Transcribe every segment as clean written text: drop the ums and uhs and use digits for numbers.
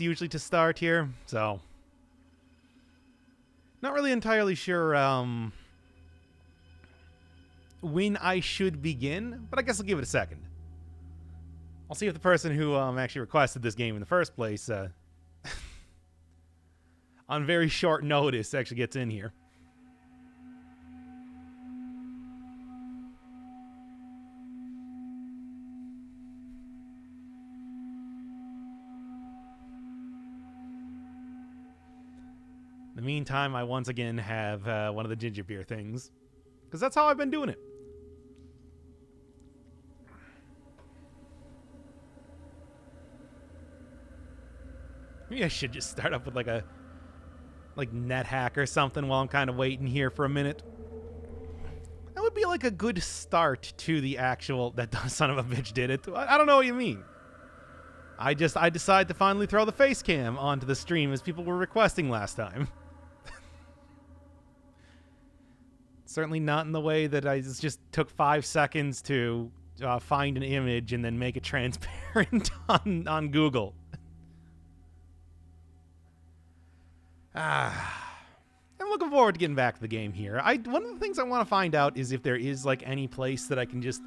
usually to start here, so not really entirely sure when I should begin, but I guess I'll give it a second. I'll see if the person who actually requested this game in the first place on very short notice actually gets in here. In the meantime, I once again have one of the ginger beer things, because that's how I've been doing it. Maybe I should just start up with like a NetHack or something while I'm kind of waiting here for a minute. That would be like a good start to the actual that son of a bitch did it. I don't know what you mean. I decided to finally throw the face cam onto the stream as people were requesting last time. Certainly not in the way that I just took 5 seconds to find an image and then make it transparent on Google. I'm looking forward to getting back to the game here. One of the things I want to find out is if there is like any place that I can just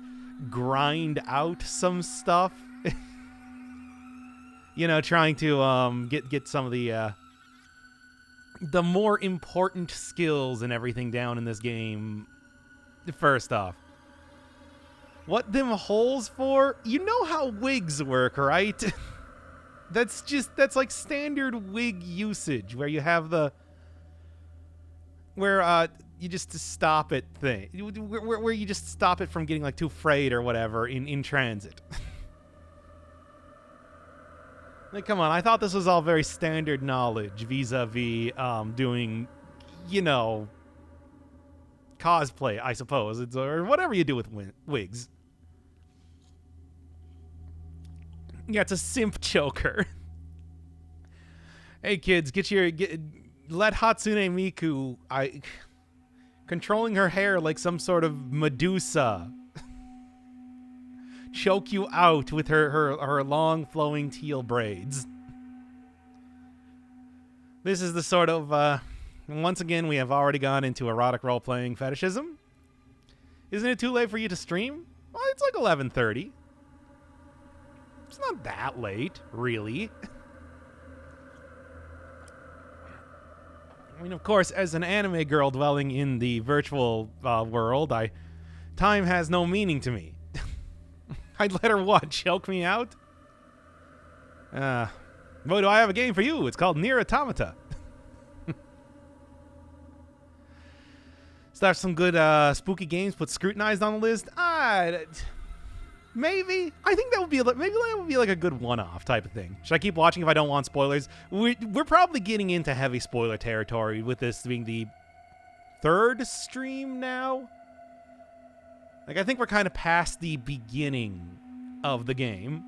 grind out some stuff. You know, trying to get some of the more important skills and everything down in this game. First off, what them holes for? You know how wigs work, right? That's like standard wig usage, where you have you just stop it thing, where you just stop it from getting like too frayed or whatever in transit. Like, come on, I thought this was all very standard knowledge vis-a-vis doing, you know, cosplay, I suppose, or whatever you do with wigs. Yeah, it's a simp choker. Hey kids, let Hatsune Miku controlling her hair like some sort of Medusa choke you out with her long flowing teal braids. This is the sort of once again we have already gone into erotic role-playing fetishism. Isn't it too late for you to stream? Well, it's like 11:30. It's not that late, really. I mean, of course, as an anime girl dwelling in the virtual world, time has no meaning to me. I'd let her what? Choke me out? Boy, do I have a game for you. It's called Nier Automata. Start some good spooky games, put Scrutinized on the list. Maybe. I think that would be like a good one-off type of thing. Should I keep watching if I don't want spoilers? We're probably getting into heavy spoiler territory with this being the 3rd stream now. Like, I think we're kind of past the beginning of the game.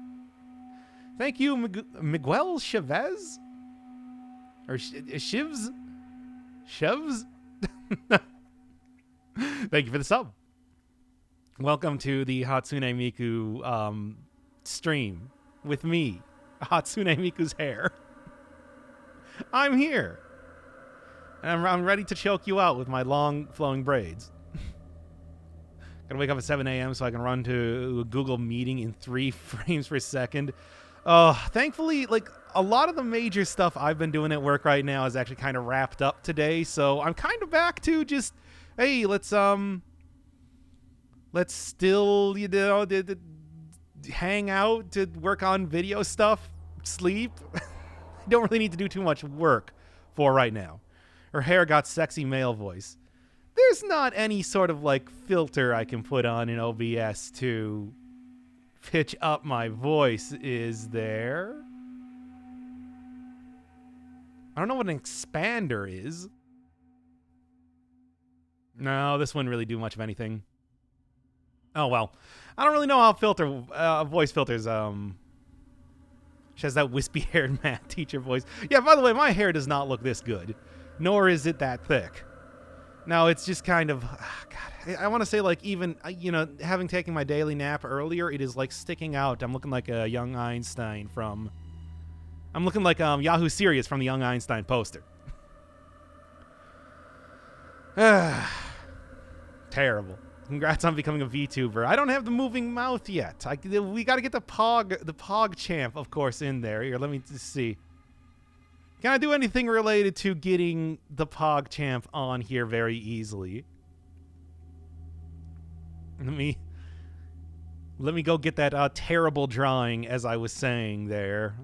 Thank you, Miguel Chavez? Or Shivs? Shevs? Thank you for the sub. Welcome to the Hatsune Miku stream with me, Hatsune Miku's hair. I'm here. And I'm ready to choke you out with my long flowing braids. Gotta wake up at 7 a.m. so I can run to a Google meeting in 3 frames per second. Thankfully, like, a lot of the major stuff I've been doing at work right now is actually kind of wrapped up today, so I'm kind of back to just, hey, let's still, you know, hang out, to work on video stuff, sleep. I don't really need to do too much work for right now. Her hair got sexy male voice. There's not any sort of, like, filter I can put on in OBS to pitch up my voice, is there? I don't know what an expander is. No, this wouldn't really do much of anything. Oh, well. I don't really know how voice filters, she has that wispy-haired math teacher voice. Yeah, by the way, my hair does not look this good. Nor is it that thick. No, it's just kind of, God, I want to say, like, even, you know, having taken my daily nap earlier, it is, like, sticking out. I'm looking like a young Einstein from, I'm looking like Yahoo Serious from the Young Einstein poster. Terrible. Congrats on becoming a VTuber. I don't have the moving mouth yet. We got to get the Pog champ, of course, in there. Here, let me just see. Can I do anything related to getting the Pog champ on here very easily? Let me go get that terrible drawing, as I was saying there.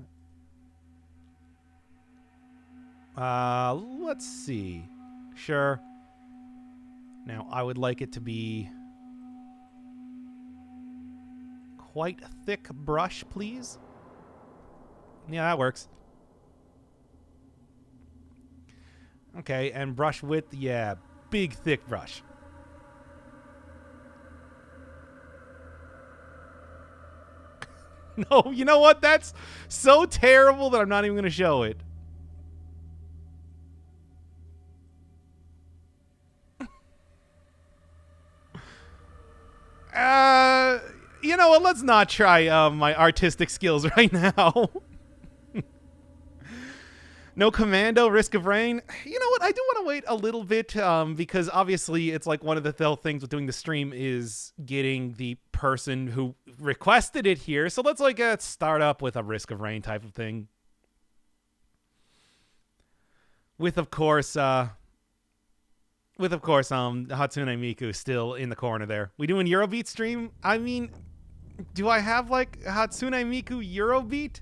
Let's see. Sure. Now, I would like it to be quite a thick brush, please. Yeah, that works. Okay, and brush width, yeah, big, thick brush. No, you know what? That's so terrible that I'm not even going to show it. You know what? Let's not try my artistic skills right now. No commando, risk of rain. You know what? I do want to wait a little bit because obviously it's like one of the things with doing the stream is getting the person who requested it here. So let's like start up with a risk of rain type of thing. With of course Hatsune Miku still in the corner there. We doing Eurobeat stream? I mean, do I have like Hatsune Miku Eurobeat?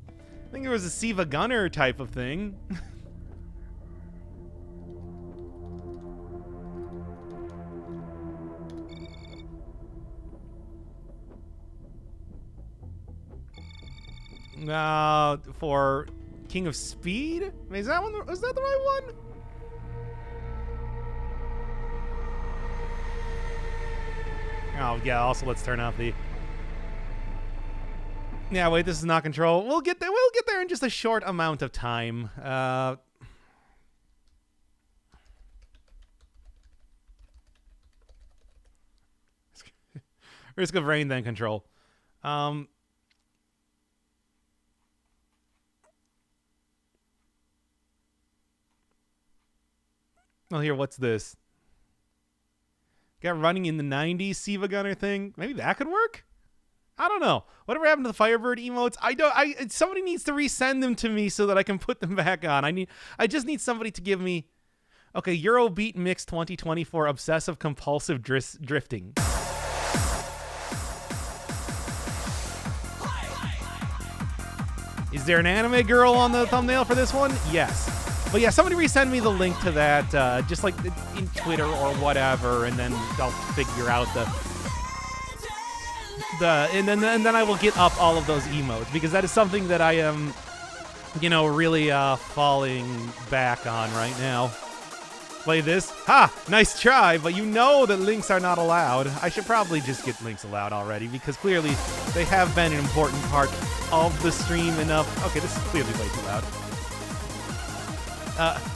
I think it was a Siva Gunner type of thing. For King of Speed? Is that one? Is that the right one? Oh yeah. Also, let's turn off the. Yeah, wait. This is not control. We'll get there. We'll get there in just a short amount of time. Risk of rain, then control. Oh, here, what's this? Got running in the 90s Siva Gunner thing. Maybe that could work? I don't know. Whatever happened to the Firebird emotes? Somebody needs to resend them to me so that I can put them back on. I just need somebody to give me. Okay, Eurobeat Mix 2024 obsessive compulsive drifting. Is there an anime girl on the thumbnail for this one? Yes. But yeah, somebody resend me the link to that, just like in Twitter or whatever, and then I'll figure out and then I will get up all of those emotes, because that is something that I am, really falling back on right now. Play this. Ha! Nice try, but you know that links are not allowed. I should probably just get links allowed already, because clearly they have been an important part of the stream enough. Okay, this is clearly way too loud.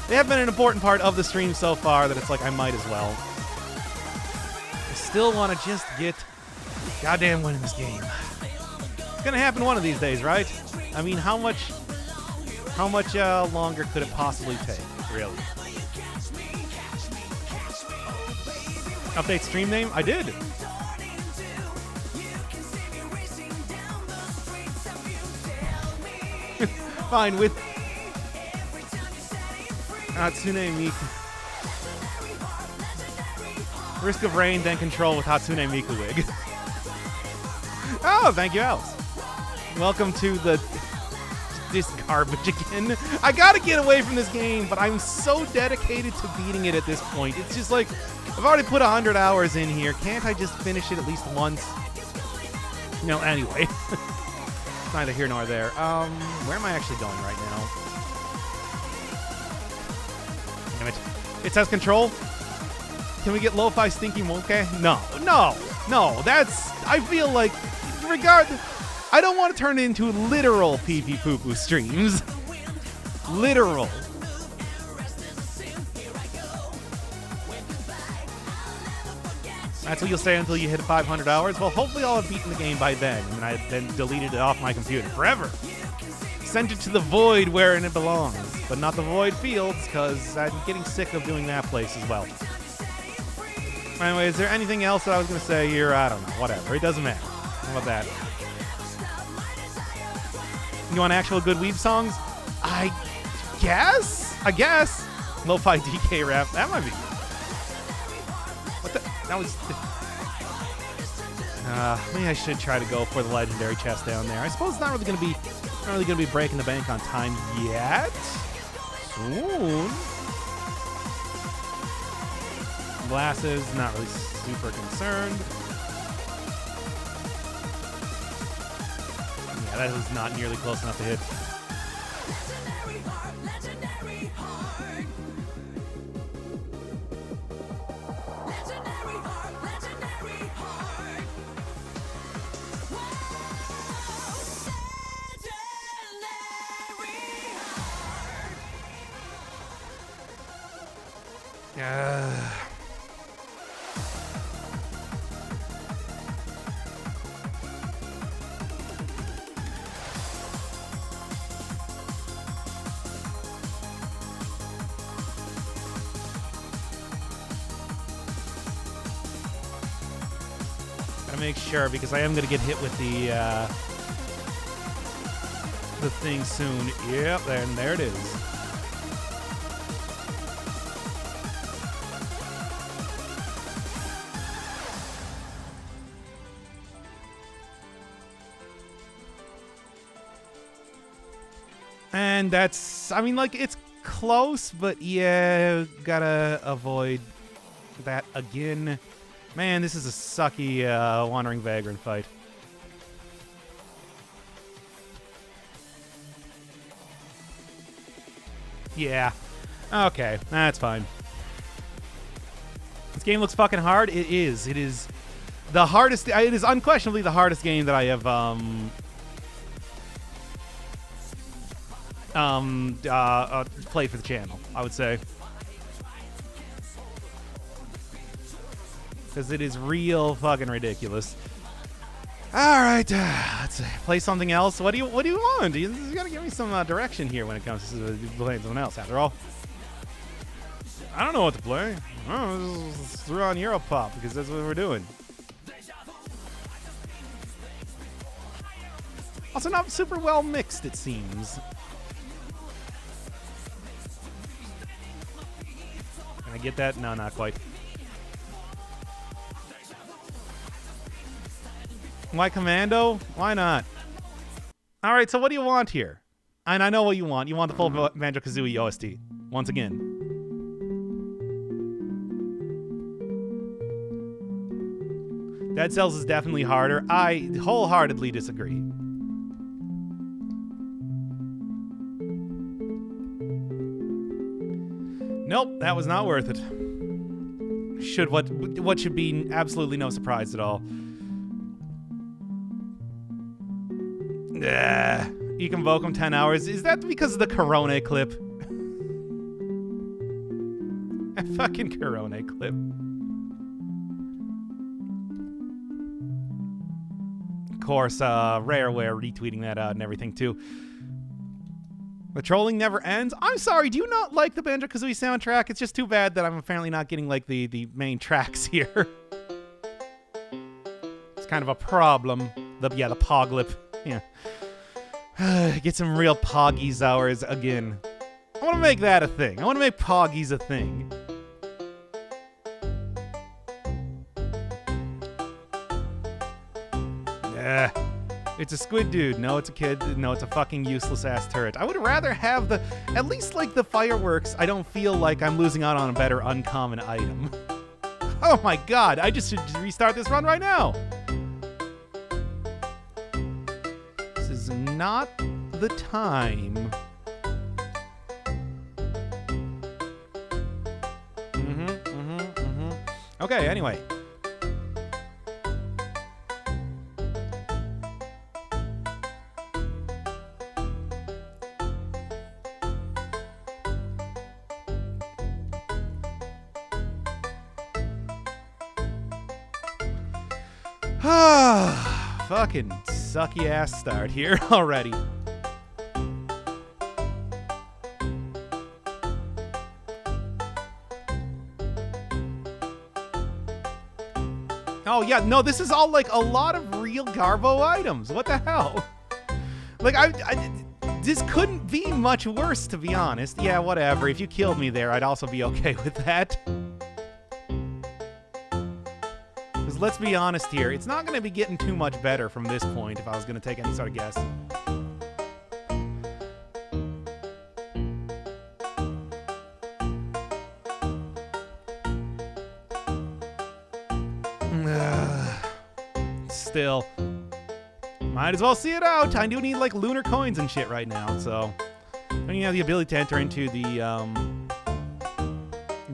They have been an important part of the stream so far that it's like I might as well. I still want to just get goddamn win in this game. It's gonna happen one of these days, right? I mean, how much longer could it possibly take, really? Update stream name? I did. Fine, with Hatsune Miku. Risk of rain, then control with Hatsune Miku wig. Oh, thank you, Alice. Welcome to this garbage again. I gotta get away from this game, but I'm so dedicated to beating it at this point. It's just like, I've already put 100 hours in here. Can't I just finish it at least once? No, anyway. It's neither here nor there. Where am I actually going right now? Damn it. It says control. Can we get lo-fi stinky monkey? No. That's, I feel like, I don't want to turn it into literal pee-pee poo-poo streams. Literal. That's what you'll say until you hit 500 hours? Well, hopefully I'll have beaten the game by then, and I then deleted it off my computer forever. Sent it to the void wherein it belongs, but not the void fields, because I'm getting sick of doing that place as well. Anyway, is there anything else that I was going to say here? I don't know. Whatever. It doesn't matter. How about that? You want actual good weeb songs? I guess. Lo-fi DK rap. That might be. What the? That was. Maybe I should try to go for the legendary chest down there. I suppose it's not really going to be breaking the bank on time yet. Soon. Glasses, not really super concerned. Yeah, that was not nearly close enough to hit. Make sure, because I am going to get hit with the thing soon. Yep, and there it is. And that's, I mean, like, it's close, but yeah, gotta avoid that again. Man, this is a sucky Wandering Vagrant fight. Yeah. Okay, that's fine. This game looks fucking hard. It is. It is the hardest. It is unquestionably the hardest game that I have played for the channel, I would say. Because it is real fucking ridiculous. All right, let's play something else. What do you want? You gotta give me some direction here when it comes to playing something else. After all, I don't know what to play. Just throw on Europop because that's what we're doing. Also, not super well mixed, it seems. Can I get that? No, not quite. Why Commando? Why not? All right, so what do you want here? And I know what you want. You want the full Banjo-Kazooie OST. Once again. Dead Cells is definitely harder. I wholeheartedly disagree. Nope, that was not worth it. What should be absolutely no surprise at all. You can invoke him 10 hours. Is that because of the Corona clip? A fucking Corona clip. Of course, Rareware retweeting that out and everything too. The trolling never ends. I'm sorry, do you not like the Banjo-Kazooie soundtrack? It's just too bad that I'm apparently not getting like the main tracks here. It's kind of a problem. The Poglip. Yeah. Get some real Poggies hours again. I want to make that a thing. I want to make Poggies a thing. It's a squid dude. No, it's a kid. No, it's a fucking useless ass turret. I would rather have at least like the fireworks. I don't feel like I'm losing out on a better uncommon item. Oh my god, I just should restart this run right now. This is not the time. Okay, anyway. Fucking sucky ass start here already. Oh yeah, no, this is all like a lot of real Garbo items. What the hell? Like this couldn't be much worse, to be honest. Yeah, whatever. If you killed me there, I'd also be okay with that. Because let's be honest here, it's not going to be getting too much better from this point if I was going to take any sort of guess. Still, might as well see it out. I do need like lunar coins and shit right now, so I don't even have the ability to enter into the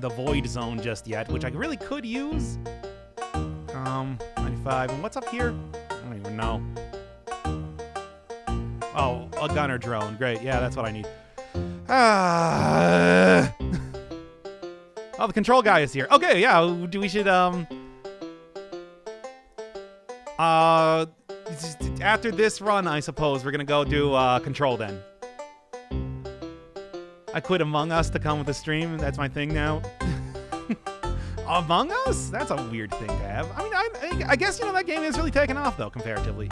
void zone just yet, which I really could use. 95. And what's up here? I don't even know. Oh, a gunner drone. Great. Yeah, that's what I need. Oh, the control guy is here. Okay, yeah. We should after this run, I suppose we're gonna go do control then. I quit Among Us to come with the stream. That's my thing now. Among Us? That's a weird thing to have. I mean, I guess, you know, that game is really taken off, though, comparatively.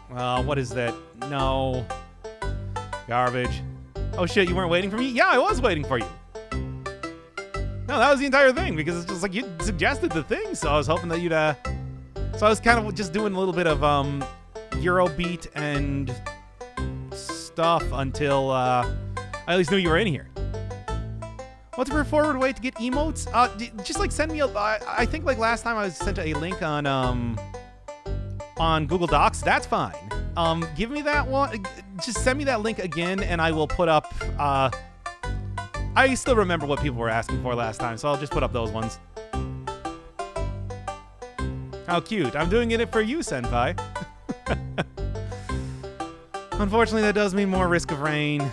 What is that? No. Garbage. Oh, shit, you weren't waiting for me? Yeah, I was waiting for you. No, that was the entire thing, because it's just like you suggested the thing, so I was hoping that you'd, So I was kind of just doing a little bit of, Eurobeat and stuff until, I at least knew you were in here. What's a preferred way to get emotes? Just like send me a. I think like last time I was sent a link on Google Docs. That's fine. Give me that one. Just send me that link again, and I will put up. I still remember what people were asking for last time, so I'll just put up those ones. How cute! I'm doing it for you, Senpai. Unfortunately, that does mean more risk of rain.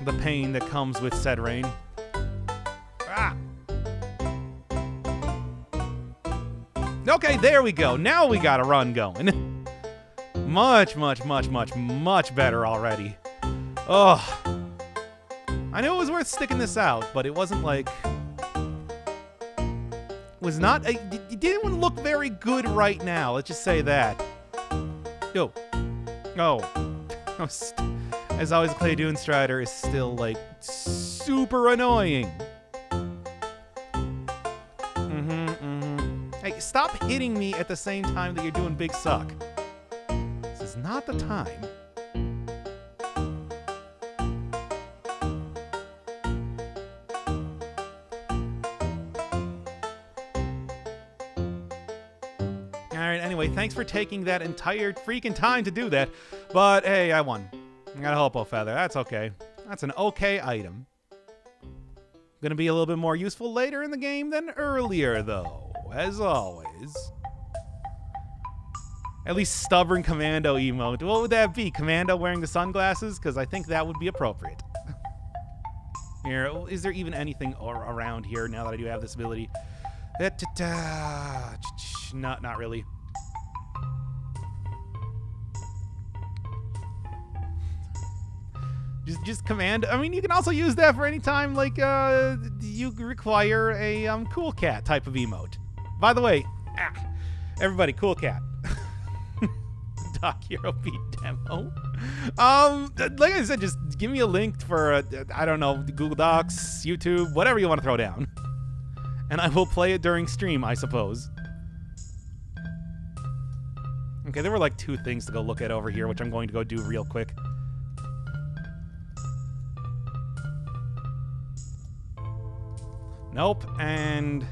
The pain that comes with said rain. Ah! Okay, there we go. Now we got a run going. Much, much, much, much, much better already. Ugh. I knew it was worth sticking this out, but it wasn't like... Was not... It didn't look very good right now. Let's just say that. Yo. Oh. As always, Clay Dune Strider is still, like, super annoying. Hey, stop hitting me at the same time that you're doing Big Suck. This is not the time. Alright, anyway, thanks for taking that entire freaking time to do that. But, hey, I won. I got a Hopo Feather. That's okay. That's an okay item. Gonna be a little bit more useful later in the game than earlier, though. As always. At least stubborn commando emote. What would that be? Commando wearing the sunglasses? Because I think that would be appropriate. Here, is there even anything around here now that I do have this ability? Not really. Just command. I mean, you can also use that for any time, like, you require a cool cat type of emote. By the way, everybody, cool cat. Doc Eurobeat demo. Like I said, just give me a link for, I don't know, Google Docs, YouTube, whatever you want to throw down. And I will play it during stream, I suppose. Okay, there were like 2 things to go look at over here, which I'm going to go do real quick. Nope, and...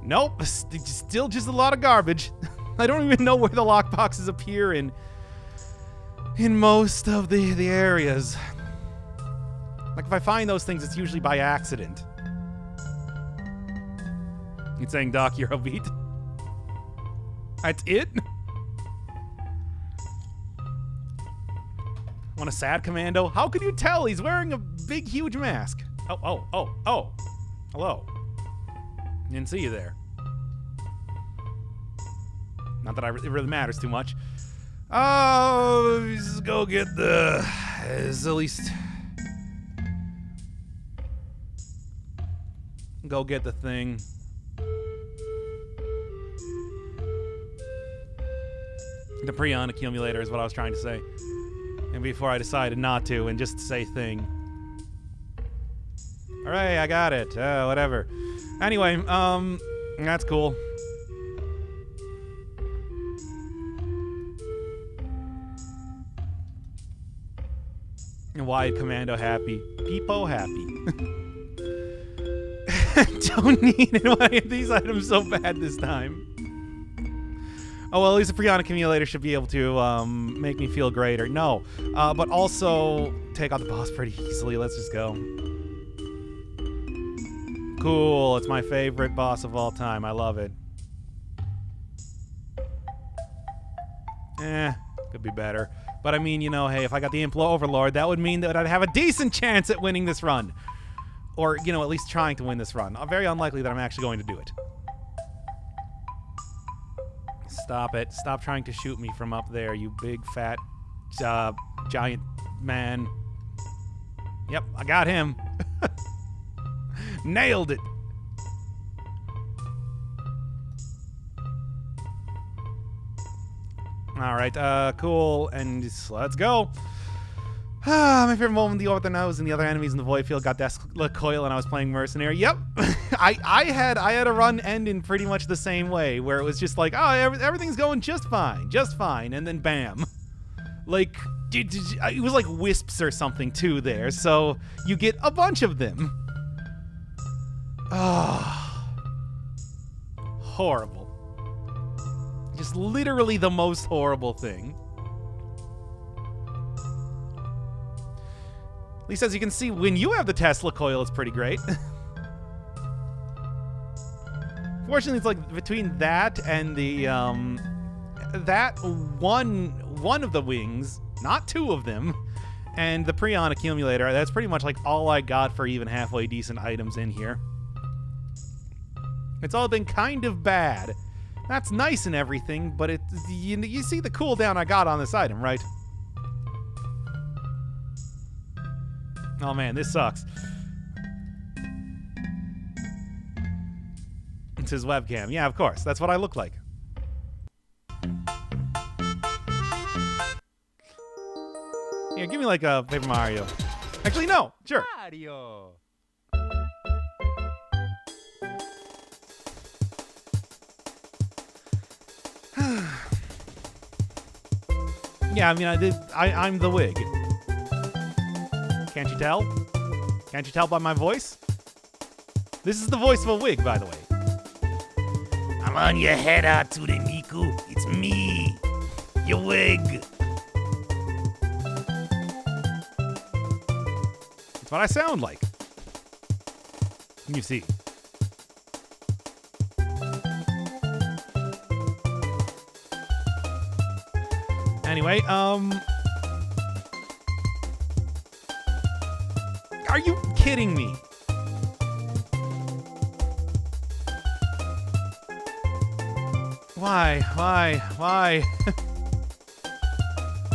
Nope, still just a lot of garbage. I don't even know where the lockboxes appear in most of the areas. Like, if I find those things, it's usually by accident. It's saying Doc Eurobeat. That's it? Want a sad commando? How could you tell? He's wearing a big, huge mask. Oh. Hello. Didn't see you there. Not that it really matters too much. Oh, just go get the... at least... Go get the thing. The Prion accumulator is what I was trying to say. And before I decided not to and just say thing. Hooray, I got it. Whatever. Anyway, that's cool. Wide Commando happy. Peepo happy. Don't need these items so bad this time. Oh, well, at least the Prion accumulator should be able to make me feel greater. No, but also take out the boss pretty easily. Let's just go. Cool. It's my favorite boss of all time. I love it. Could be better. But I mean, you know, hey, if I got the Implo Overlord, that would mean that I'd have a decent chance at winning this run. Or, you know, at least trying to win this run. Very unlikely that I'm actually going to do it. Stop it. Stop trying to shoot me from up there, you big, fat, giant man. Yep, I got him. Nailed it. All right, cool, and let's go. My favorite moment, the Ortho Nose and the other enemies in the void field got Deathly Coil, and I was playing Mercenary. Yep, I had a run end in pretty much the same way, where it was just like, oh, everything's going just fine, and then bam, like it was like wisps or something too there, so you get a bunch of them. Ah, horrible. Just literally the most horrible thing. At least as you can see, when you have the Tesla coil, it's pretty great. Fortunately, it's like between that and the that one of the wings, not two of them, and the Prion accumulator, that's pretty much like all I got for even halfway decent items in here. It's all been kind of bad. That's nice and everything, but you see the cooldown I got on this item, right? Oh man, this sucks. It's his webcam. Yeah, of course. That's what I look like. Here, give me like a Paper Mario. Actually, no. Sure. Mario. Yeah, I mean, I'm the wig. Can't you tell? Can't you tell by my voice? This is the voice of a wig, by the way. I'm on your head, Hatsune Miku. It's me, your wig. That's what I sound like. You see. Anyway, are you kidding me? Why?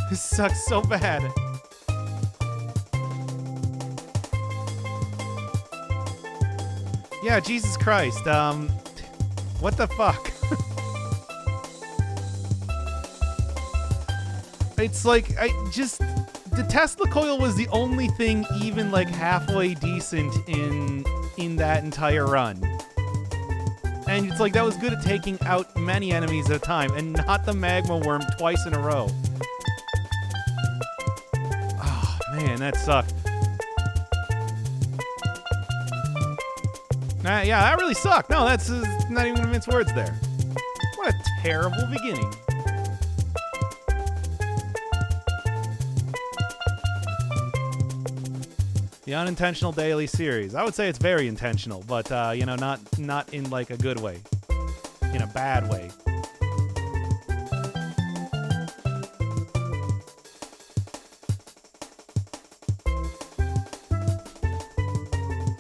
This sucks so bad. Yeah, Jesus Christ, what the fuck? It's like, the Tesla coil was the only thing even like halfway decent in that entire run. And it's like that was good at taking out many enemies at a time and not the magma worm twice in a row. Oh man, that sucked. Yeah, that really sucked. No, that's not even gonna mince words there. What a terrible beginning. The unintentional daily series. I would say it's very intentional, but you know, not in like a good way, in a bad way.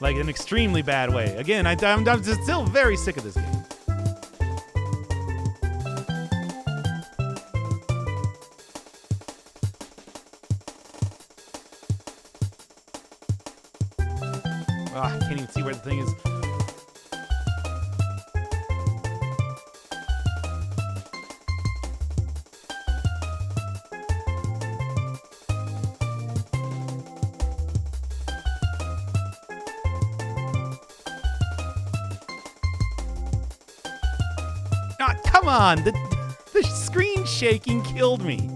Like, an extremely bad way. Again, I'm just still very sick of this game. I can't even see where the thing is. Ah, come on! The screen shaking killed me.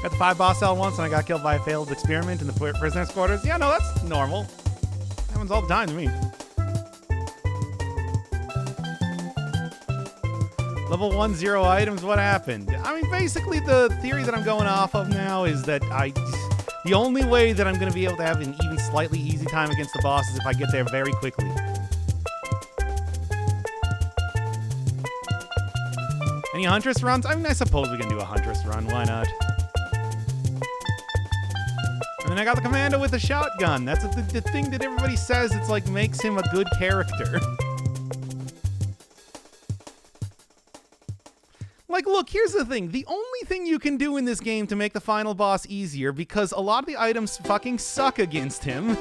Got the 5 boss cell once and I got killed by a failed experiment in the prisoner's quarters. Yeah, no, that's normal. Happens all the time to me. Level 1, 0 items, what happened? I mean, basically the theory that I'm going off of now is that the only way that I'm going to be able to have an even slightly easy time against the boss is if I get there very quickly. Any Huntress runs? I mean, I suppose we can do a Huntress run. Why not? And then I got the Commando with a shotgun. That's the thing that everybody says. It's like makes him a good character. Like, look, here's the thing. The only thing you can do in this game to make the final boss easier, because a lot of the items fucking suck against him,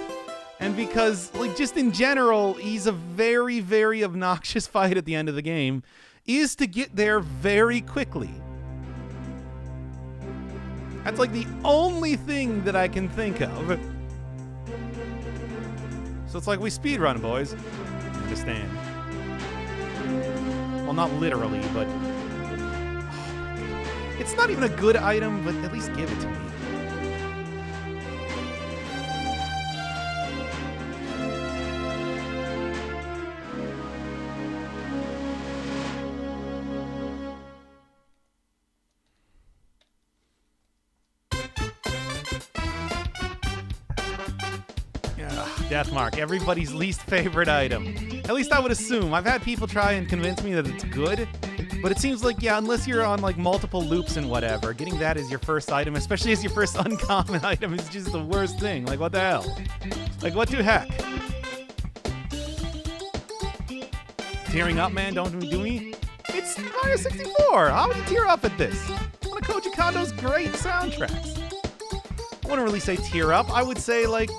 and because, like, just in general, he's a very, very obnoxious fight at the end of the game, is to get there very quickly. That's like the only thing that I can think of. So it's like we speedrun, boys. Understand. Well, not literally, but... It's not even a good item, but at least give it to me. Deathmark, everybody's least favorite item. At least I would assume. I've had people try and convince me that it's good, but it seems like, yeah, unless you're on like multiple loops and whatever, getting that as your first item, especially as your first uncommon item, is just the worst thing. Like, what the hell? Like, what the heck? Tearing up, man, don't do me. It's Mario 64. How would you tear up at this? One of Koji Kondo's great soundtracks. I wouldn't really say tear up. I would say, like,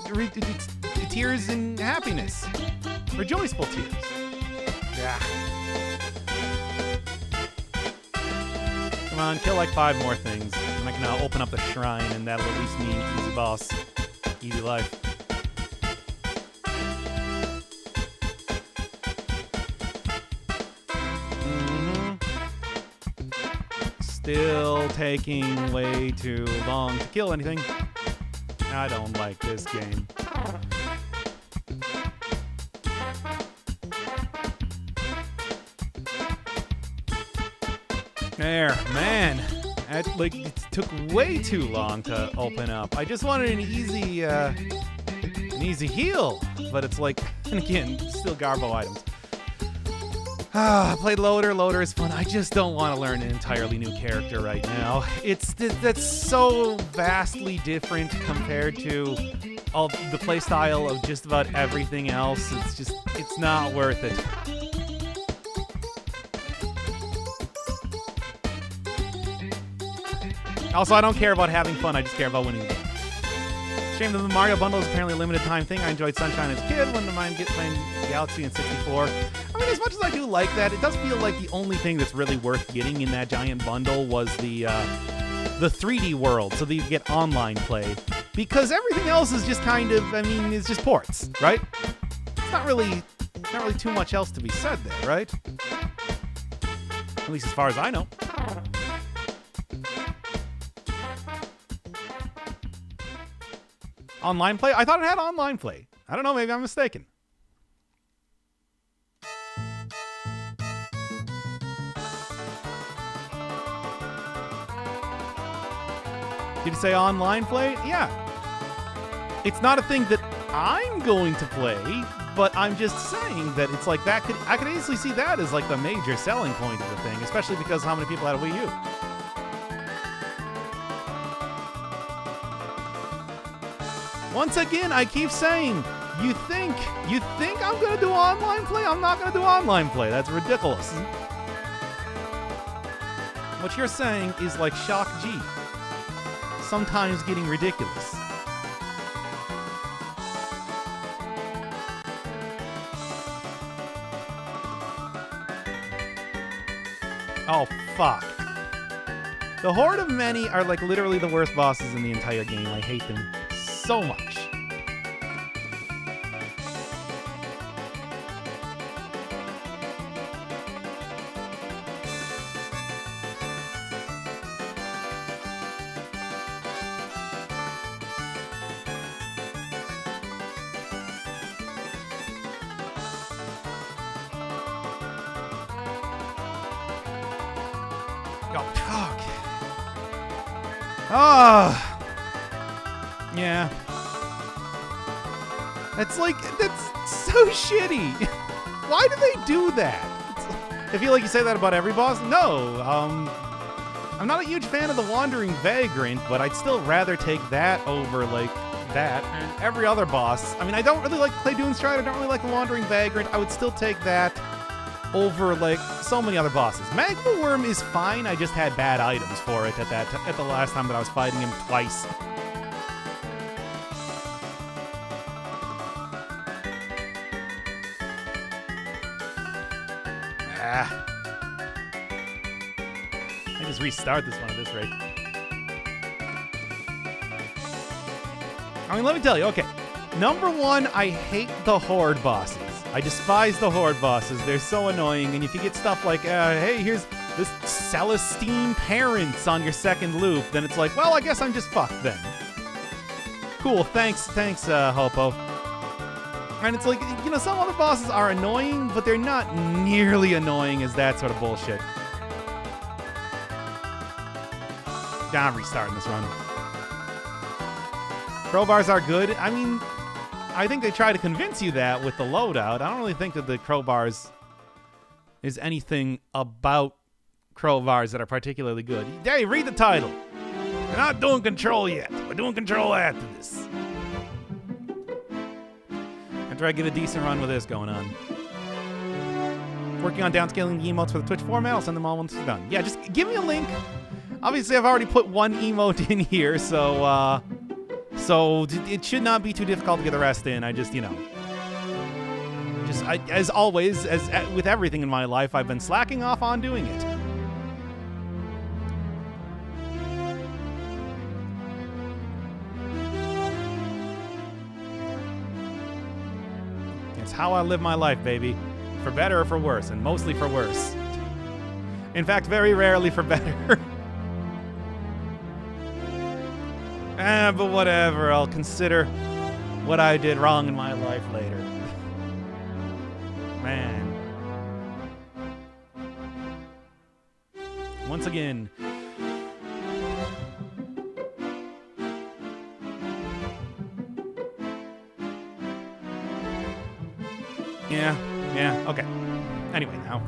tears in happiness. Or joyful tears. Yeah. Come on, kill like 5 more things. And I can open up the shrine, and that'll at least mean easy boss. Easy life. Still taking way too long to kill anything. I don't like this game. There, man. It took way too long to open up. I just wanted an easy heal, but it's like, and again, still Garbo items. I played Loader. Loader is fun. I just don't want to learn an entirely new character right now. That's so vastly different compared to all the playstyle of just about everything else. It's not worth it. Also, I don't care about having fun. I just care about winning the game. Shame that the Mario bundle is apparently a limited time thing. I enjoyed Sunshine as a kid. Wouldn't mind playing Galaxy in 64. I mean, as much as I do like that, it does feel like the only thing that's really worth getting in that giant bundle was the 3D world, so that you get online play. Because everything else is just kind of, I mean, it's just ports, right? It's not really too much else to be said there, right? At least as far as I know. Online play? I thought it had online play. I don't know, maybe I'm mistaken. Did you say online play? Yeah. It's not a thing that I'm going to play, but I'm just saying that it's like that I could easily see that as like the major selling point of the thing, especially because how many people had a Wii U. Once again, I keep saying, you think I'm gonna do online play? I'm not gonna do online play. That's ridiculous. What you're saying is like Shock G. Sometimes getting ridiculous. Oh, fuck. The Horde of Many are like literally the worst bosses in the entire game. I hate them so much. Oh, yeah. It's like, that's so shitty. Why do they do that? I feel like you say that about every boss. No, I'm not a huge fan of the Wandering Vagrant, but I'd still rather take that over, like, that and every other boss. I mean, I don't really like to play Doomstride. I don't really like the Wandering Vagrant. I would still take that over, like, so many other bosses. Magma Worm is fine. I just had bad items for it at the last time that I was fighting him twice. I just restart this one at this rate. I mean, let me tell you, okay. Number one, I hate the Horde bosses. I despise the Horde bosses. They're so annoying, and if you get stuff like, hey, here's this Celestine Parents on your second loop, then it's like, well, I guess I'm just fucked then. Cool, thanks, Hopo. And it's like, you know, some other bosses are annoying, but they're not nearly annoying as that sort of bullshit. I'm restarting this run. Crowbars are good. I mean, I think they try to convince you that with the loadout. I don't really think that the crowbars is anything about crowbars that are particularly good. Hey, read the title. We're not doing control yet. We're doing control after this. After I get a decent run with this going on. Working on downscaling the emotes for the Twitch format. I'll send them all once it's done. Yeah, just give me a link. Obviously, I've already put one emote in here, so it should not be too difficult to get the rest in. I just, you know, as always, as with everything in my life, I've been slacking off on doing it. It's how I live my life, baby. For better or for worse, and mostly for worse. In fact, very rarely for better. But whatever, I'll consider what I did wrong in my life later. Man. Once again. Yeah, okay. Anyway, now.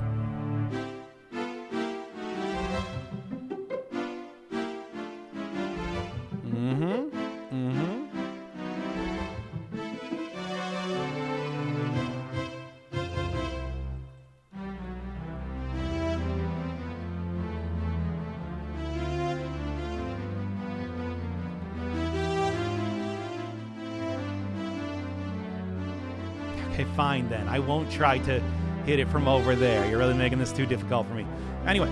Okay, fine then. I won't try to hit it from over there. You're really making this too difficult for me. Anyway.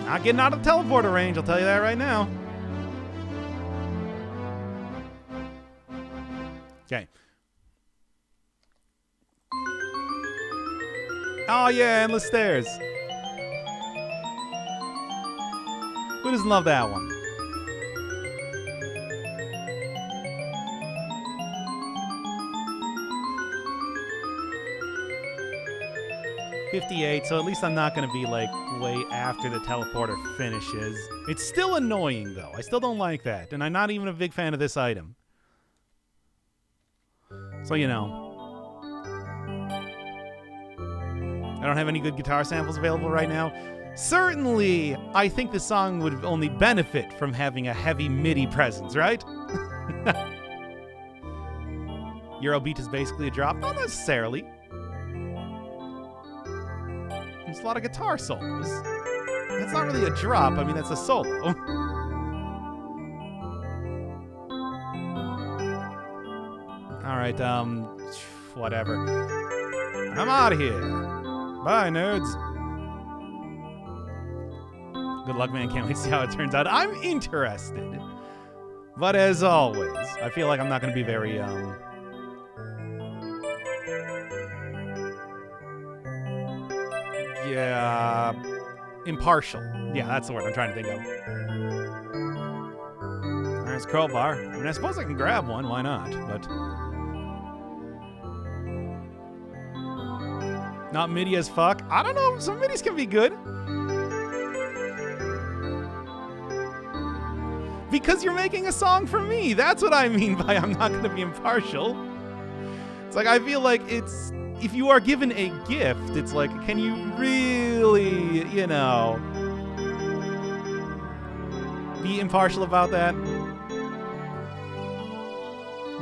Not getting out of the teleporter range, I'll tell you that right now. Okay. Oh yeah, endless stairs. Who doesn't love that one? .58, so at least I'm not going to be, like, way after the teleporter finishes. It's still annoying, though. I still don't like that, and I'm not even a big fan of this item. So, you know. I don't have any good guitar samples available right now. Certainly, I think the song would only benefit from having a heavy MIDI presence, right? Eurobeat is basically a drop? Not necessarily. There's a lot of guitar solos. That's not really a drop. I mean, that's a solo. All right, whatever. I'm out of here. Bye, nerds. Good luck, man. Can't wait to see how it turns out. I'm interested. But as always, I feel like I'm not going to be very, yeah, impartial. Yeah, that's the word I'm trying to think of. All right, it's crowbar. I mean, I suppose I can grab one. Why not? But not MIDI as fuck. I don't know. Some MIDIs can be good. Because you're making a song for me. That's what I mean by I'm not going to be impartial. It's like, I feel like it's, if you are given a gift, it's like, can you really, you know, be impartial about that?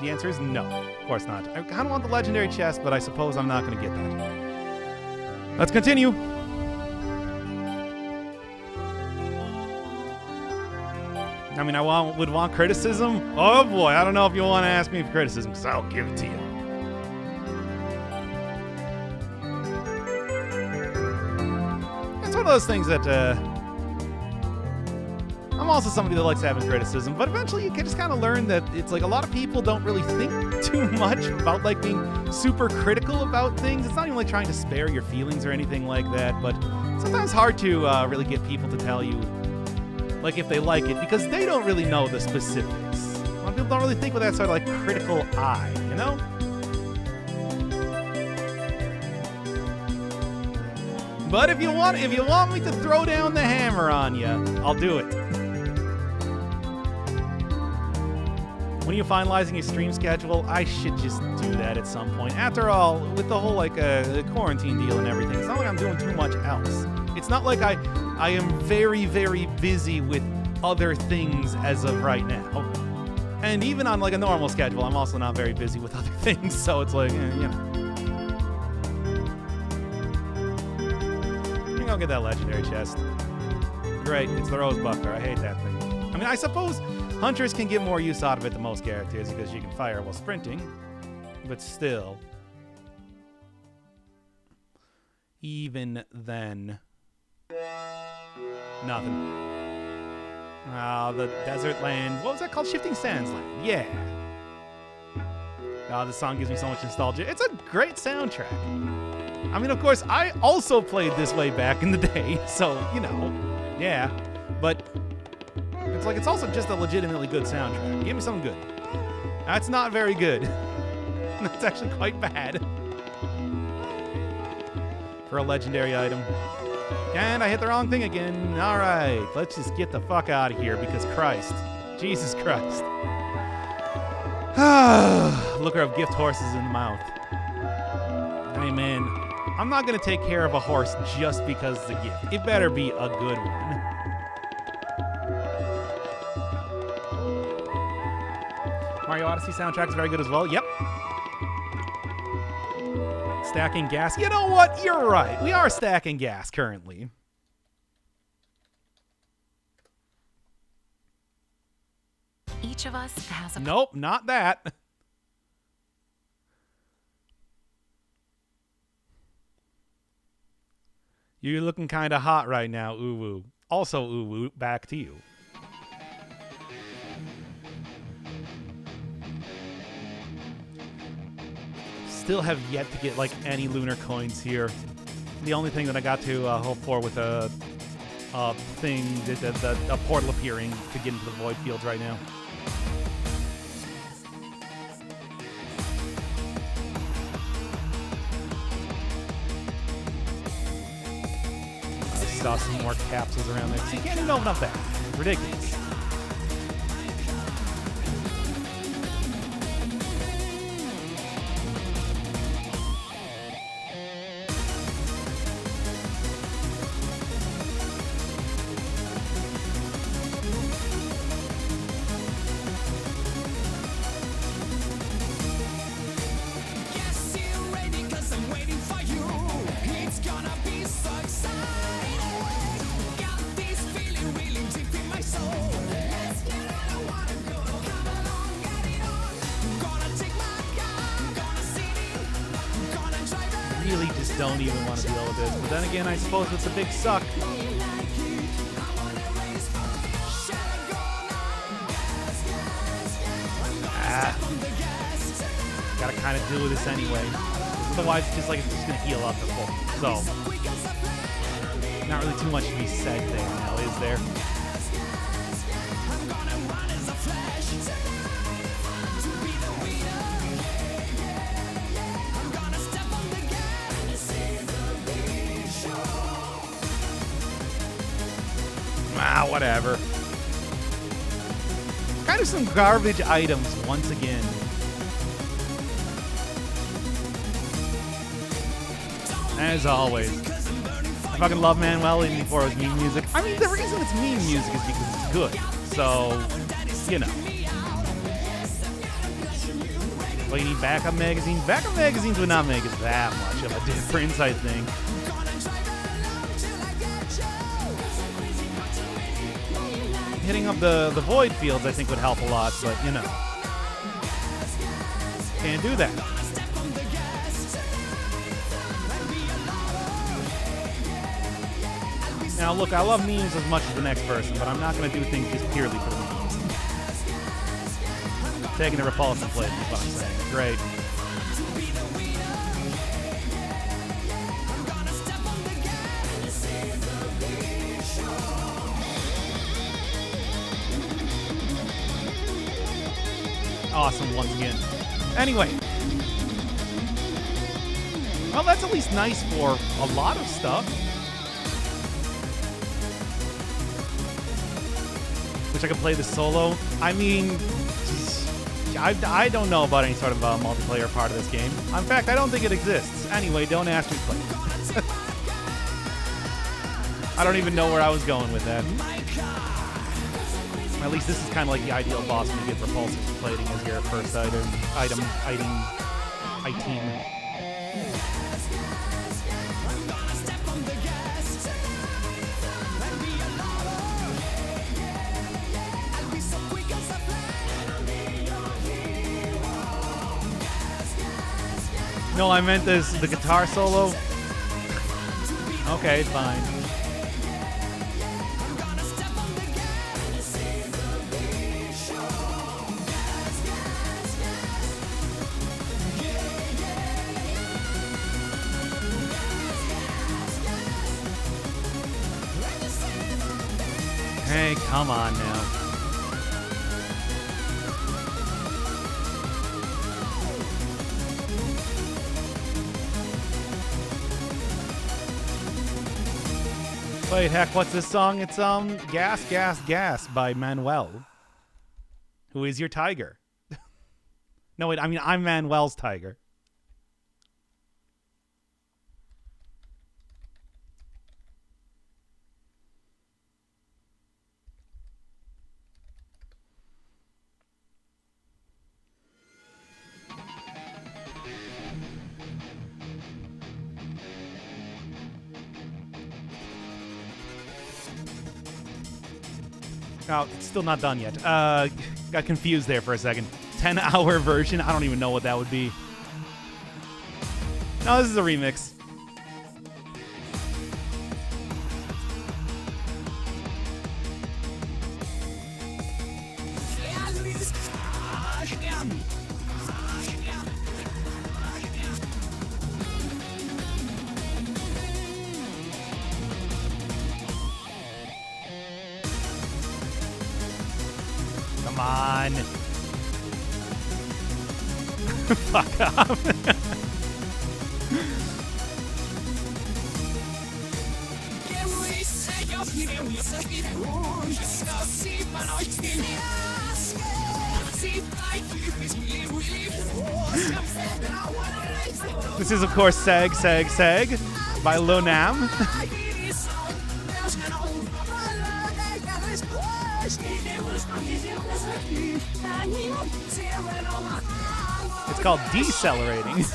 The answer is no. Of course not. I kind of want the legendary chest, but I suppose I'm not going to get that. Let's continue. I mean, would want criticism? Oh boy, I don't know if you want to ask me for criticism, because I'll give it to you. It's one of those things that, I'm also somebody that likes having criticism, but eventually you can just kind of learn that it's like a lot of people don't really think too much about like being super critical about things. It's not even like trying to spare your feelings or anything like that, but sometimes hard to really get people to tell you like if they like it, because they don't really know the specifics. A lot of people don't really think with that sort of like critical eye, you know? But if you want me to throw down the hammer on you, I'll do it. When you're finalizing your stream schedule, I should just do that at some point. After all, with the whole like quarantine deal and everything, it's not like I'm doing too much else. It's not like I am very, very busy with other things as of right now. And even on like a normal schedule, I'm also not very busy with other things. So it's like, you know. I think I'll get that legendary chest. Great, it's the Rose Buckler. I hate that thing. I mean, I suppose Hunters can get more use out of it than most characters because you can fire while sprinting. But still. Even then. Nothing. Oh, the desert land. What was that called? Shifting Sands Land. Yeah. Oh, this song gives me so much nostalgia. It's a great soundtrack. I mean, of course, I also played this way back in the day, so, you know, yeah. But it's like, it's also just a legitimately good soundtrack. Give me something good. That's not very good. That's actually quite bad. For a legendary item. And I hit the wrong thing again. All right, let's just get the fuck out of here because Christ. Jesus Christ. Looker of gift horses in the mouth. Hey, man, I'm not going to take care of a horse just because it's a gift. It better be a good one. Mario Odyssey soundtrack is very good as well. Yep. Stacking gas. You know what? You're right. We are stacking gas currently. Each of us has a... Nope, not that. You're looking kind of hot right now, Uwu. Also, Uwu, back to you. Still have yet to get like any lunar coins here. The only thing that I got to hope for with a thing, a portal appearing to get into the void fields right now. I saw some more capsules around there. See, you can't even open up that. It's ridiculous. really just don't even want to deal with this. But then again, I suppose it's a big suck. Gotta kind of do this anyway. Otherwise, it's just like it's just gonna heal up the full. So, not really too much to be said there now, is there? Ah, whatever. Kind of some garbage items once again. As always. I fucking love Manuel even before it was meme music. I mean, the reason it's meme music is because it's good. So, you know. Well, you need backup magazines. Backup magazines would not make it that much of a difference, I think. Hitting up the void fields, I think, would help a lot, but, you know. Can't do that. Now, look, I love memes as much as the next person, but I'm not going to do things just purely for the memes. Taking the repulsive plate is what I'm saying. Great. Awesome once again. Anyway. Well, that's at least nice for a lot of stuff. Wish I could play this solo. I mean, I don't know about any sort of multiplayer part of this game. In fact, I don't think it exists. Anyway, don't ask me to play. I don't even know where I was going with that. At least this is kind of like the ideal boss when you get repulsive plating as your first item. No, I meant the guitar solo. Okay, fine. Hey, come on now. Wait, heck, what's this song? It's Gas, Gas, Gas by Manuel. Who is your tiger? No, wait, I mean, I'm Manuel's tiger. Oh, it's still not done yet. Got confused there for a second. 10-hour version? I don't even know what that would be. No, this is a remix. Come on. Fuck off. This is, of course, Seg, Seg, Seg by Lonam. It's called Decelerating.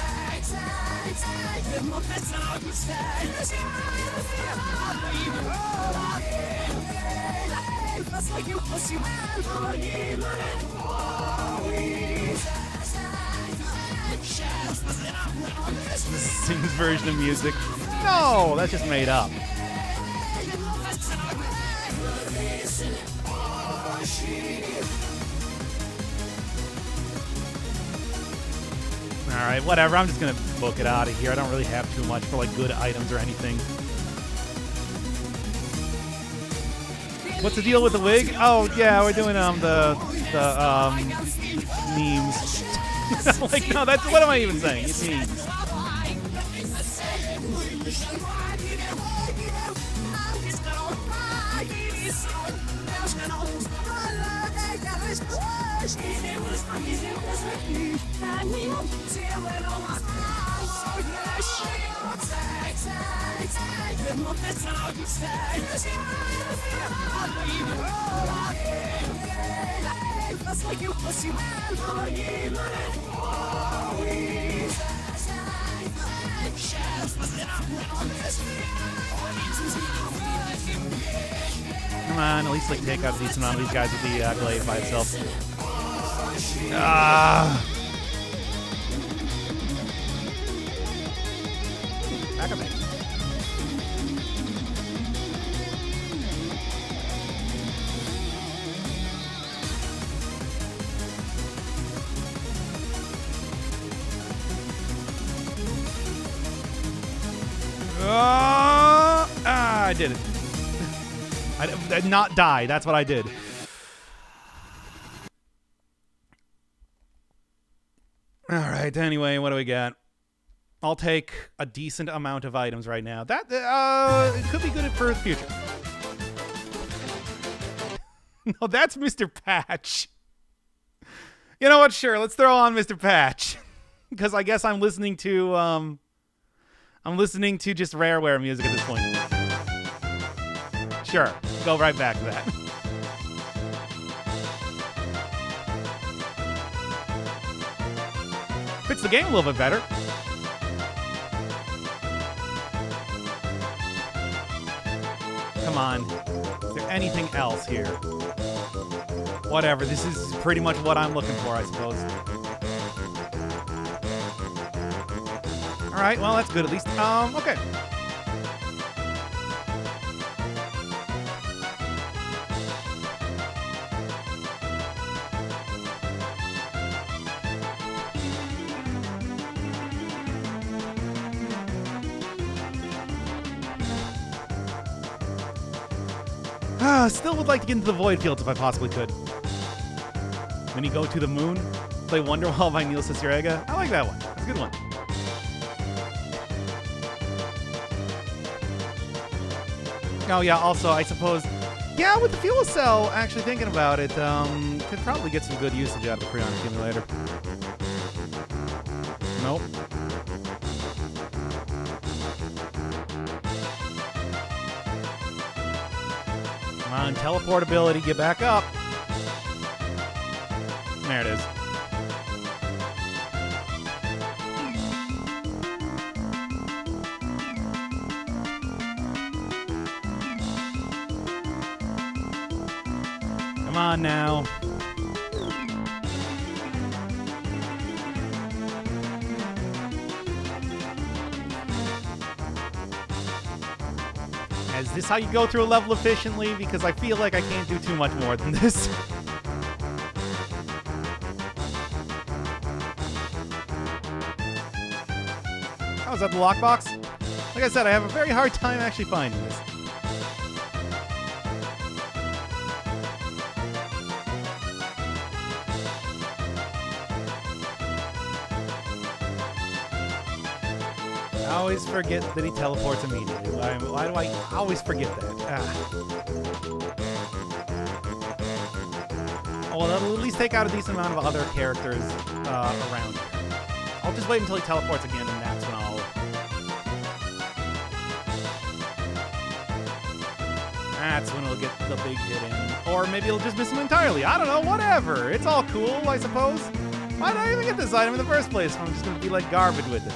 Sings version of music. No, that's just made up. Alright, whatever. I'm just gonna book it out of here. I don't really have too much for like good items or anything. What's the deal with the wig? Oh yeah, we're doing the memes. Like, no, that's what am I even saying? It's memes. Come on, at least like take out a decent amount of these guys with the glaive by itself. Back up there. I did it. I did not die. That's what I did. All right. Anyway, what do we got? I'll take a decent amount of items right now. That it could be good for the future. No, that's Mr. Patch. You know what? Sure, let's throw on Mr. Patch because I guess I'm listening to just Rareware music at this point. Sure, go right back to that. Fits the game a little bit better. Come on. Is there anything else here? Whatever. This is pretty much what I'm looking for, I suppose. All right. Well, that's good at least. Okay. Still would like to get into the Void Fields if I possibly could. When you go to the moon, play Wonderwall by Neil Cicierega. I like that one. That's a good one. Oh yeah, also I suppose, yeah, with the fuel cell, actually thinking about it, could probably get some good usage out of the Freon accumulator. Nope. Come on, teleportability, get back up. There it is. Come on now. Is this how you go through a level efficiently? Because I feel like I can't do too much more than this. Oh, is that the lockbox? Like I said, I have a very hard time actually finding this. I always forget that he teleports immediately. Why do I always forget that? Oh, well, that'll at least take out a decent amount of other characters around here. I'll just wait until he teleports again, and that's when I'll... That's when he'll get the big hit in. Or maybe he'll just miss him entirely. I don't know, whatever. It's all cool, I suppose. Why did I even get this item in the first place if I'm just going to be like garbage with it?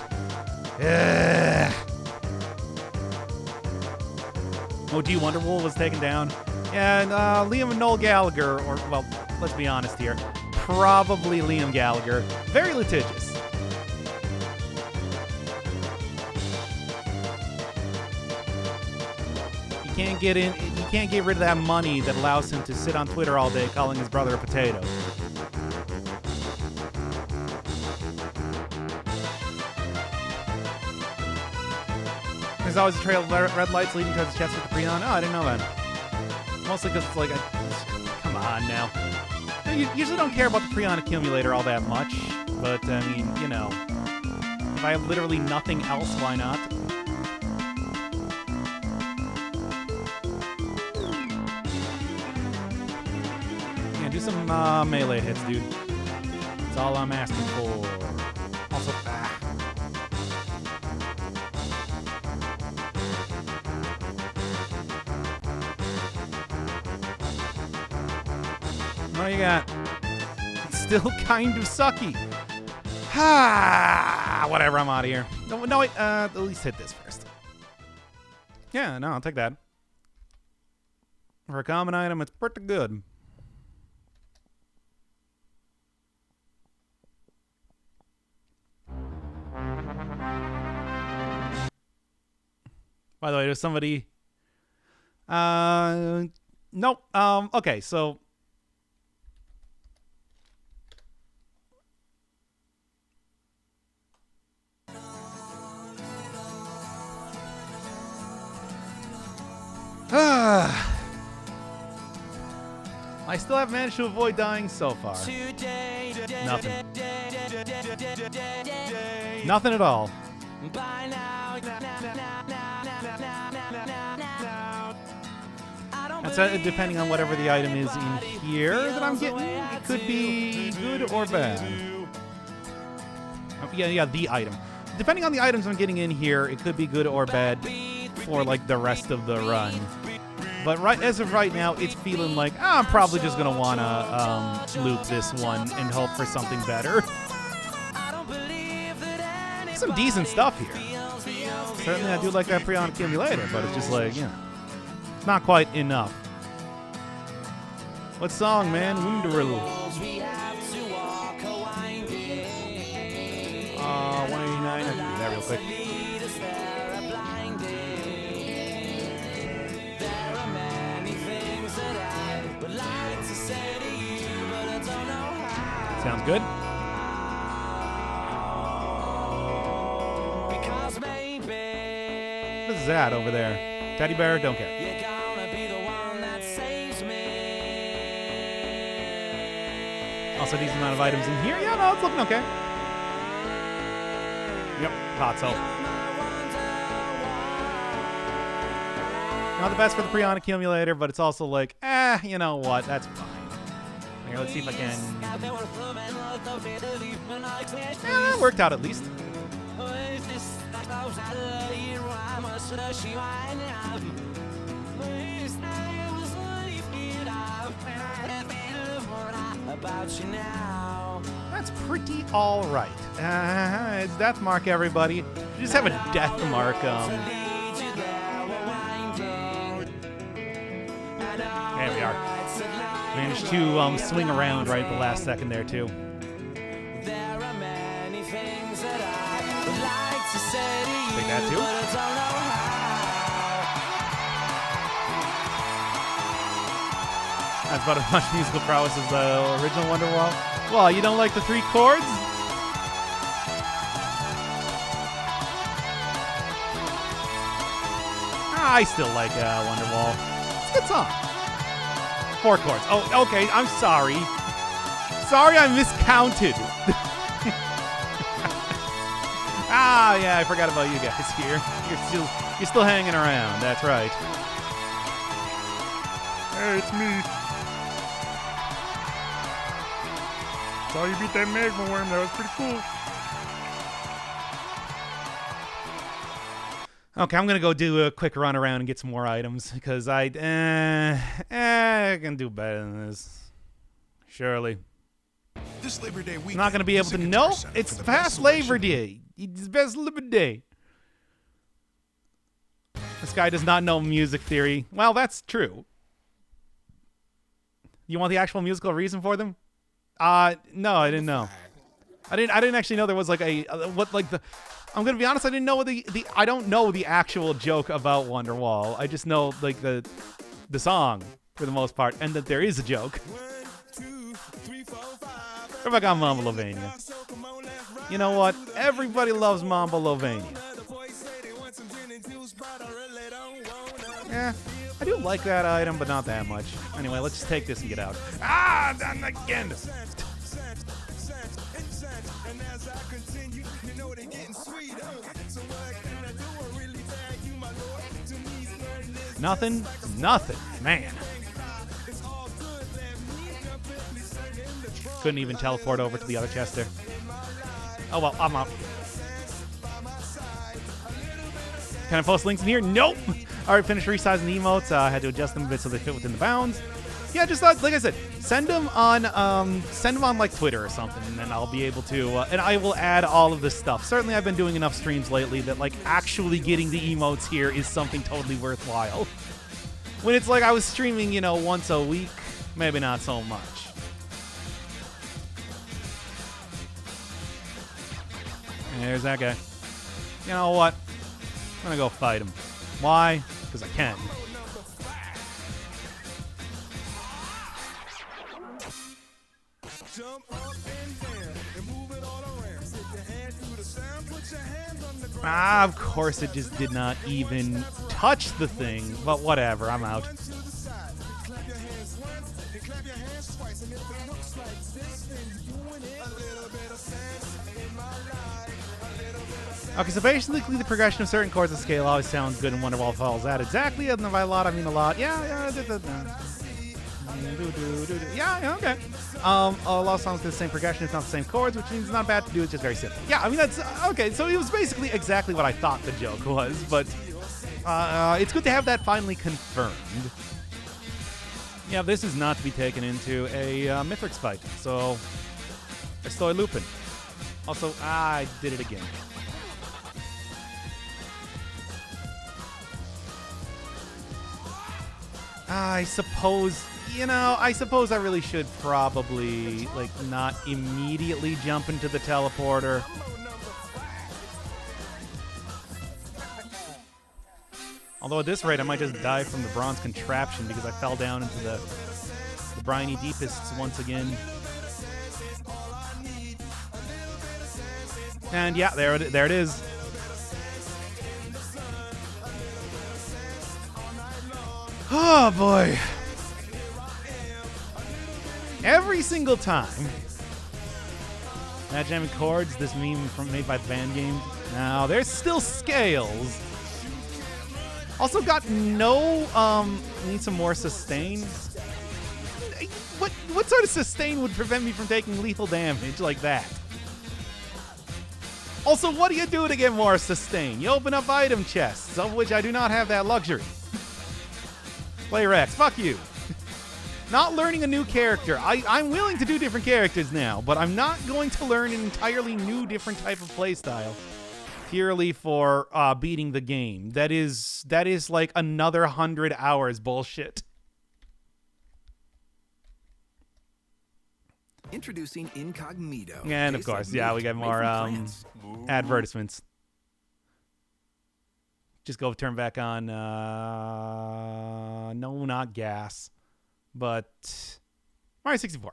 OG Wonderwool was taken down. And Liam and Noel Gallagher, or, well, let's be honest here, probably Liam Gallagher. Very litigious. can't get in. You can't get rid of that money that allows him to sit on Twitter all day calling his brother a potato. There's always a trail of red lights leading towards the chest with the Prion. Oh, I didn't know that. Mostly because it's like, come on now. You usually don't care about the Prion accumulator all that much, but I mean, you know, if I have literally nothing else, why not? Yeah, do some melee hits, dude. That's all I'm asking for. Also, what do you got? It's still kind of sucky. Whatever, I'm out of here. No, wait, at least hit this first. Yeah, no, I'll take that. For a common item, it's pretty good. By the way, there's somebody... Nope. Okay, so... I still have managed to avoid dying so far. Nothing. Nothing at all. That's depending on whatever the item is in here that I'm getting. It could be good or bad. Yeah, the item. Depending on the items I'm getting in here, it could be good or bad for like the rest of the run. But as of right now, it's feeling like I'm probably just gonna wanna loop this one and hope for something better. Some decent stuff here. Certainly, I do like that Prion accumulator, but it's just like, you know, it's not quite enough. What song, man? Wunderl. 189. I have to do that real quick. Sounds good. What is that over there? Teddy bear? Don't care. Also, decent amount of items in here. Yeah, no, it's looking okay. Yep, thought so. Not the best for the Prion accumulator, but it's also like, you know what? That's fine. Here, let's see if I can... that worked out at least. That's pretty all right. It's death mark, everybody. You just have a death mark. There we are. Managed to swing around right at the last second there, too. Take that, too. That's about as much musical prowess as the original Wonderwall. Well, you don't like the 3 chords? I still like Wonderwall. It's a good song. 4 chords. Oh, okay. I'm sorry. Sorry, I miscounted. Yeah, I forgot about you guys here. You're still hanging around. That's right. Hey, it's me. Saw you beat that magma worm. That was pretty cool. Okay, I'm gonna go do a quick run around and get some more items because I can do better than this. Surely. This Labor Day weekend, I'm not gonna be able to. No, it's past Labor Day. It's past Labor Day. This guy does not know music theory. Well, that's true. You want the actual musical reason for them? No, I didn't know. I didn't actually know there was like I'm gonna be honest. I didn't know I don't know the actual joke about Wonderwall. I just know like the song for the most part, and that there is a joke. What if I got Mamba Lovania? You know what? Everybody loves Mamba Lovania. Yeah, I do like that item, but not that much. Anyway, let's just take this and get out. Ah, done again. Nothing, man. Couldn't even teleport over to the other chest there. Oh well, I'm out. Can I post links in here? Nope. All right, finished resizing the emotes. I had to adjust them a bit so they fit within the bounds. Yeah, just like I said, send them on like Twitter or something, and then I'll be able to. And I will add all of this stuff. Certainly, I've been doing enough streams lately that like actually getting the emotes here is something totally worthwhile. When it's like I was streaming, you know, once a week, maybe not so much. There's that guy. You know what? I'm gonna go fight him. Why? Because I can. Ah, of course it just did not even touch the thing. But whatever, I'm out. Okay, so basically the progression of certain chords of scale always sounds good in Wonderwall Falls out exactly, and by a lot I mean a lot. Yeah, okay. A lot of songs with the same progression, it's not the same chords, which means it's not bad to do, it's just very simple. Yeah, I mean, that's, okay, so it was basically exactly what I thought the joke was, but it's good to have that finally confirmed. Yeah, this is not to be taken into a Mithrix fight, so estoy looping. Also, I did it again. I suppose I really should probably, like, not immediately jump into the teleporter. Although at this rate, I might just die from the bronze contraption because I fell down into the briny deepists once again. And yeah, there it is. Oh boy. Every single time. That jamming chords, this meme made by the band game. Now, there's still scales. Also got no, need some more sustain. What sort of sustain would prevent me from taking lethal damage like that? Also, what do you do to get more sustain? You open up item chests, of which I do not have that luxury. Play Rex, fuck you. Not learning a new character. I'm willing to do different characters now, but I'm not going to learn an entirely new, different type of playstyle purely for beating the game. That is like another 100 hours bullshit. Introducing Incognito. And of course, yeah, we get more advertisements. Just go turn back on, no, not gas, but Mario 64.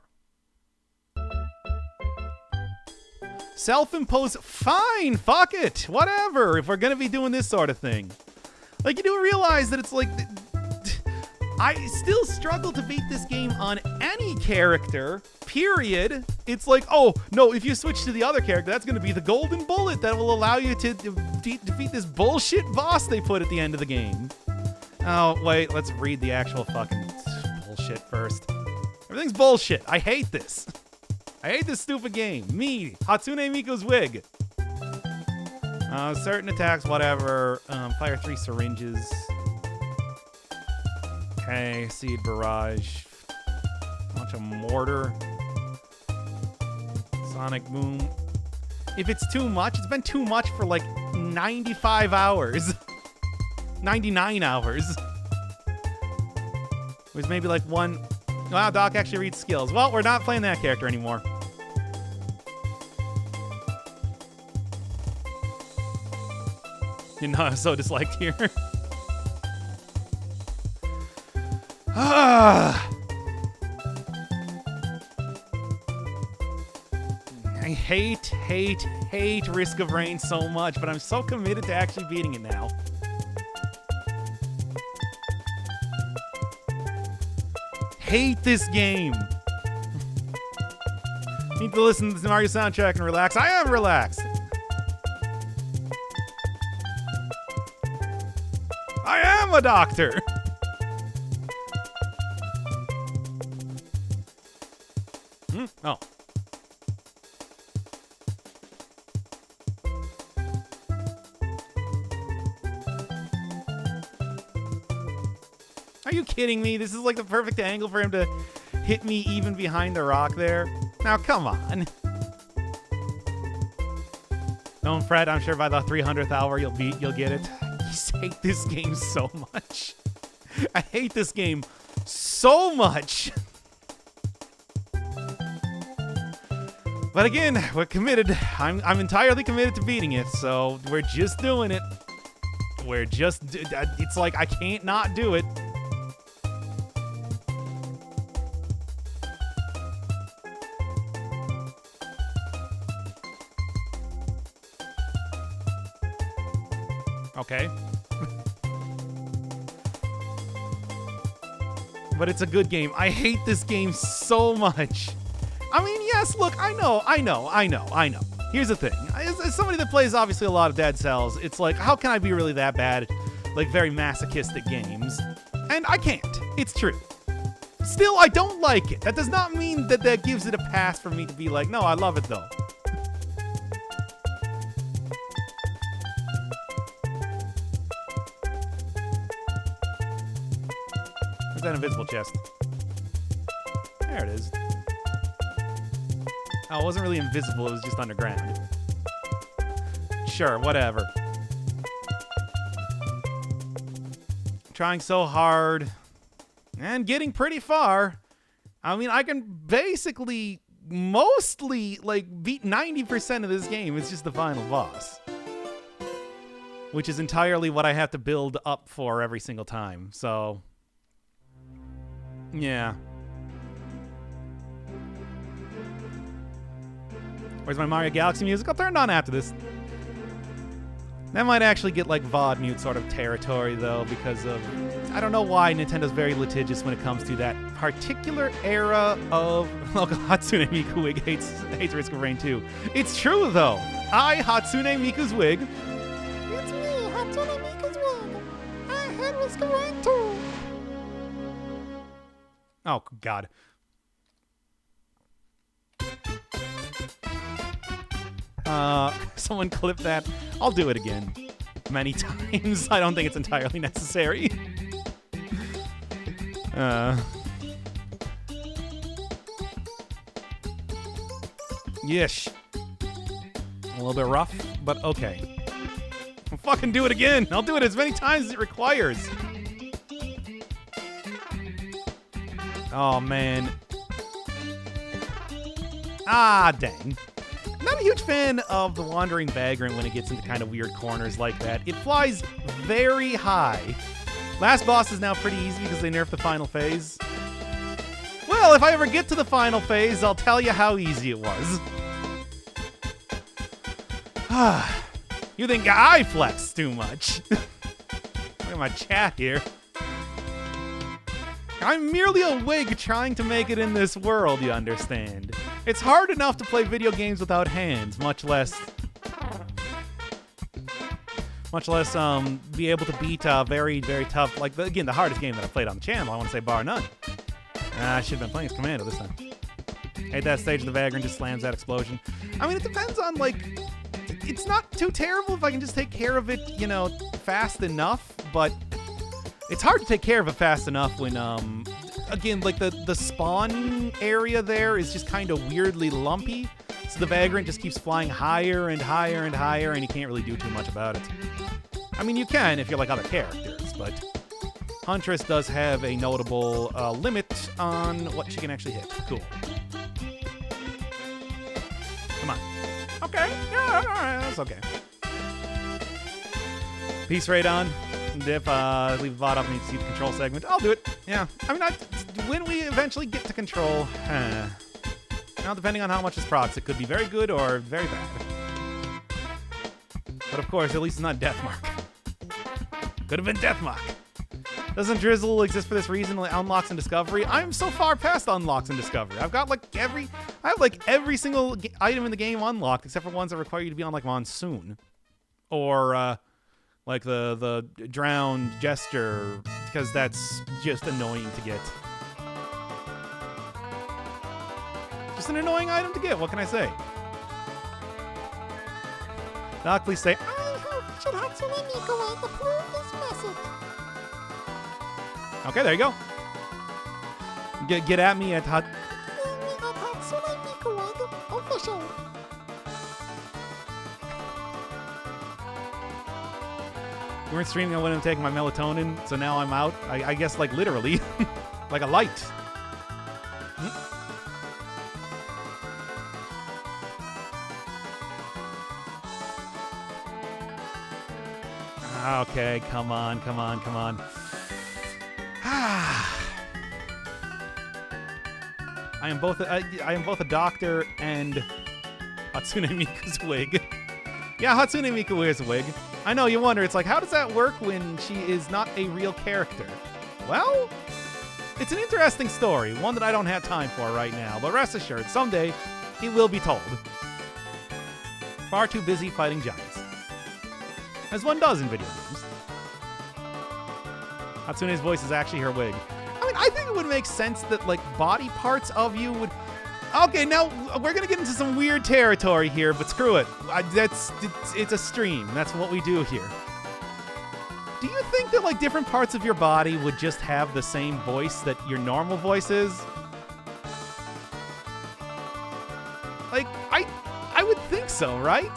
Self-imposed, fine, fuck it, whatever, if we're going to be doing this sort of thing. Like, you do realize that it's like, I still struggle to beat this game on any character, period. It's like, oh, no, if you switch to the other character, that's going to be the golden bullet that will allow you to defeat this bullshit boss they put at the end of the game. Oh, wait, let's read the actual fucking bullshit first. Everything's bullshit. I hate this. I hate this stupid game. Me, Hatsune Miiku's wig. Certain attacks, whatever. Fire 3 syringes. Okay, Seed Barrage. Bunch of mortar. Sonic Boom. If it's too much, it's been too much for like 95 hours. 99 hours. There's maybe like one. Wow, Doc actually reads skills. Well, we're not playing that character anymore. Didn't know I was so disliked here. Ah. I hate Risk of Rain so much, but I'm so committed to actually beating it now. Hate this game. Need to listen to the Mario soundtrack and relax. I am relaxed. I am a doctor. Oh. Are you kidding me? This is like the perfect angle for him to hit me even behind the rock there. Now, come on. Don't fret. I'm sure by the 300th hour you'll get it. I just hate this game so much. I hate this game so much. But again, we're committed. I'm entirely committed to beating it, so we're just doing it. It's like I can't not do it. Okay. But it's a good game. I hate this game so much. I mean, yes, look, I know. Here's the thing. As somebody that plays, obviously, a lot of Dead Cells, it's like, how can I be really that bad at, like, very masochistic games? And I can't. It's true. Still, I don't like it. That does not mean that gives it a pass for me to be like, no, I love it, though. Where's that invisible chest? There it is. Oh, it wasn't really invisible, it was just underground. Sure, whatever. Trying so hard and getting pretty far. I mean, I can basically mostly like beat 90% of this game. It's just the final boss, which is entirely what I have to build up for every single time. So, yeah. Where's my Mario Galaxy music? I'll turn it on after this. That might actually get like VOD mute sort of territory though, because of, I don't know why Nintendo's very litigious when it comes to that particular era of, oh, Hatsune Miku Wig hates Risk of Rain 2. It's true though. Hatsune Miku's Wig. It's me, Hatsune Miku's Wig. I hate Risk of Rain 2. Oh, God. Someone clip that. I'll do it again. Many times. I don't think it's entirely necessary. Yeesh. A little bit rough, but okay. I'll fucking do it again. I'll do it as many times as it requires. Oh, man. Ah, dang. I'm not a huge fan of the Wandering Vagrant when it gets into kind of weird corners like that. It flies very high. Last boss is now pretty easy because they nerfed the final phase. Well, if I ever get to the final phase, I'll tell you how easy it was. You think I flex too much? Look at my chat here. I'm merely a wig trying to make it in this world, you understand. It's hard enough to play video games without hands, much less be able to beat very, very tough, like, again, the hardest game that I've played on the channel, I want to say bar none. I should have been playing as Commando this time. Hate that stage of the Vagrant just slams that explosion. I mean, it depends on, like, it's not too terrible if I can just take care of it, you know, fast enough, but it's hard to take care of it fast enough when, again, like, the spawn area there is just kind of weirdly lumpy, so the Vagrant just keeps flying higher and higher and higher, and you can't really do too much about it. I mean, you can if you're like other characters, but Huntress does have a notable limit on what she can actually hit. Cool. Come on. Okay. Yeah, all right, that's okay. Peace Radon. Dip, leave the VOD up and you see the control segment. I'll do it. Yeah. I mean, when we eventually get to control, now depending on how much this procs, it could be very good or very bad. But of course, at least it's not Deathmark. Could have been Deathmark. Doesn't Drizzle exist for this reason? Like unlocks and discovery? I'm so far past unlocks and discovery. I've got every single item in the game unlocked except for ones that require you to be on like Monsoon. Or, like the drowned jester, because that's just annoying to get. Just an annoying item to get, what can I say? Doc, please say, I hope should Hatsune Miku approve this message. Okay, there you go. Get at me at Hatsune Miku official. We weren't streaming, I wouldn't have taken my melatonin, so now I'm out. I guess, like, literally. Like a light. Okay, come on. I am both a doctor and Hatsune Miku's wig. Yeah, Hatsune Miku wears a wig. I know, you wonder, it's like, how does that work when she is not a real character? Well, it's an interesting story, one that I don't have time for right now, but rest assured, someday it will be told. Far too busy fighting giants. As one does in video games. Hatsune's voice is actually her wig. I mean, I think it would make sense that, like, body parts of you would... Okay, now we're gonna get into some weird territory here, but screw it. It's a stream. That's what we do here. Do you think that like different parts of your body would just have the same voice that your normal voice is? Like, I would think so, right?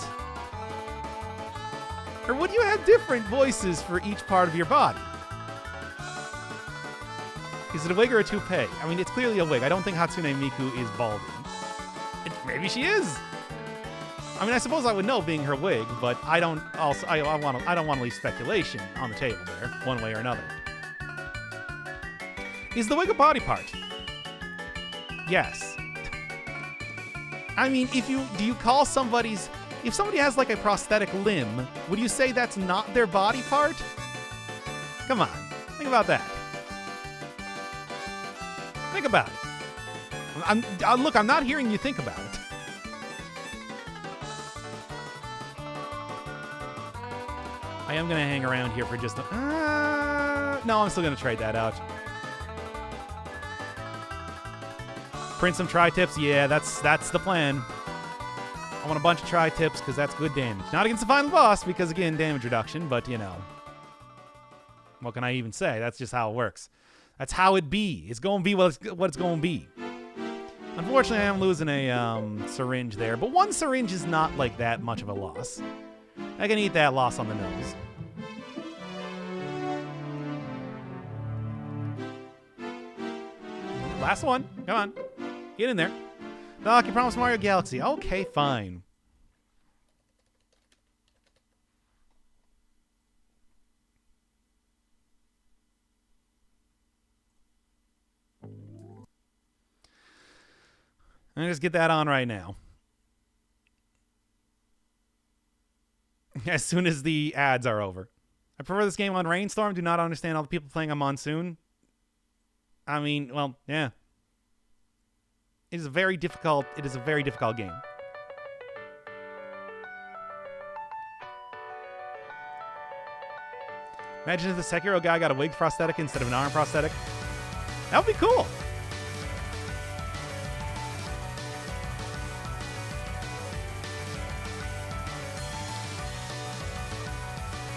Or would you have different voices for each part of your body? Is it a wig or a toupee? I mean, it's clearly a wig. I don't think Hatsune Miku is balding. Maybe she is. I mean, I suppose I would know being her wig, but I don't want to leave speculation on the table there, one way or another. Is the wig a body part? Yes. I mean, if somebody has like a prosthetic limb, would you say that's not their body part? Come on, think about that. Think about it. Look, I'm not hearing you think about it. I am going to hang around here for just no, I'm still going to trade that out. Print some tri-tips. Yeah, that's the plan. I want a bunch of tri-tips because that's good damage. Not against the final boss because, again, damage reduction, but, you know. What can I even say? That's just how it works. That's how it be. It's going to be what it's going to be. Unfortunately, I'm losing a syringe there, but one syringe is not like that much of a loss. I can eat that loss on the nose. Last one. Come on. Get in there. Doc, you promised Mario Galaxy. Okay, fine. I'm going to just get that on right now. As soon as the ads are over. I prefer this game on Rainstorm. Do not understand all the people playing on Monsoon. I mean, well, yeah. It is a very difficult game. Imagine if the Sekiro guy got a wig prosthetic instead of an arm prosthetic. That would be cool.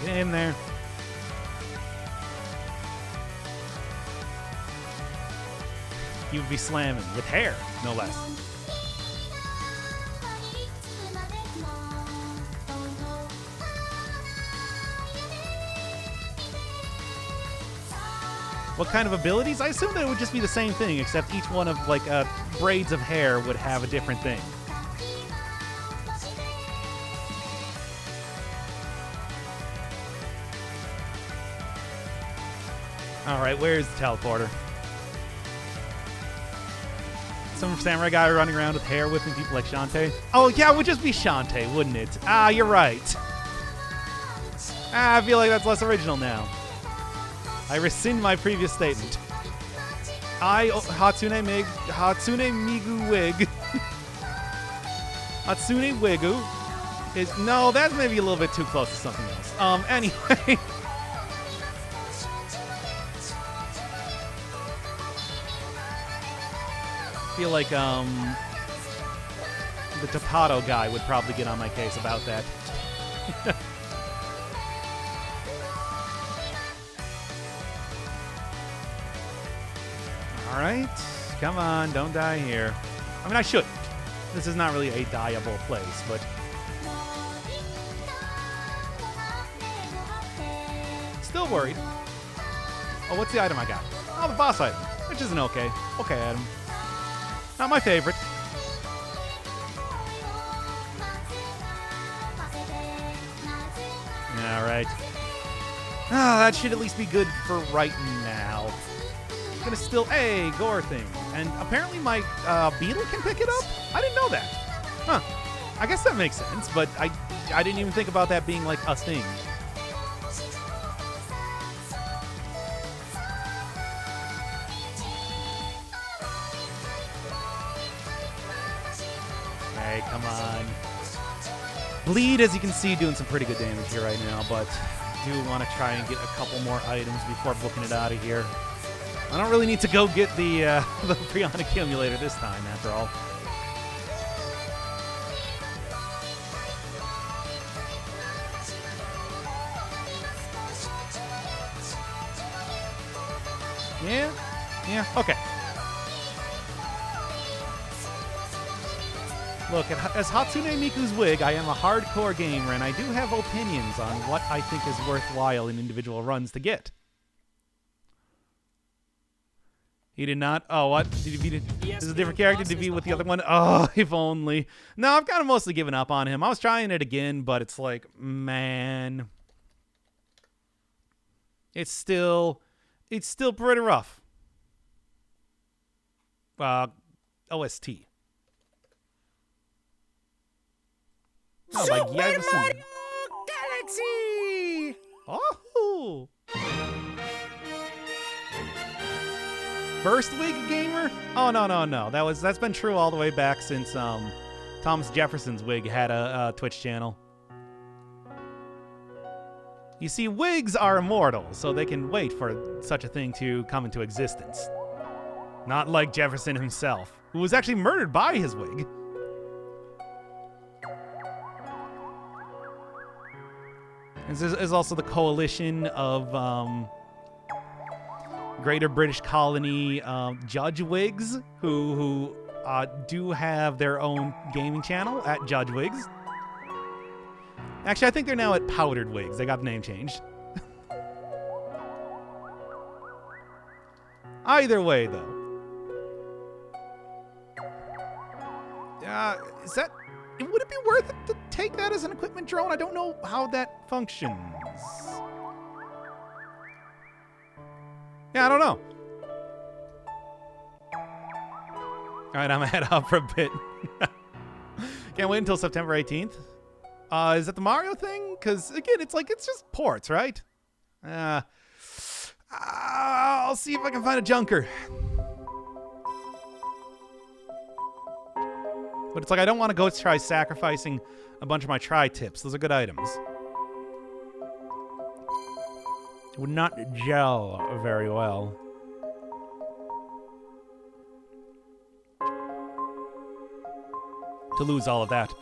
Get in there. You would be slamming with hair, no less. What kind of abilities? I assume that it would just be the same thing, except each one of like braids of hair would have a different thing. All right, where's the teleporter? Some samurai guy running around with hair whipping people like Shantae. Oh, yeah, it would just be Shantae, wouldn't it? Ah, you're right. I feel like that's less original now. I rescind my previous statement. Hatsune Migu Wig. Hatsune Wigu is... No, that's maybe a little bit too close to something else. Anyway... I feel like the Tapato guy would probably get on my case about that. All right, come on, don't die here. I mean, I shouldn't. This is not really a dieable place, but still worried. Oh, what's the item I got? Oh, the boss item, which is an okay item. Not my favorite. All right. Ah, that should at least be good for right now. I'm gonna still gore thing, and apparently my beetle can pick it up. I didn't know that. Huh? I guess that makes sense, but I didn't even think about that being like a thing. Come on. Bleed, as you can see, doing some pretty good damage here right now, but I do want to try and get a couple more items before booking it out of here. I don't really need to go get the Prion accumulator this time, after all. Yeah, okay. Look, as Hatsune Miku's wig, I am a hardcore gamer, and I do have opinions on what I think is worthwhile in individual runs to get. He did not? Oh, what? Did he beat it? This is a different character to be with the other one? Oh, if only. No, I've kind of mostly given up on him. I was trying it again, but it's like, man. It's still pretty rough. OST. Oh, Super Mario Galaxy! Oh! First wig gamer? Oh, no. That's been true all the way back since Thomas Jefferson's wig had a Twitch channel. You see, wigs are immortal, so they can wait for such a thing to come into existence. Not like Jefferson himself, who was actually murdered by his wig. This is also the coalition of Greater British Colony Judge Wigs, who do have their own gaming channel at Judge Wigs. Actually, I think they're now at Powdered Wigs. They got the name changed. Either way, though. Is that... Would it be worth it to take that as an equipment drone? I don't know how that functions. Yeah, I don't know. All right, I'm gonna head out for a bit. Can't wait until September 18th. Is that the Mario thing? Because, again, it's just ports, right? I'll see if I can find a junker. But it's like I don't want to go try sacrificing a bunch of my tri-tips. Those are good items. It would not gel very well. To lose all of that.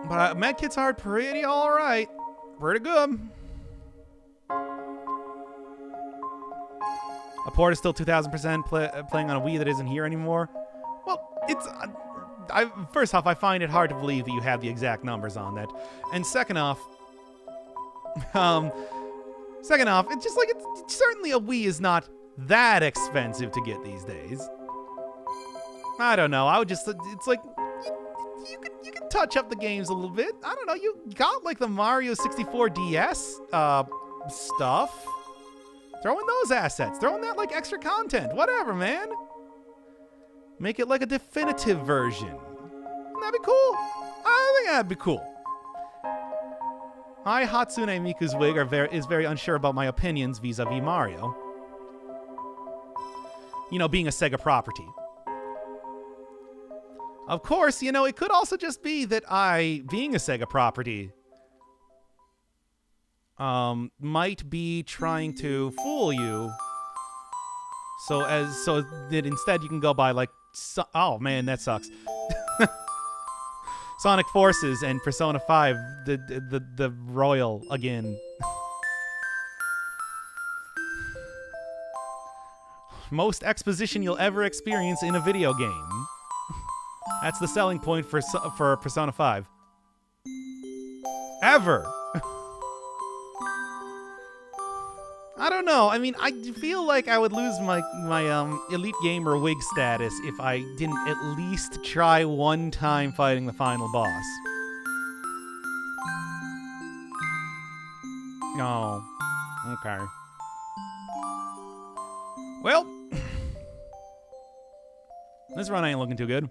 But medkits are pretty alright. Pretty good. A port is still 2,000% playing on a Wii that isn't here anymore. Well, it's... first off, I find it hard to believe that you have the exact numbers on that. And second off... it's just like... It's certainly a Wii is not that expensive to get these days. I don't know. I would just... It's like... You can touch up the games a little bit. I don't know. You got like the Mario 64 DS stuff. Throw in those assets. Throw in that, like, extra content. Whatever, man. Make it like a definitive version. Wouldn't that be cool? I think that'd be cool. Hatsune Miku's wig is very unsure about my opinions vis-a-vis Mario. You know, being a Sega property. Of course, you know, it could also just be that being a Sega property, might be trying to fool you. So that instead you can go by like, oh man, that sucks. Sonic Forces and Persona 5, the Royal again. Most exposition you'll ever experience in a video game. That's the selling point for Persona 5. Ever. I don't know. I mean, I feel like I would lose my Elite Gamer wig status if I didn't at least try one time fighting the final boss. Oh, okay. Well, this run ain't looking too good.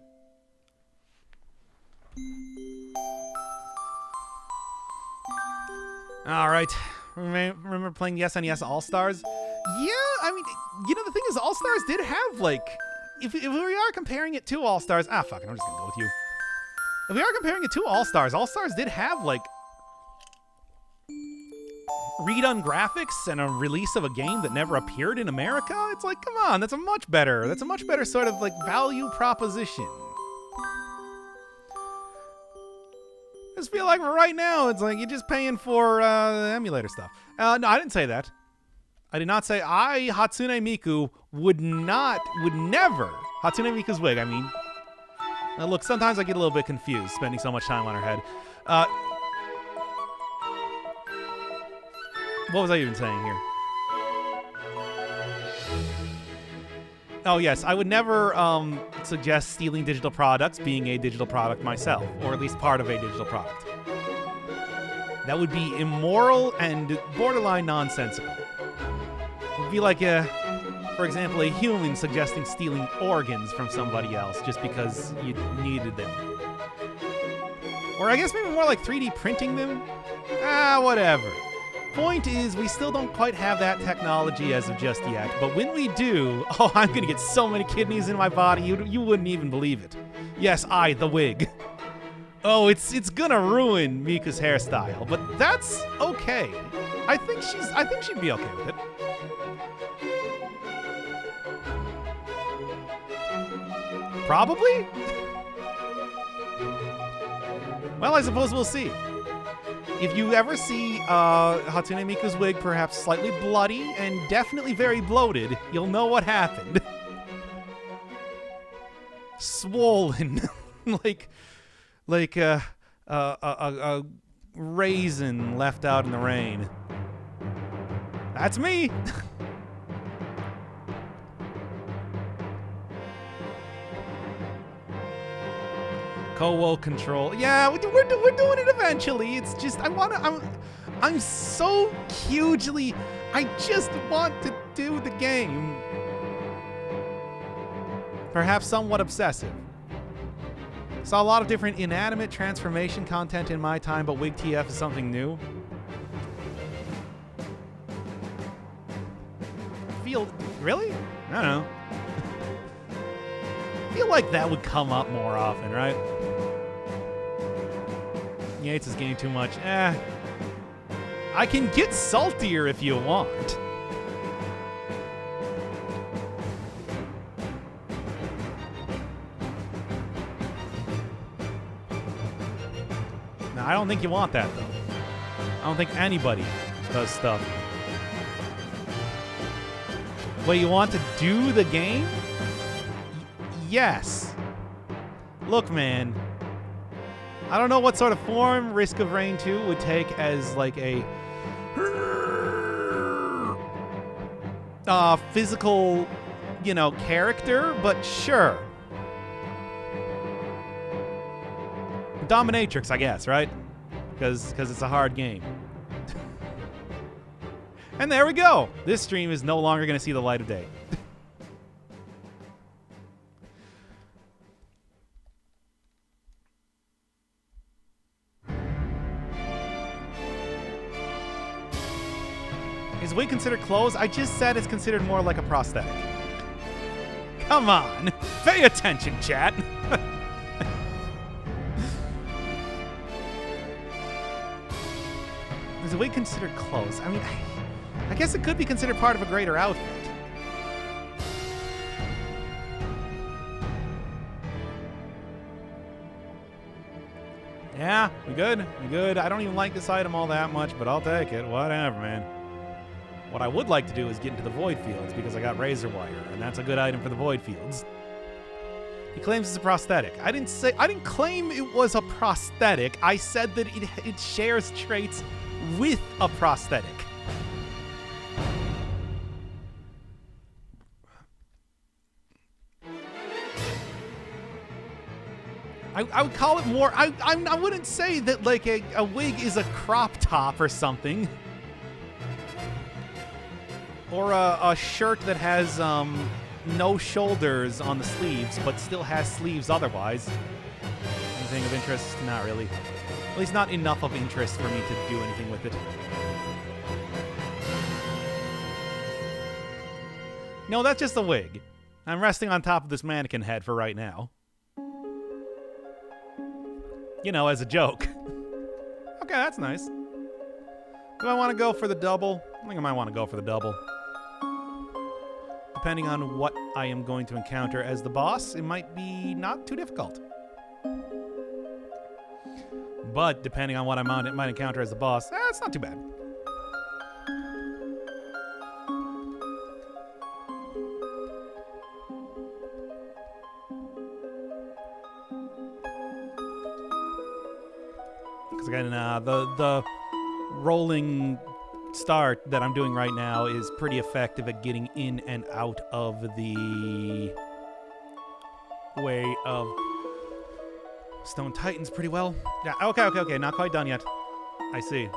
All right. Remember playing the SNES All-Stars? Yeah, I mean, you know, the thing is, All-Stars did have, like, if we are comparing it to All-Stars, fuck it, I'm just gonna go with you. If we are comparing it to All-Stars, All-Stars did have, like, redone graphics and a release of a game that never appeared in America. It's like, come on, that's a much better sort of, like, value proposition. I just feel like for right now, it's like you're just paying for emulator stuff. No, I didn't say that. I did not say Hatsune Miku, would never. Hatsune Miku's wig, I mean. Now look, sometimes I get a little bit confused spending so much time on her head. What was I even saying here? Oh, yes. I would never suggest stealing digital products, being a digital product myself, or at least part of a digital product. That would be immoral and borderline nonsensical. It would be like, for example, a human suggesting stealing organs from somebody else just because you needed them. Or I guess maybe more like 3D printing them? Whatever. Point is, we still don't quite have that technology as of just yet, but when we do, I'm gonna get so many kidneys in my body, you wouldn't even believe it. Yes, the wig. Oh, it's gonna ruin Miku's hairstyle, but that's okay. I think she'd be okay with it. Probably? Well, I suppose we'll see. If you ever see Hatsune Miku's wig perhaps slightly bloody and definitely very bloated, you'll know what happened. Swollen. like a raisin left out in the rain. That's me. Co-wo control. Yeah, we're doing it eventually. It's just I'm so hugely, I just want to do the game. Perhaps somewhat obsessive. Saw a lot of different inanimate transformation content in my time, but Wig TF is something new. Really? I don't know. Feel like that would come up more often, right? Yates is getting too much. I can get saltier if you want. No, I don't think you want that, though. I don't think anybody does stuff. But you want to do the game? Yes. Look, man. I don't know what sort of form Risk of Rain 2 would take as like a physical, character, but sure. Dominatrix, I guess, right? Because it's a hard game. And there we go. This stream is no longer going to see the light of day. Is wig considered clothes? I just said it's considered more like a prosthetic. Come on. Pay attention, chat. Is a wig considered clothes? I mean, I guess it could be considered part of a greater outfit. Yeah, we good? We good? I don't even like this item all that much, but I'll take it. Whatever, man. What I would like to do is get into the void fields because I got razor wire, and that's a good item for the void fields. He claims it's a prosthetic. I didn't claim it was a prosthetic. I said that it shares traits with a prosthetic. I would call it more. I wouldn't say that like a wig is a crop top or something, or a shirt that has no shoulders on the sleeves but still has sleeves otherwise. Anything of interest? Not really. At least not enough of interest for me to do anything with it. No, that's just a wig. I'm resting on top of this mannequin head for right now. You know, as a joke. Okay, that's nice. Do I want to go for the double? I think I might want to go for the double. Depending on what I am going to encounter as the boss, it might be not too difficult. But depending on what I might encounter as the boss, it's not too bad. Because again, the rolling start that I'm doing right now is pretty effective at getting in and out of the way of Stone Titans pretty well. Yeah, okay. Not quite done yet. I see.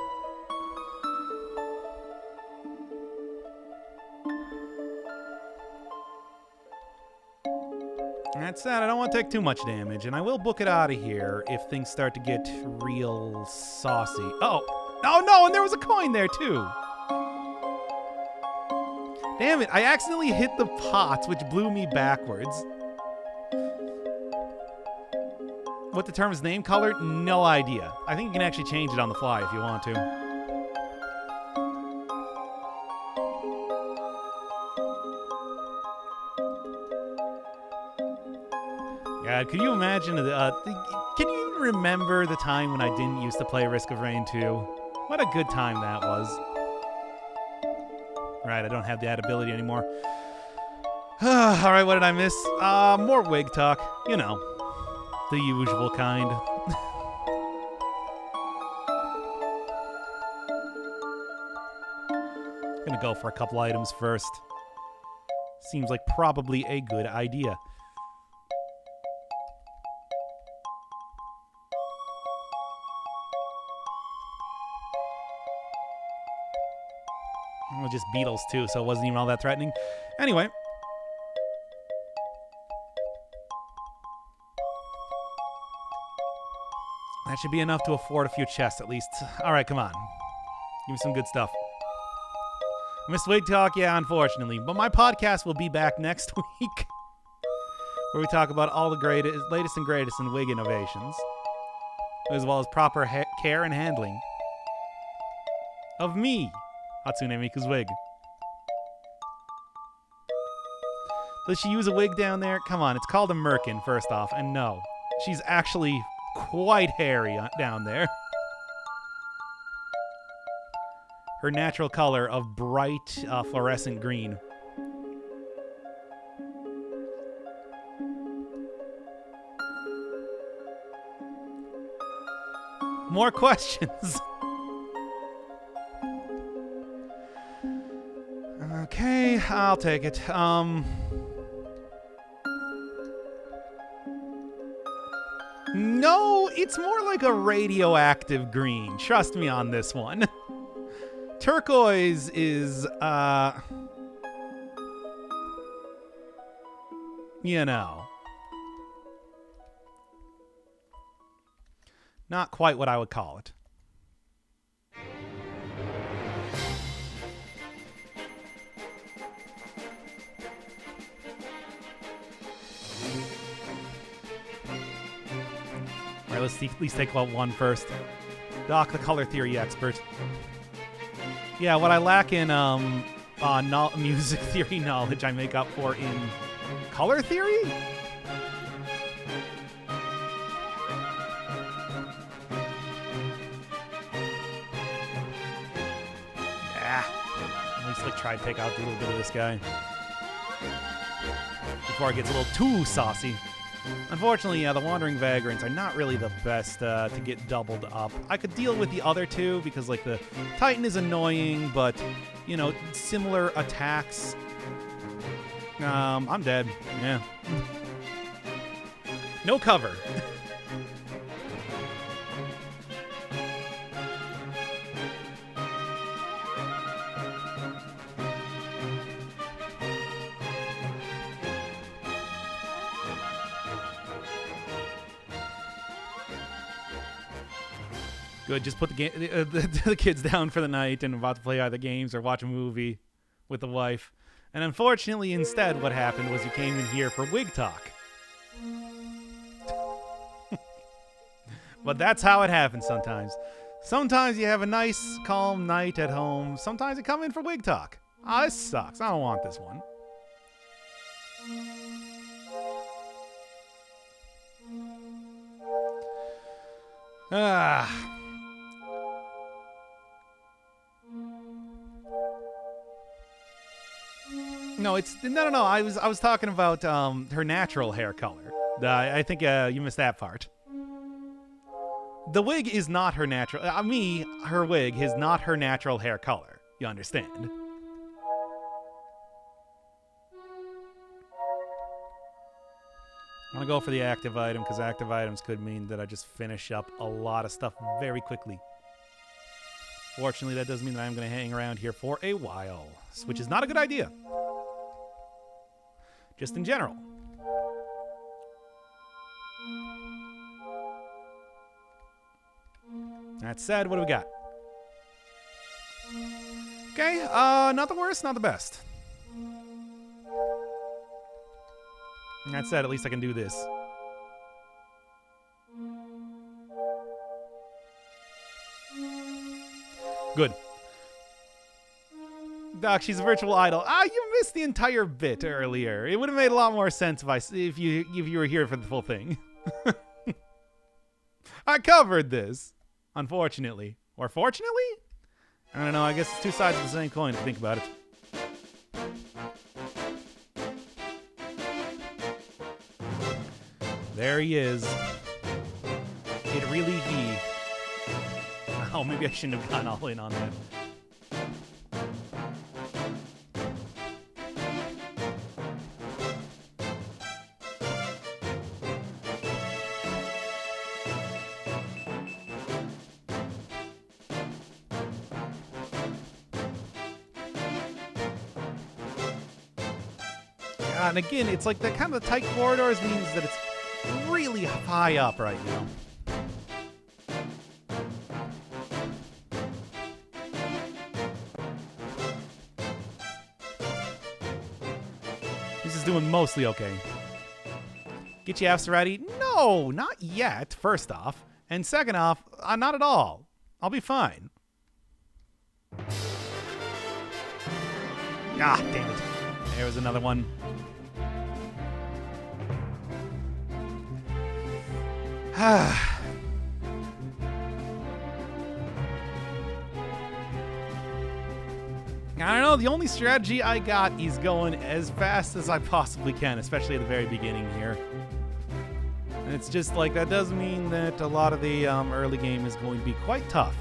That said, I don't want to take too much damage, and I will book it out of here if things start to get real saucy. Oh no, and there was a coin there too. Damn it, I accidentally hit the pots, which blew me backwards. What the term is name color? No idea. I think you can actually change it on the fly if you want to. God, could you imagine? Can you even remember the time when I didn't used to play Risk of Rain 2? What a good time that was. Right, I don't have that ability anymore. Alright, what did I miss? More wig talk. You know, the usual kind. Gonna go for a couple items first. Seems like probably a good idea. Well, just beetles too, so it wasn't even all that threatening. Anyway. That should be enough to afford a few chests at least. Alright, come on. Give me some good stuff. Missed Wig Talk? Yeah, unfortunately. But my podcast will be back next week, where we talk about all the latest and greatest in wig innovations, as well as proper care and handling of me, Hatsune Miku's wig. Does she use a wig down there? Come on, it's called a merkin, first off, and no. She's actually quite hairy down there. Her natural color of bright fluorescent green. More questions. Okay, I'll take it. No, it's more like a radioactive green. Trust me on this one. Turquoise is, you know, not quite what I would call it. All right, let's at least take out one first. Doc, the color theory expert. Yeah, what I lack in music theory knowledge, I make up for in color theory? At least like try to take out a little bit of this guy before it gets a little too saucy. Unfortunately, yeah, the Wandering Vagrants are not really the best to get doubled up. I could deal with the other two because, like, the Titan is annoying, but, you know, similar attacks. I'm dead. Yeah. No cover. Good, just put the kids down for the night and about to play either games or watch a movie with the wife. And unfortunately, instead, what happened was you came in here for wig talk. But that's how it happens sometimes. Sometimes you have a nice, calm night at home. Sometimes you come in for wig talk. Ah, this sucks. I don't want this one. No, it's no. I was talking about her natural hair color. I think you missed that part. The wig is not her natural. Her wig is not her natural hair color. You understand? I'm gonna go for the active item because active items could mean that I just finish up a lot of stuff very quickly. Fortunately, that does mean that I'm gonna hang around here for a while, which is not a good idea. Just in general. That said, what do we got? Okay, not the worst, not the best. That said, at least I can do this. Good. Doc, she's a virtual idol. You missed the entire bit earlier. It would have made a lot more sense if you were here for the full thing. I covered this, unfortunately. Or fortunately? I don't know, I guess it's two sides of the same coin if you think about it. There he is. It really he. Oh, maybe I shouldn't have gone all in on that. Yeah, and again, it's like the kind of tight corridors means that it's really high up right now. This is doing mostly okay. Get you after ready? No, not yet, first off. And second off, not at all. I'll be fine. Ah, damn it. There was another one. I don't know, the only strategy I got is going as fast as I possibly can, especially at the very beginning here. And it's just like, that does mean that a lot of the early game is going to be quite tough.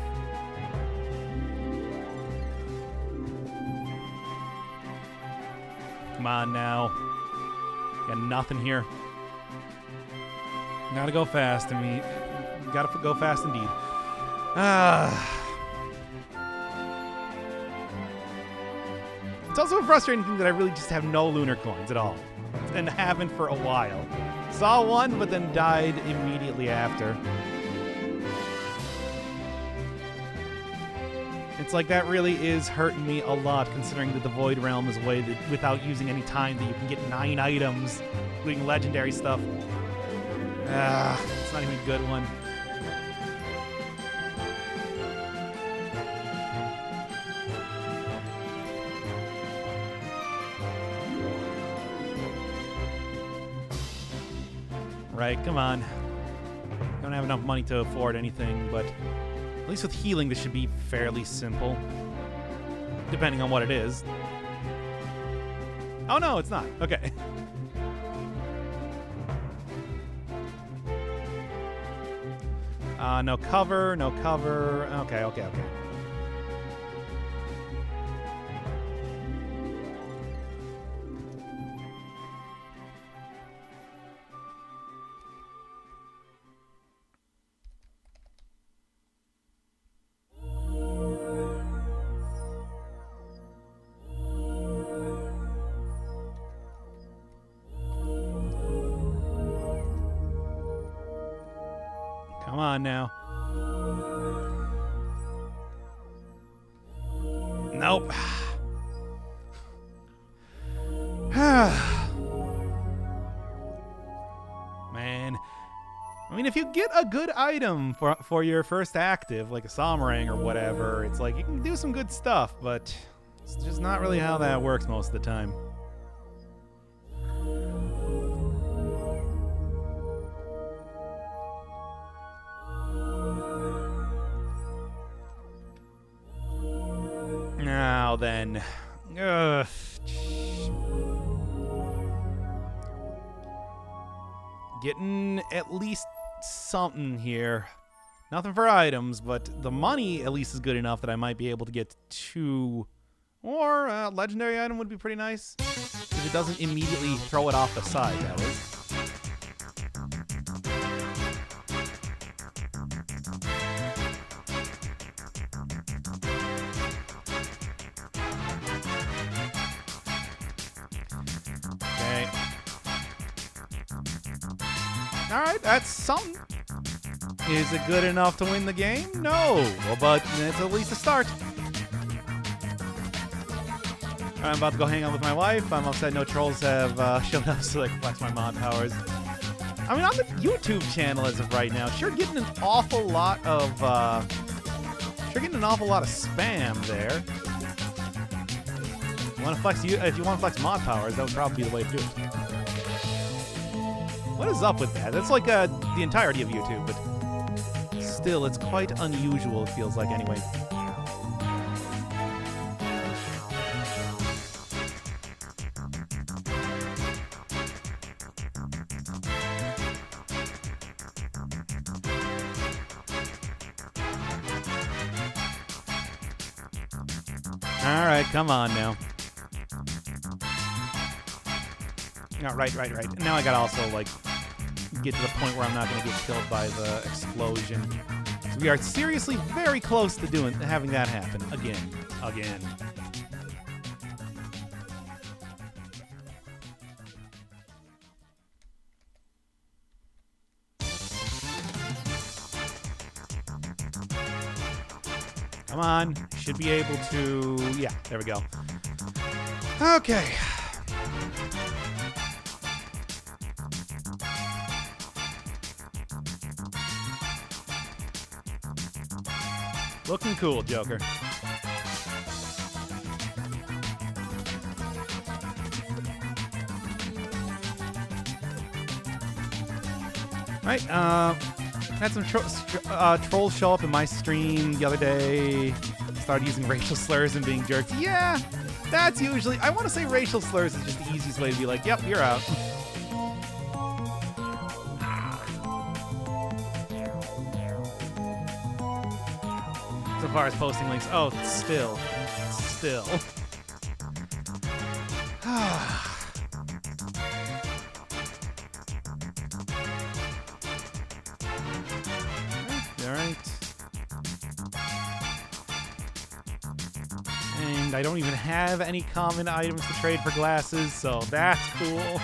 Come on now. Got nothing here. Gotta go fast, gotta go fast indeed. It's also a frustrating thing that I really just have no lunar coins at all. And haven't for a while. Saw one, but then died immediately after. It's like that really is hurting me a lot, considering that the Void Realm is a way that, without using any time, that you can get 9 items, including legendary stuff. It's not even a good one. Right, come on. Don't have enough money to afford anything, but at least with healing, this should be fairly simple. Depending on what it is. Oh, no, it's not. Okay. No cover, no cover. Okay. Come on now. Nope. Man. I mean, if you get a good item for your first active, like a Somerang or whatever, it's like you can do some good stuff, but it's just not really how that works most of the time. Now then. Ugh. Getting at least something here. Nothing for items, but the money at least is good enough that I might be able to get 2. Or a legendary item would be pretty nice. If it doesn't immediately throw it off the side, that is. Alright, that's something. Is it good enough to win the game? No, but it's at least a start. I'm about to go hang out with my wife. I'm upset no trolls have shown up so I can flex my mod powers. I mean, on the YouTube channel as of right now, sure getting an awful lot of spam there. If you want to flex mod powers, that would probably be the way to do it. What is up with that? That's like the entirety of YouTube, but still, it's quite unusual, it feels like, anyway. Alright, come on now. Right. Now I gotta also, like, get to the point where I'm not gonna get killed by the explosion. So we are seriously very close to having that happen again. Come on, should be able to. Yeah, there we go. Okay. Looking cool, Joker. Right, had some trolls show up in my stream the other day. Started using racial slurs and being jerks. Yeah, that's usually... I want to say racial slurs is just the easiest way to be like, yep, you're out. As far as posting links, oh, still. All right. And I don't even have any common items to trade for glasses, so that's cool.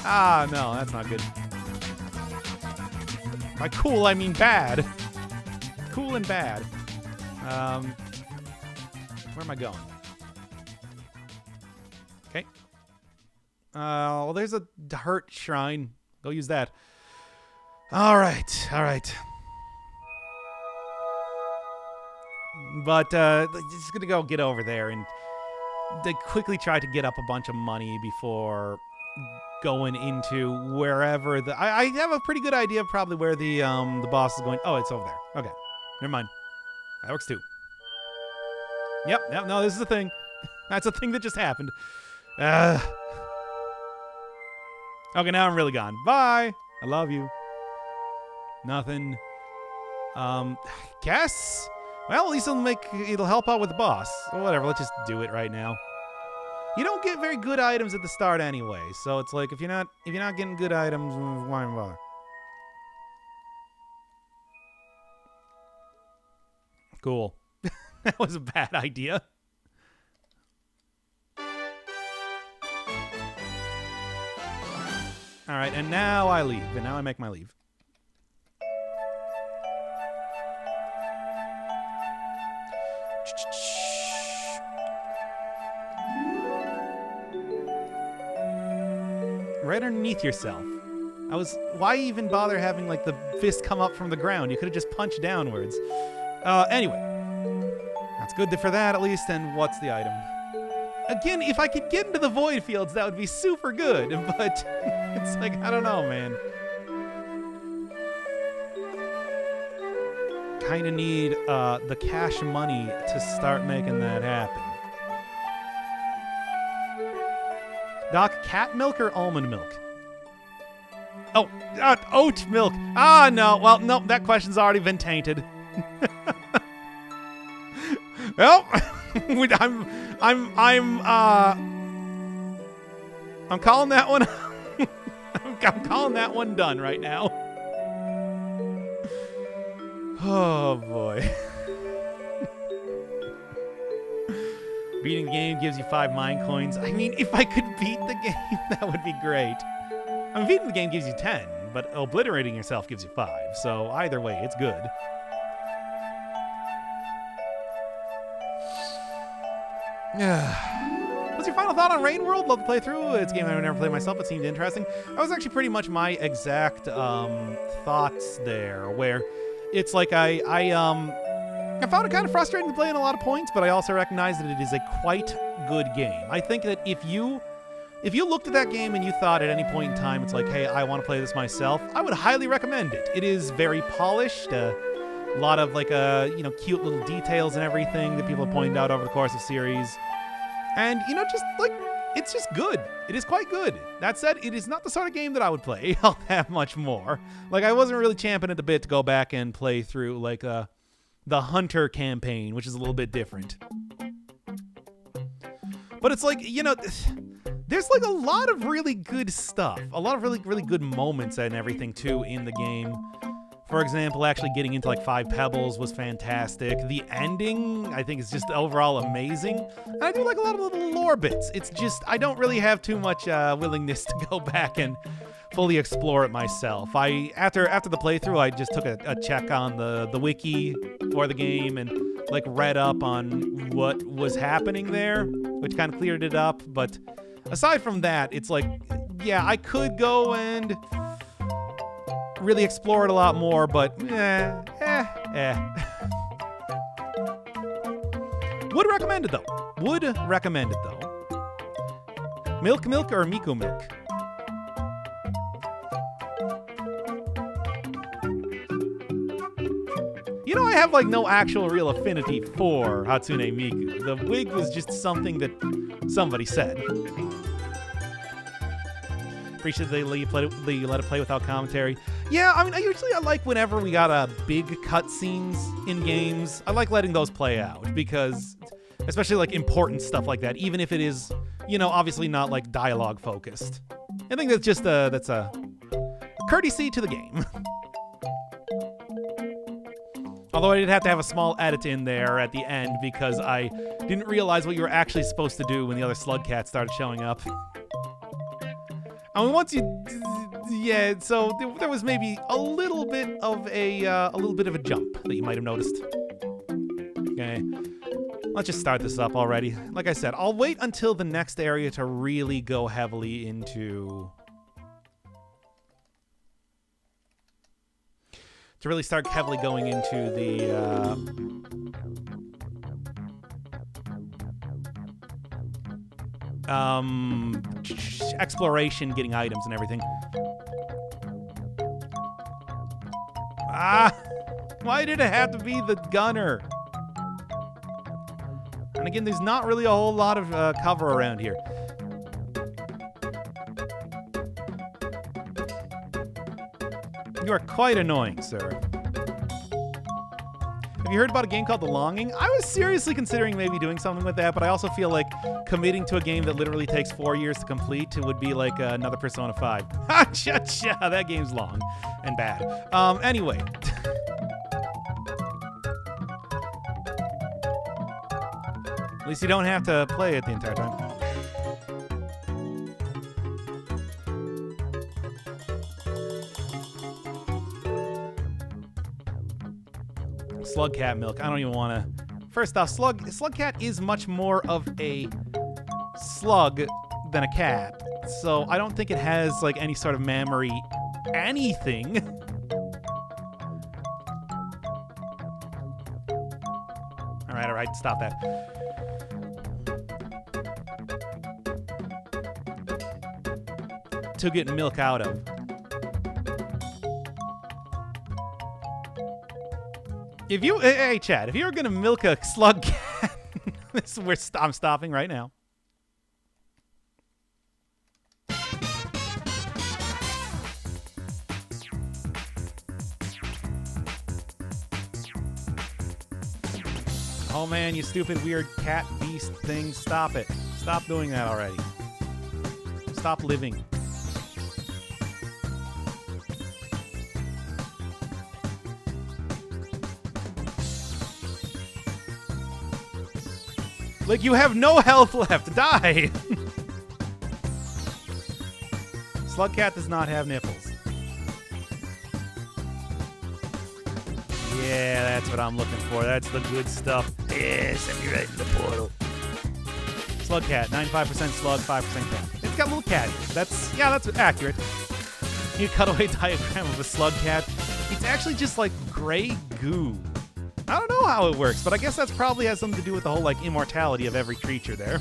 Ah, no, that's not good. By cool, I mean bad. Cool and bad. Where am I going? Okay. Well, there's a hurt shrine. Go use that. All right. But just gonna go get over there and they quickly try to get up a bunch of money before going into wherever the I have a pretty good idea of probably where the boss is going. Oh, it's over there. Okay, never mind. That works too. Yep. No, this is a thing. That's a thing that just happened. Okay, now I'm really gone. Bye. I love you. Nothing. Guess. Well, at least it'll help out with the boss. Or whatever. Let's just do it right now. You don't get very good items at the start anyway, so it's like if you're not getting good items, why bother? Cool. That was a bad idea. All right, and now I leave, and now I make my leave. Right underneath yourself. Why even bother having like the fist come up from the ground? You could have just punched downwards. Anyway. That's good for that at least, and what's the item? Again, if I could get into the void fields, that would be super good, but it's like, I don't know, man. Kind of need the cash money to start making that happen. Doc, cat milk or almond milk? Oh, oat milk. Ah, no. Well, no, that question's already been tainted. Well, I'm calling that one. I'm calling that one done right now. Oh boy. Beating the game gives you 5 mine coins. I mean, if I could beat the game, that would be great. I mean, beating the game gives you 10, but obliterating yourself gives you 5. So either way, it's good. What's your final thought on Rain World? Love to play through. It's a game I've never played myself. It seemed interesting. That was actually pretty much my exact thoughts there, where it's like I found it kind of frustrating to play in a lot of points, but I also recognize that it is a quite good game. I think that if you looked at that game and you thought at any point in time, it's like, hey, I want to play this myself, I would highly recommend it. It is very polished. A lot of like cute little details and everything that people have pointed out over the course of the series. And, just like, it's just good. It is quite good. That said, it is not the sort of game that I would play all that much more. Like, I wasn't really champing at the bit to go back and play through, like, the Hunter campaign, which is a little bit different. But it's like, there's like a lot of really good stuff. A lot of really, really good moments and everything, too, in the game. For example, actually getting into like 5 Pebbles was fantastic. The ending, I think, is just overall amazing. And I do like a lot of little lore bits. It's just, I don't really have too much willingness to go back and fully explore it myself. After the playthrough, I just took a check on the wiki for the game and like read up on what was happening there, which kind of cleared it up. But aside from that, it's like, yeah, I could go and really explore it a lot more, but Would recommend it though. Milk or Miku milk? I have like no actual real affinity for Hatsune Miku. The wig was just something that somebody said. Appreciate they let it play without commentary. Yeah, I mean, I like whenever we got big cutscenes in games. I like letting those play out because, especially like important stuff like that, even if it is, obviously not like dialogue focused. I think that's just that's a courtesy to the game. Although I did have to have a small edit in there at the end because I didn't realize what you were actually supposed to do when the other slug cats started showing up. I mean, once you, yeah. So there was maybe a little bit of a jump that you might have noticed. Okay, let's just start this up already. Like I said, I'll wait until the next area to really go heavily into. To really start heavily going into the exploration, getting items and everything. Why did it have to be the gunner? And again, there's not really a whole lot of cover around here. You are quite annoying, sir. Have you heard about a game called The Longing? I was seriously considering maybe doing something with that, but I also feel like committing to a game that literally takes 4 years to complete would be like another Persona 5. Ha! Cha-cha! That game's long and bad. Anyway. At least you don't have to play it the entire time. Slug cat milk. I don't even want to. First off, slug cat is much more of a slug than a cat, so I don't think it has like any sort of mammary anything. All right, stop that. To get milk out of. If you, hey Chad, if you're gonna milk a slug cat, I'm stopping right now. Oh man, you stupid weird cat beast thing! Stop it! Stop doing that already. Stop living. Like, you have no health left. Die! Slug cat does not have nipples. Yeah, that's what I'm looking for. That's the good stuff. Yeah, send me right to the portal. Slug cat, 95% slug, 5% cat. It's got little cat. That's accurate. You cutaway diagram of a slug cat. It's actually just like gray goo. I don't know how it works, but I guess that's probably has something to do with the whole, like, immortality of every creature there.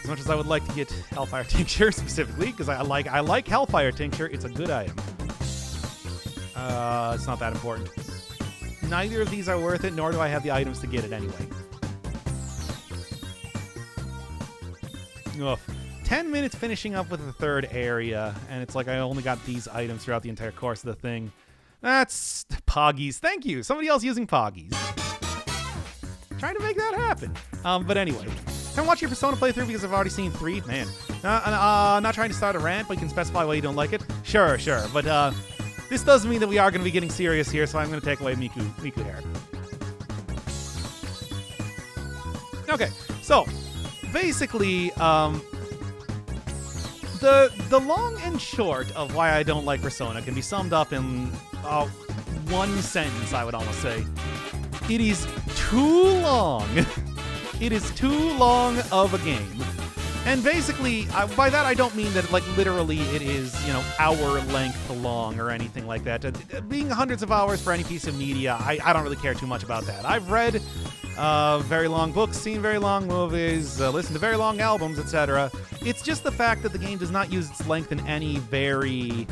As much as I would like to get Hellfire Tincture specifically, because I like Hellfire Tincture, it's a good item. It's not that important. Neither of these are worth it, nor do I have the items to get it anyway. Ugh. 10 minutes finishing up with the third area, and it's like I only got these items throughout the entire course of the thing. That's Poggies. Thank you. Somebody else using Poggies. Trying to make that happen. But anyway, can I watch your Persona playthrough because I've already seen 3? Man. Not trying to start a rant, but you can specify why you don't like it. Sure. But this does mean that we are going to be getting serious here, so I'm going to take away Miku hair. Okay, so basically, The long and short of why I don't like Persona can be summed up in one sentence, I would almost say. It is too long. It is too long of a game. And basically, by that I don't mean that, like, literally it is, hour length long or anything like that. Being hundreds of hours for any piece of media, I don't really care too much about that. I've read very long books, seen very long movies, listened to very long albums, etc. It's just the fact that the game does not use its length in any very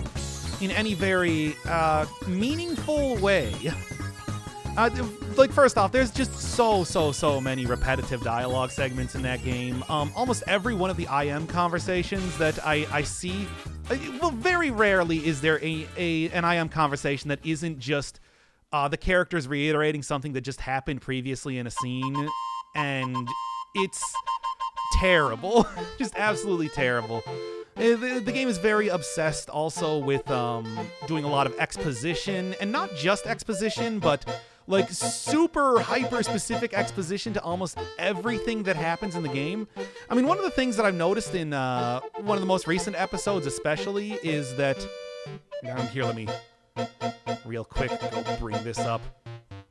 meaningful way. Like, first off, there's just so many repetitive dialogue segments in that game. Almost every one of the IM conversations that I see, well, very rarely is there an IM conversation that isn't just the characters reiterating something that just happened previously in a scene, and it's terrible. Just absolutely terrible. The game is very obsessed also with doing a lot of exposition, and not just exposition, but like super hyper specific exposition to almost everything that happens in the game. I mean, one of the things that I've noticed in one of the most recent episodes especially is that, down here, let me real quick go bring this up.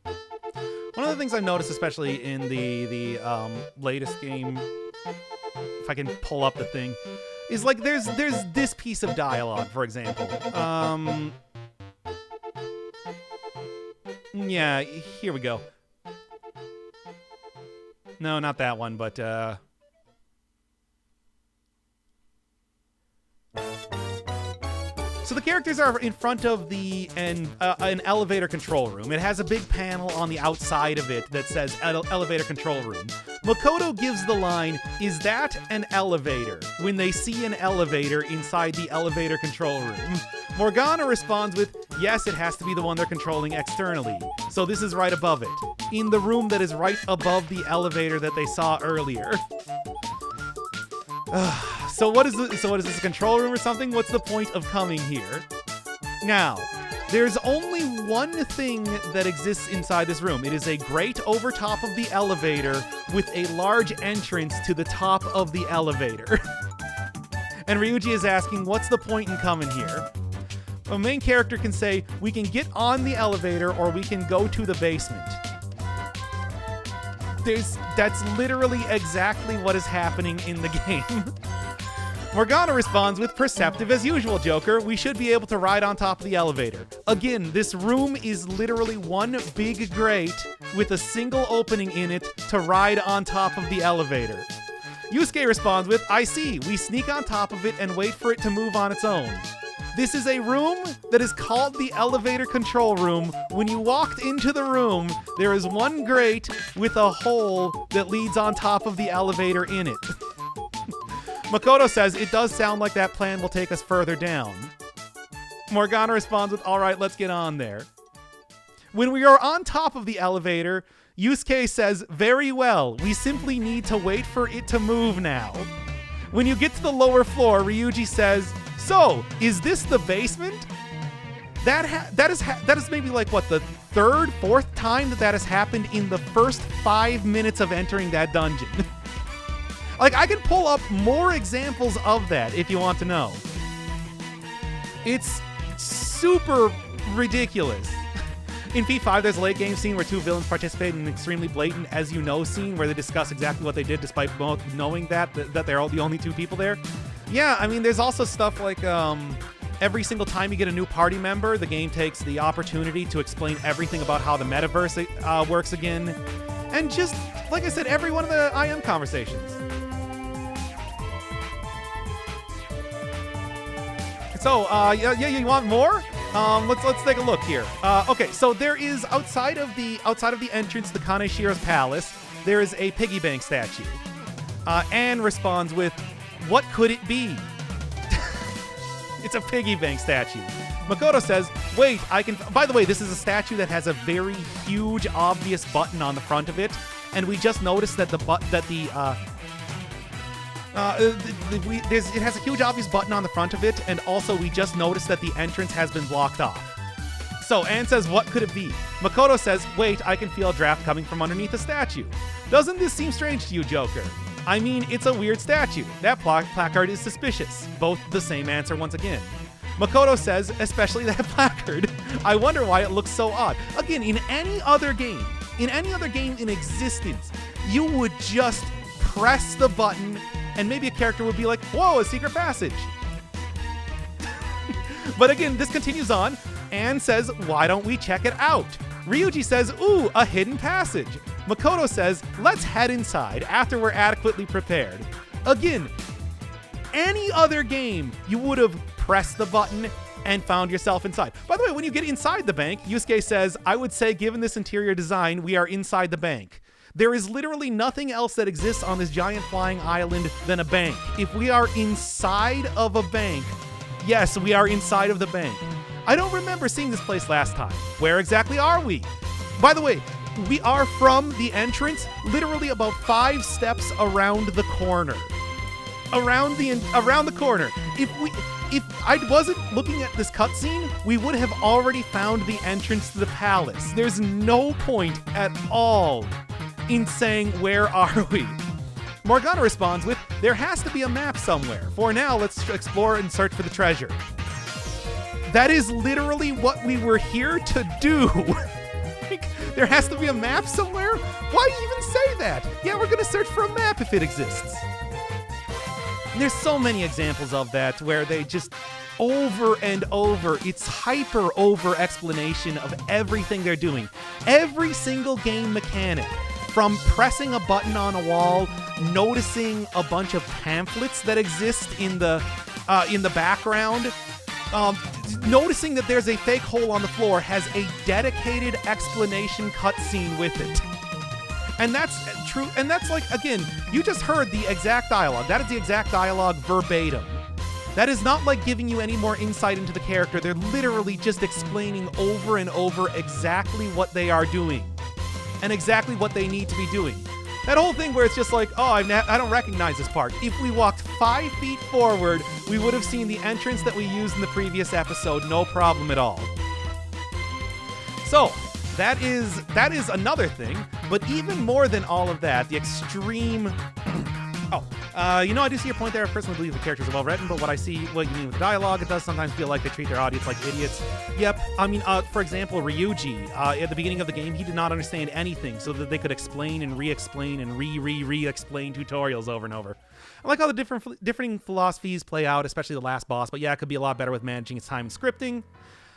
One of the things I've noticed especially in the latest game, if I can pull up the thing, is like there's this piece of dialogue, for example. Yeah, here we go. No, not that one, but so the characters are in front of an elevator control room. It has a big panel on the outside of it that says elevator control room. Makoto gives the line, "Is that an elevator?" when they see an elevator inside the elevator control room. Morgana responds with, "Yes, it has to be the one they're controlling externally. So this is right above it, in the room that is right above the elevator that they saw earlier." So what is this, a control room or something? What's the point of coming here? Now, there's only one thing that exists inside this room. It is a grate over top of the elevator with a large entrance to the top of the elevator. And Ryuji is asking, what's the point in coming here? A main character can say, we can get on the elevator or we can go to the basement. That's literally exactly what is happening in the game. Morgana responds with, "Perceptive as usual, Joker. We should be able to ride on top of the elevator." Again, this room is literally one big grate with a single opening in it to ride on top of the elevator. Yusuke responds with, "I see. We sneak on top of it and wait for it to move on its own." This is a room that is called the elevator control room. When you walked into the room, there is one grate with a hole that leads on top of the elevator in it. Makoto says, "It does sound like that plan will take us further down." Morgana responds with, "All right, let's get on there." When we are on top of the elevator, Yusuke says, "Very well, we simply need to wait for it to move now." When you get to the lower floor, Ryuji says, "So, is this the basement?" That is maybe like, what, the third, fourth time that has happened in the first 5 minutes of entering that dungeon. Like, I can pull up more examples of that if you want to know. It's super ridiculous. In P5, there's a late game scene where two villains participate in an extremely blatant as you know scene where they discuss exactly what they did despite both knowing that they're all the only two people there. Yeah, I mean, there's also stuff like every single time you get a new party member, the game takes the opportunity to explain everything about how the metaverse works again. And just, like I said, every one of the IM conversations. So, yeah, you want more? Let's take a look here. Okay, so there is outside of the entrance to Kaneshira's palace, there is a piggy bank statue. Anne responds with, "What could it be?" It's a piggy bank statue. Makoto says, "Wait, I can." By the way, this is a statue that has a very huge, obvious button on the front of it, and we just noticed that it has a huge obvious button on the front of it, and also we just noticed that the entrance has been blocked off. So Anne says, "What could it be?" Makoto says, "Wait, I can feel a draft coming from underneath the statue. Doesn't this seem strange to you, Joker?" "I mean, it's a weird statue. That placard is suspicious." Both the same answer once again. Makoto says, "Especially that placard. I wonder why it looks so odd." Again, in any other game in existence, you would just press the button and maybe a character would be like, "Whoa, a secret passage." But again, this continues on. Anne says, "Why don't we check it out?" Ryuji says, "Ooh, a hidden passage." Makoto says, "Let's head inside after we're adequately prepared." Again, any other game, you would have pressed the button and found yourself inside. By the way, when you get inside the bank, Yusuke says, "I would say given this interior design, we are inside the bank." There is literally nothing else that exists on this giant flying island than a bank. If we are inside of a bank, yes, we are inside of the bank. I don't remember seeing this place last time. Where exactly are we? By the way, we are from the entrance literally about 5 steps around the corner. around the corner. If I wasn't looking at this cutscene, we would have already found the entrance to the palace. There's no point at all in saying, where are we? Morgana responds with, there has to be a map somewhere. For now, let's explore and search for the treasure. That is literally what we were here to do. Like, there has to be a map somewhere? Why even say that? Yeah, we're gonna search for a map if it exists. There's so many examples of that where they just over and over, it's hyper over explanation of everything they're doing. Every single game mechanic, from pressing a button on a wall, noticing a bunch of pamphlets that exist in the background, noticing that there's a fake hole on the floor, has a dedicated explanation cutscene with it. And that's true. And that's like, again, you just heard the exact dialogue. That is the exact dialogue verbatim. That is not like giving you any more insight into the character. They're literally just explaining over and over exactly what they are doing and exactly what they need to be doing. That whole thing where it's just like, oh, I don't recognize this part. If we walked 5 feet forward, we would have seen the entrance that we used in the previous episode. No problem at all. So, that is another thing, but even more than all of that, the extreme... I do see your point there. I personally believe the characters are well written, but what you mean with the dialogue, it does sometimes feel like they treat their audience like idiots. Yep, I mean, for example, Ryuji, at the beginning of the game, he did not understand anything, so that they could explain and re-explain and re-explain tutorials over and over. I like how the differing philosophies play out, especially the last boss, but yeah, it could be a lot better with managing its time and scripting.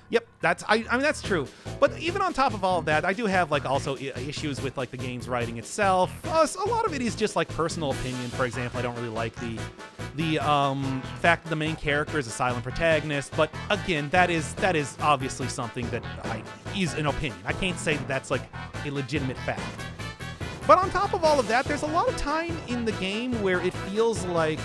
Yep, that's true. But even on top of all of that, I do have also issues with the game's writing itself. A lot of it is just like personal opinion. For example, I don't really like the fact that the main character is a silent protagonist. But again, that is obviously something that is an opinion. I can't say that that's like a legitimate fact. But on top of all of that, there's a lot of time in the game where it feels like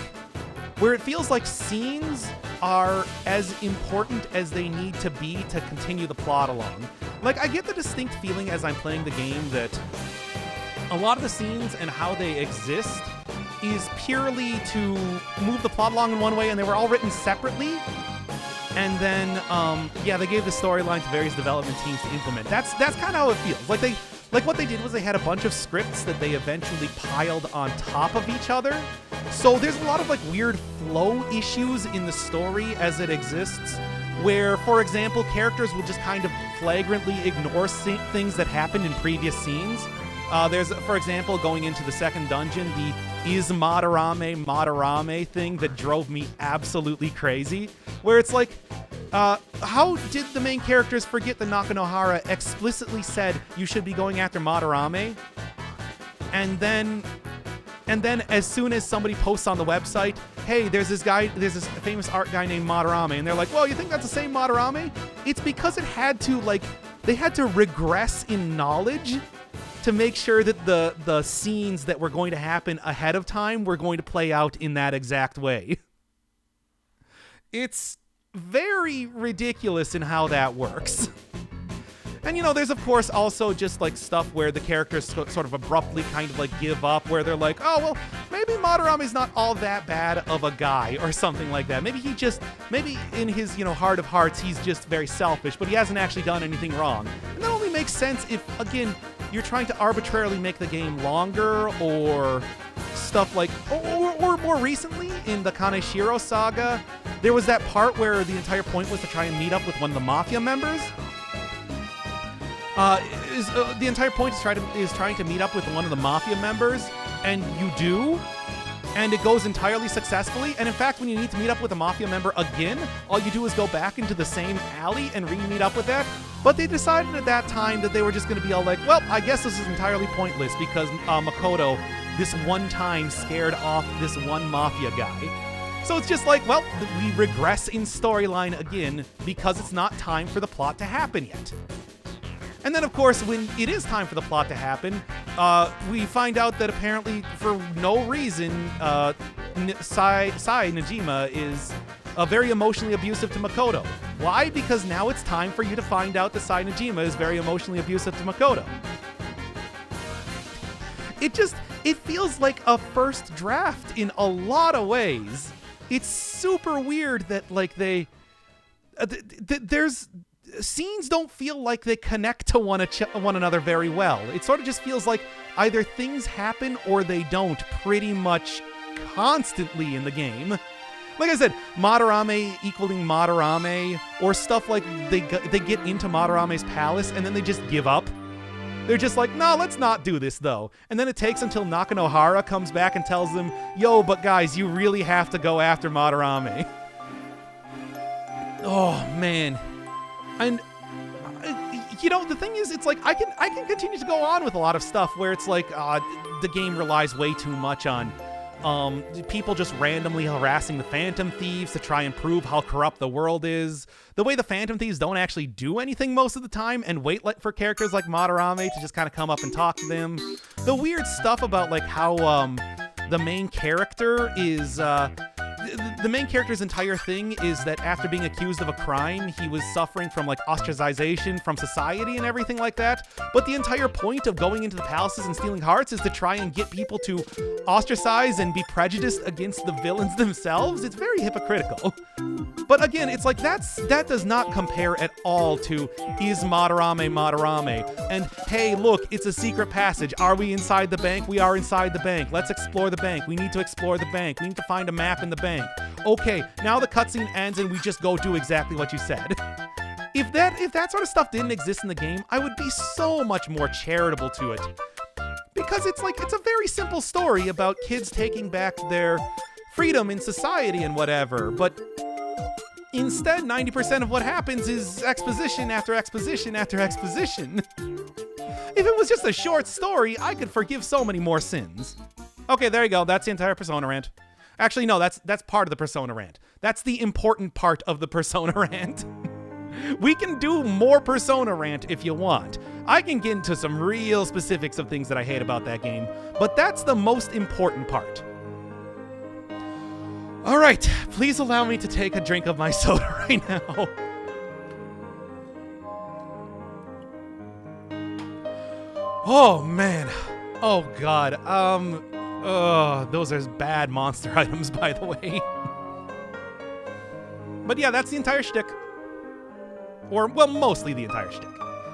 scenes are as important as they need to be to continue the plot along. I get the distinct feeling as I'm playing the game that a lot of the scenes and how they exist is purely to move the plot along in one way, and they were all written separately. And then, they gave the storyline to various development teams to implement. That's kind of how it feels. What they did was they had a bunch of scripts that they eventually piled on top of each other. So there's a lot of weird flow issues in the story as it exists, where, for example, characters will just kind of flagrantly ignore things that happened in previous scenes. There's, for example, going into the second dungeon, the is Madarame thing that drove me absolutely crazy, where it's like, how did the main characters forget that Nakanohara explicitly said you should be going after Madarame? And then as soon as somebody posts on the website, hey, there's this famous art guy named Madarame, and they're like, well, you think that's the same Madarame? It's because they had to regress in knowledge to make sure that the scenes that were going to happen ahead of time were going to play out in that exact way. It's very ridiculous in how that works. And, there's, of course, also just, stuff where the characters sort of abruptly kind of, give up, where they're like, oh, well, maybe Madarame's not all that bad of a guy, or something like that. Maybe in his, heart of hearts, he's just very selfish, but he hasn't actually done anything wrong. And that only makes sense if, again, you're trying to arbitrarily make the game longer, or stuff or more recently, in the Kaneshiro saga, there was that part where the entire point was to try and meet up with one of the Mafia members. The entire point is trying to meet up with one of the Mafia members, and you do, and it goes entirely successfully. And in fact, when you need to meet up with a Mafia member again, all you do is go back into the same alley and re-meet up with that. But they decided at that time that they were just going to be all like, well, I guess this is entirely pointless because Makoto, this one time, scared off this one Mafia guy. So it's just like, well, we regress in storyline again because it's not time for the plot to happen yet. And then, of course, when it is time for the plot to happen, we find out that apparently, for no reason, Sai Najima is very emotionally abusive to Makoto. Why? Because now it's time for you to find out that Sai Najima is very emotionally abusive to Makoto. it feels like a first draft in a lot of ways. It's super weird that like there's scenes don't feel like they connect to one another very well. It sort of just feels like either things happen or they don't pretty much constantly in the game. Like I said, Madarame equaling Madarame, or stuff like they get into Madarame's palace and then they just give up. They're just like, no, let's not do this though. And then it takes until Nakanohara comes back and tells them, yo, but guys, you really have to go after Madarame. Oh, man. And, the thing is, it's like, I can continue to go on with a lot of stuff where it's like, the game relies way too much on people just randomly harassing the Phantom Thieves to try and prove how corrupt the world is. The way the Phantom Thieves don't actually do anything most of the time and wait for characters like Madarame to just kind of come up and talk to them. The weird stuff about like how the main character is the main character's entire thing is that after being accused of a crime, he was suffering from like ostracization from society and everything like that. But the entire point of going into the palaces and stealing hearts is to try and get people to ostracize and be prejudiced against the villains themselves. It's very hypocritical. But again, it's like that does not compare at all to is Madarame. And hey, look, it's a secret passage. Are we inside the bank? We are inside the bank. Let's explore the bank. We need to explore the bank. We need to find a map in the bank. Okay, now the cutscene ends and we just go do exactly what you said. If that sort of stuff didn't exist in the game, I would be so much more charitable to it. Because it's a very simple story about kids taking back their freedom in society and whatever, but instead 90% of what happens is exposition after exposition after exposition. If it was just a short story, I could forgive so many more sins. Okay, there you go. That's the entire Persona rant. Actually, no, that's part of the Persona rant. That's the important part of the Persona rant. We can do more Persona rant if you want. I can get into some real specifics of things that I hate about that game, but that's the most important part. All right, please allow me to take a drink of my soda right now. Oh, man. Oh, God. Those are bad monster items, by the way. But yeah, that's the entire shtick. Or, well, mostly the entire shtick.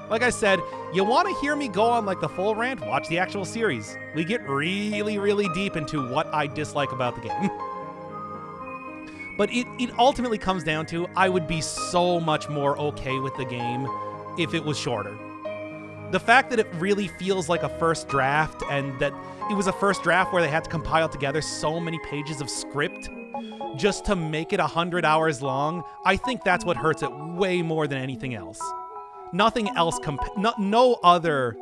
Like I said, you want to hear me go on like the full rant? Watch the actual series. We get really, really deep into what I dislike about the game. But it ultimately comes down to, I would be so much more okay with the game if it was shorter. The fact that it really feels like a first draft, and that it was a first draft where they had to compile together so many pages of script just to make it 100 hours long, I think that's what hurts it way more than anything else. Nothing else, no other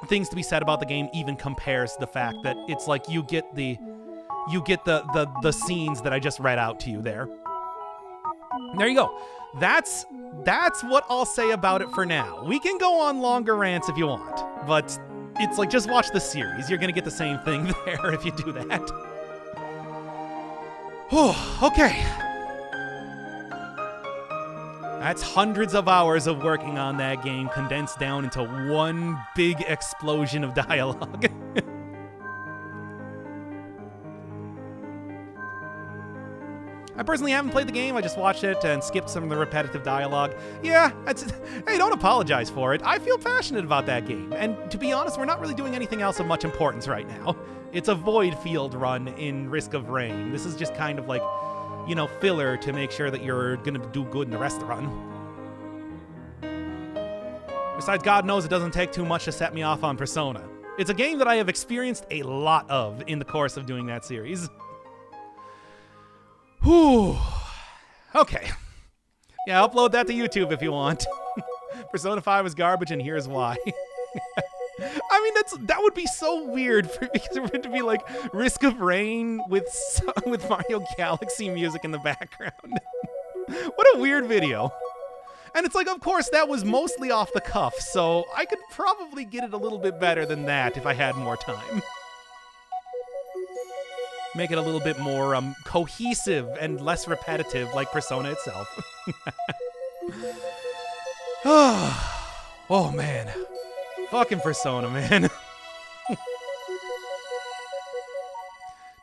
things to be said about the game even compares to the fact that it's like you get the scenes that I just read out to you there. There you go. That's what I'll say about it for now. We can go on longer rants if you want, but it's like, just watch the series. You're gonna get the same thing there if you do that. Okay. That's hundreds of hours of working on that game condensed down into one big explosion of dialogue. I personally haven't played the game. I just watched it and skipped some of the repetitive dialogue. Yeah, hey, don't apologize for it. I feel passionate about that game. And to be honest, we're not really doing anything else of much importance right now. It's a void field run in Risk of Rain. This is just kind of like, filler to make sure that you're going to do good in the rest of the run. Besides, God knows it doesn't take too much to set me off on Persona. It's a game that I have experienced a lot of in the course of doing that series. Whew. Okay. Yeah, upload that to YouTube if you want. Persona 5 is garbage, and here's why. I mean, that would be so weird for it to be like Risk of Rain with Mario Galaxy music in the background. What a weird video. And it's like, of course, that was mostly off the cuff, so I could probably get it a little bit better than that if I had more time. Make it a little bit more cohesive and less repetitive, like Persona itself. Oh, man. Fucking Persona, man.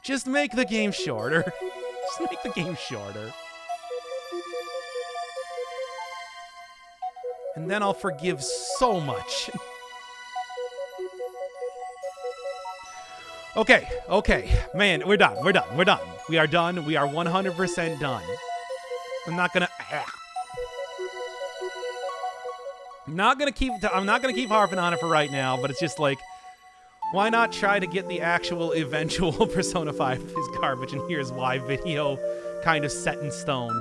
Just make the game shorter. Just make the game shorter. And then I'll forgive so much. Okay. Man, we're done. We are done. We are 100% done. I'm not gonna keep harping on it for right now, but it's just like, why not try to get the actual eventual Persona 5 is garbage, and here's why video kind of set in stone.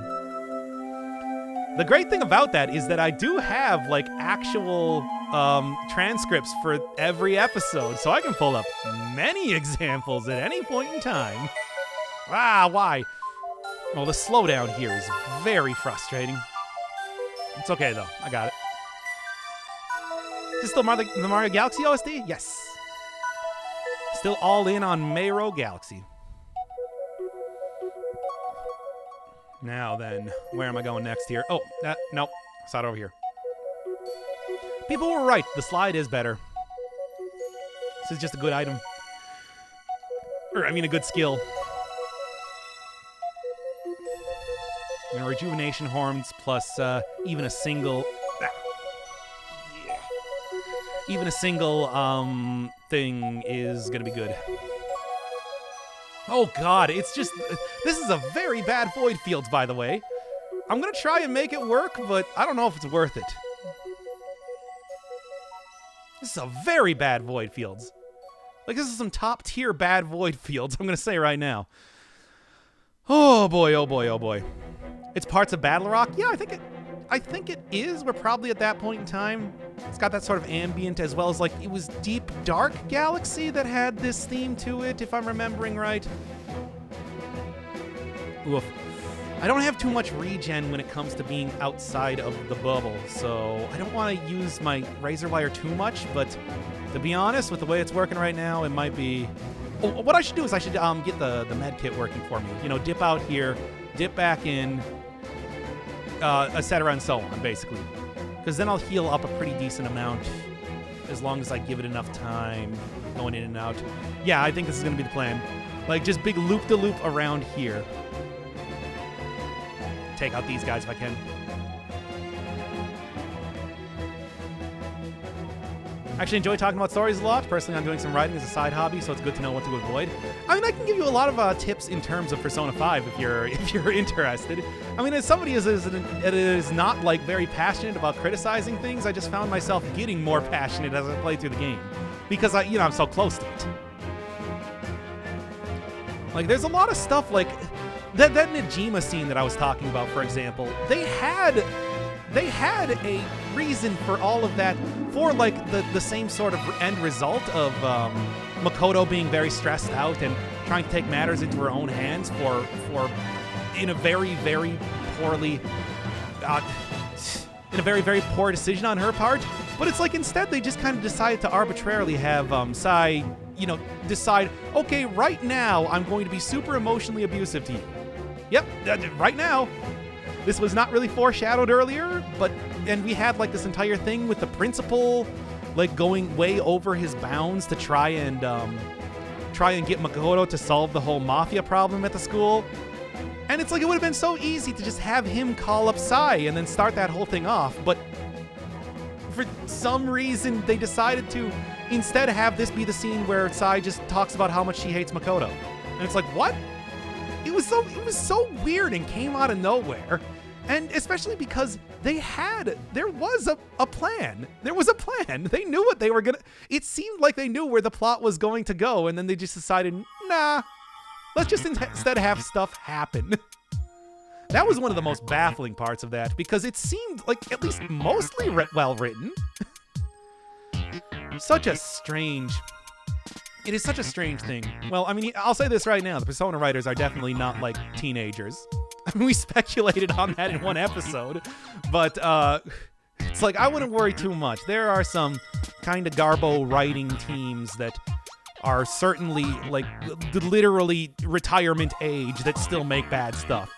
The great thing about that is that I do have like actual transcripts for every episode, so I can pull up many examples at any point in time. Why? Well, the slowdown here is very frustrating. It's okay though, I got it. Is this still the Mario Galaxy OSD? Yes. Still all in on Mayro Galaxy. Now then, where am I going next here? Oh, nope. Saw it over here. People were right. The slide is better. This is just a good item. Or, I mean, a good skill. And rejuvenation horns plus even a single... Even a single thing is going to be good. Oh, God. It's just... This is a very bad Void Fields, by the way. I'm going to try and make it work, but I don't know if it's worth it. This is a very bad Void Fields. Like, this is some top-tier bad Void Fields, I'm going to say right now. Oh, boy, oh, boy, oh, boy. It's parts of Battle Rock? Yeah, I think it is. We're probably at that point in time. It's got that sort of ambient, as well as, like, it was Deep Dark Galaxy that had this theme to it, if I'm remembering right. Oof. I don't have too much regen when it comes to being outside of the bubble, so I don't want to use my razor wire too much, but to be honest, with the way it's working right now, it might be... Oh, what I should do is I should get the med kit working for me. You know, dip out here, dip back in, etc. and so on, basically. Because then I'll heal up a pretty decent amount as long as I give it enough time going in and out. Yeah, I think this is going to be the plan. Like, just big loop-de-loop around here. Take out these guys if I can. I actually enjoy talking about stories a lot. Personally, I'm doing some writing as a side hobby, so it's good to know what to avoid. I mean, I can give you a lot of tips in terms of Persona 5 if you're interested. I mean, as somebody that is not like very passionate about criticizing things, I just found myself getting more passionate as I played through the game because I'm so close to it. Like, there's a lot of stuff like that Najima scene that I was talking about, for example. They had a reason for all of that, for like the same sort of end result of Makoto being very stressed out and trying to take matters into her own hands for in a very, very poorly in a very, very poor decision on her part. But it's like instead they just kind of decided to arbitrarily have Sai, decide, okay, right now I'm going to be super emotionally abusive to you. Yep, right now. This was not really foreshadowed earlier, and we had like this entire thing with the principal like going way over his bounds to try and get Makoto to solve the whole mafia problem at the school. And it's like it would have been so easy to just have him call up Sai and then start that whole thing off, but for some reason they decided to instead have this be the scene where Sai just talks about how much she hates Makoto. And it's like, what? It was so weird and came out of nowhere. And especially because there was a plan. There was a plan. They knew what they were gonna... It seemed like they knew where the plot was going to go, and then they just decided, nah, let's just instead have stuff happen. That was one of the most baffling parts of that, because it seemed like at least mostly well written. It is such a strange thing. Well, I mean, I'll say this right now. The Persona writers are definitely not like teenagers. I mean, we speculated on that in one episode, but it's like, I wouldn't worry too much. There are some kind of garbo writing teams that are certainly like literally retirement age that still make bad stuff.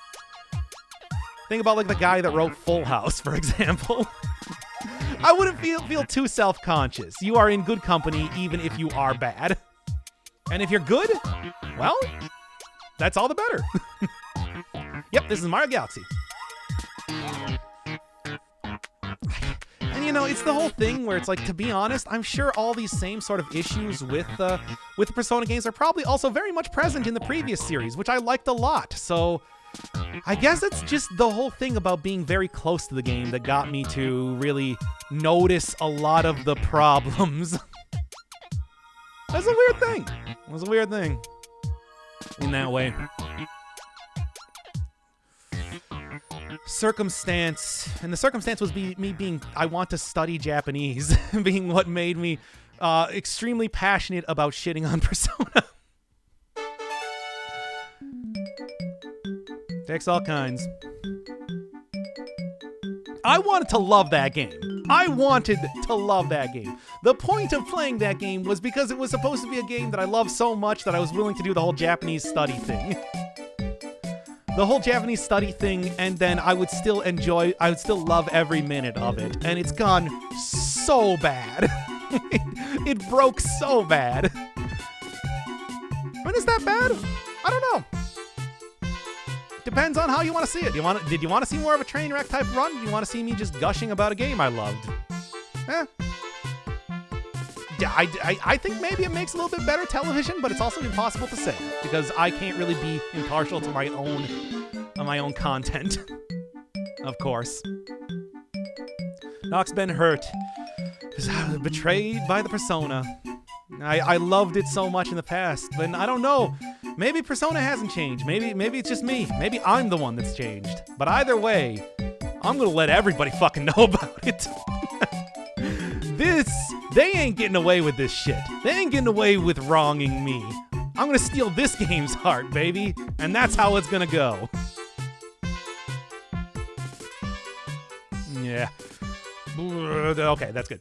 Think about like the guy that wrote Full House, for example. I wouldn't feel too self-conscious. You are in good company even if you are bad. And if you're good, well, that's all the better. Yep, this is Mario Galaxy. And you know, it's the whole thing where it's like, to be honest, I'm sure all these same sort of issues with the Persona games are probably also very much present in the previous series, which I liked a lot. So I guess it's just the whole thing about being very close to the game that got me to really notice a lot of the problems. That's a weird thing. It was a weird thing in that way. Circumstance, and the circumstance was me being, I want to study Japanese, being what made me extremely passionate about shitting on Persona. Takes all kinds. I wanted to love that game. I wanted to love that game. The point of playing that game was because it was supposed to be a game that I loved so much that I was willing to do the whole Japanese study thing. The whole Japanese study thing, and then I would still love every minute of it. And it's gone so bad. It broke so bad. When is that bad? I don't know. Depends on how you want to see it. Did you want to see more of a train wreck type run? Do you want to see me just gushing about a game I loved? I think maybe it makes a little bit better television, but it's also impossible to say because I can't really be impartial to my own content. Of course. Nock's been hurt because I was betrayed by the Persona. I loved it so much in the past, but I don't know. Maybe Persona hasn't changed. Maybe it's just me. Maybe I'm the one that's changed. But either way, I'm gonna let everybody fucking know about it. They ain't getting away with this shit. They ain't getting away with wronging me. I'm gonna steal this game's heart, baby. And that's how it's gonna go. Yeah. Okay, that's good.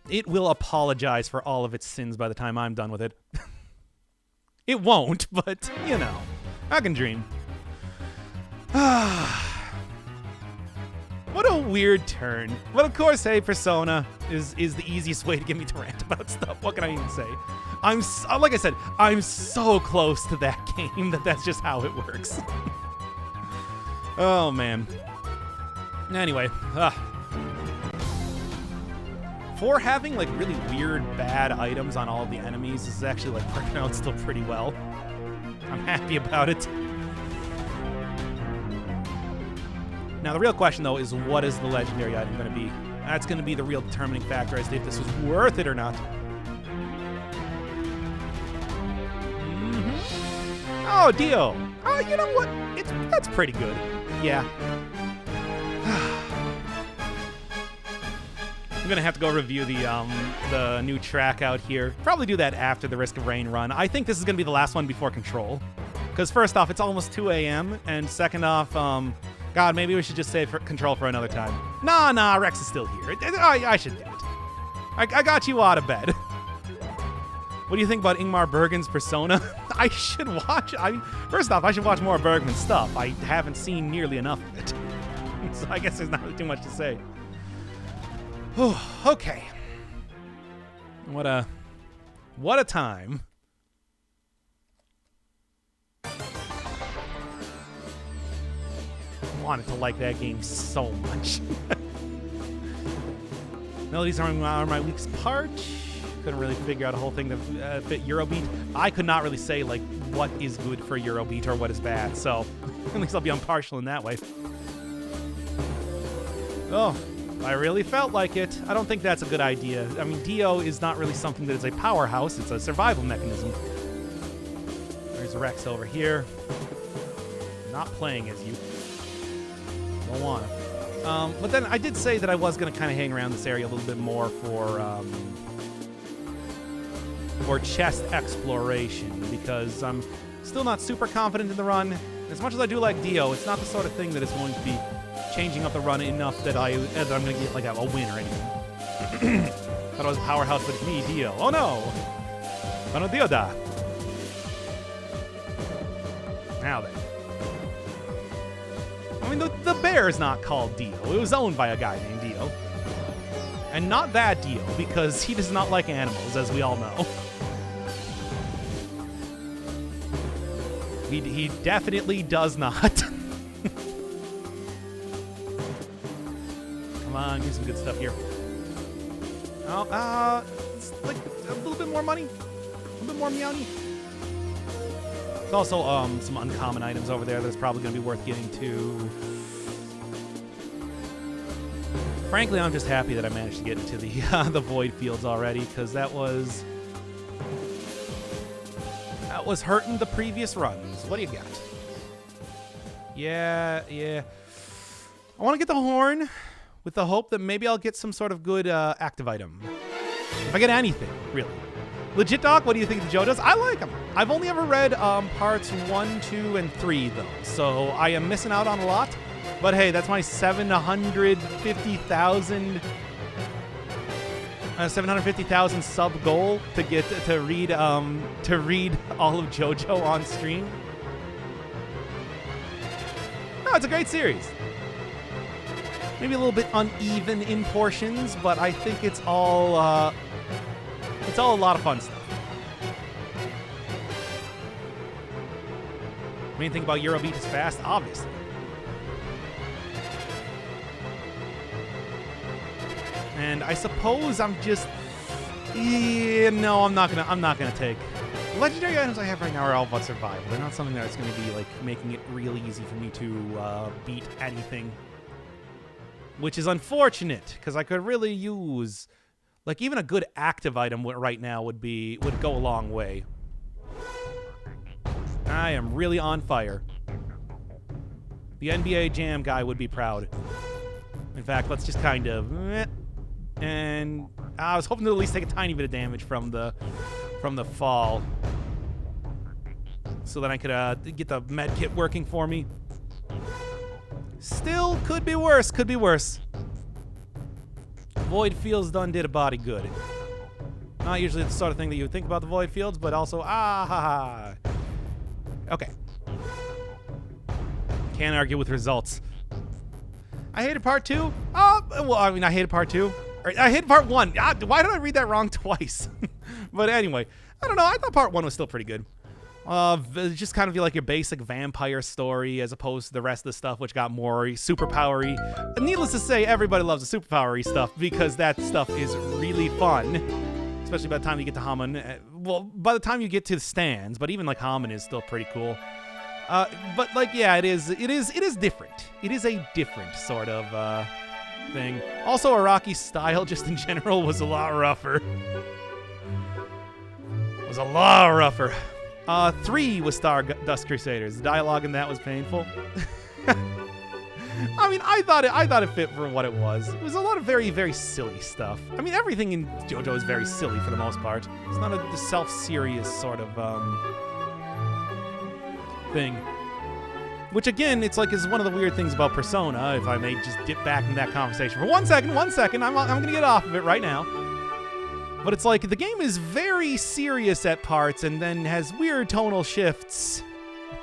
It will apologize for all of its sins by the time I'm done with it. It won't, but, you know, I can dream. What a weird turn. But of course, hey, Persona is the easiest way to get me to rant about stuff. What can I even say? Like I said, I'm so close to that game that's just how it works. Oh, man. Anyway, for having like really weird, bad items on all of the enemies, this is actually like working out still pretty well. I'm happy about it. Now the real question though is, what is the legendary item going to be? That's going to be the real determining factor as to if this was worth it or not. Oh, Dio. Oh, you know what? That's pretty good. Yeah. I'm gonna have to go review the new track out here. Probably do that after the Risk of Rain run. I think this is gonna be the last one before Control. Because first off, it's almost 2 a.m. and second off, God, maybe we should just save Control for another time. Nah, Rex is still here. I should do it. I got you out of bed. What do you think about Ingmar Bergman's Persona? I should watch. First off, I should watch more of Bergman's stuff. I haven't seen nearly enough of it. So I guess there's not really too much to say. Okay. What a time. I wanted to like that game so much. Melodies are my weakest part. Couldn't really figure out a whole thing that fit Eurobeat. I could not really say like what is good for Eurobeat or what is bad, so at least I'll be impartial in that way. Oh, I really felt like it. I don't think that's a good idea. I mean, Dio is not really something that is a powerhouse. It's a survival mechanism. There's Rex over here. Not playing as you. Don't want to. But then I did say that I was going to kind of hang around this area a little bit more for chest exploration, because I'm still not super confident in the run. As much as I do like Dio, it's not the sort of thing that is going to be changing up the run enough that I'm going to get like a win or anything. Thought I was a powerhouse, but it's me, Dio. Oh no! Bueno, Dio da. Now then. I mean, the bear is not called Dio. It was owned by a guy named Dio. And not that Dio, because he does not like animals, as we all know. He definitely does not. Come on, give some good stuff here. Oh, it's like a little bit more money. A little bit more meowny. There's also some uncommon items over there that's probably going to be worth getting to. Frankly, I'm just happy that I managed to get into the void fields already, because that was hurting the previous runs. What do you got? Yeah. I want to get the horn with the hope that maybe I'll get some sort of good active item. If I get anything, really. Legit Doc, what do you think of the JoJo's? I like them. I've only ever read parts 1, 2, and 3, though, so I am missing out on a lot. But hey, that's my 750,000 sub goal to get to read all of JoJo on stream. No, it's a great series. Maybe a little bit uneven in portions, but I think it's all a lot of fun stuff. Main thing about Eurobeat is fast, obviously. And I suppose I'm just, no, I'm not gonna take. The legendary items I have right now are all about survival. They're not something that's gonna be like making it really easy for me to beat anything, which is unfortunate because I could really use, like, even a good active item right now would go a long way. I am really on fire. The NBA Jam guy would be proud. In fact, let's just kind of. And I was hoping to at least take a tiny bit of damage from the fall, so that I could get the med kit working for me. Still, could be worse. Could be worse. Void Fields done did a body good. Not usually the sort of thing that you would think about the Void Fields, but also Okay. Can't argue with results. I hated part 2. Well, I mean, I hated part 2. I hated part 1. Why did I read that wrong twice? But anyway, I don't know. I thought part 1 was still pretty good. Just kind of like your basic vampire story as opposed to the rest of the stuff, which got more superpowery. Needless to say, everybody loves the superpowery stuff because that stuff is really fun. Especially by the time you get to Hammond. Well, by the time you get to the stands, but even like Hammond is still pretty cool. But like, yeah, it is different. It is a different sort of thing. Also, Araki's style, just in general, was a lot rougher. 3 was Stardust Crusaders. The dialogue in that was painful. I mean, I thought it fit for what it was. It was a lot of very, very silly stuff. I mean, everything in JoJo is very silly for the most part. It's not a self-serious sort of thing. Which, again, it's like is one of the weird things about Persona, if I may just dip back into that conversation for one second. I'm going to get off of it right now. But it's like the game is very serious at parts and then has weird tonal shifts.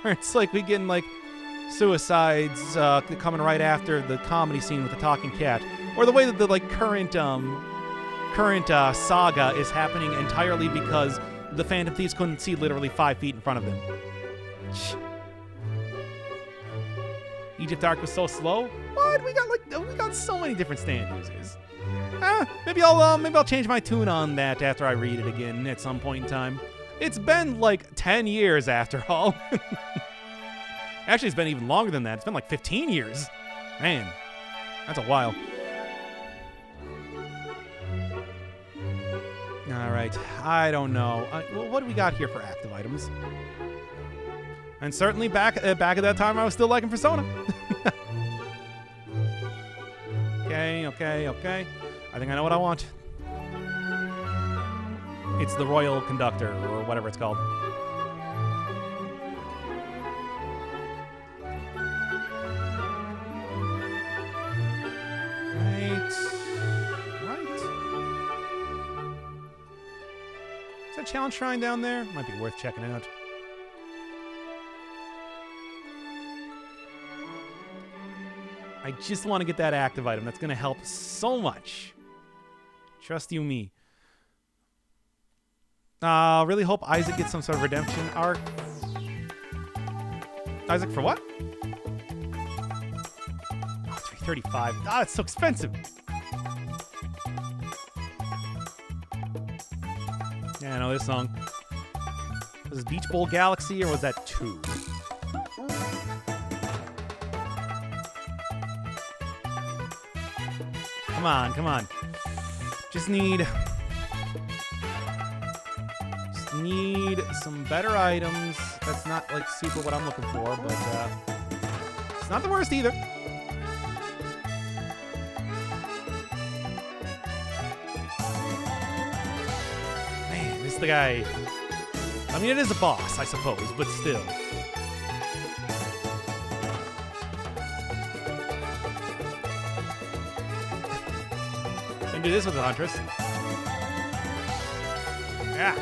Where it's like we get like suicides coming right after the comedy scene with the talking cat. Or the way that the like current saga is happening entirely because the Phantom Thieves couldn't see literally 5 feet in front of them. Egypt Arc was so slow. What? We got so many different stand users. Maybe I'll change my tune on that after I read it again at some point in time. It's been like 10 years after all. Actually, it's been even longer than that. It's been like 15 years. Man, that's a while. All right, I don't know. Well, what do we got here for active items? And certainly back at that time, I was still liking Persona. Okay. I think I know what I want. It's the Royal Conductor, or whatever it's called. Right. Is that Challenge Shrine down there? Might be worth checking out. I just want to get that active item. That's going to help so much. Trust you me. Really hope Isaac gets some sort of redemption arc. Isaac, for what? Oh, $335. Ah, it's so expensive. Yeah, I know this song. Was this Beach Bowl Galaxy or was that 2? Come on, come on. Just need some better items. That's not like super what I'm looking for, but it's not the worst either. Man, this is the guy. I mean, it is a boss, I suppose, but still. Can do this with the Huntress. Yeah.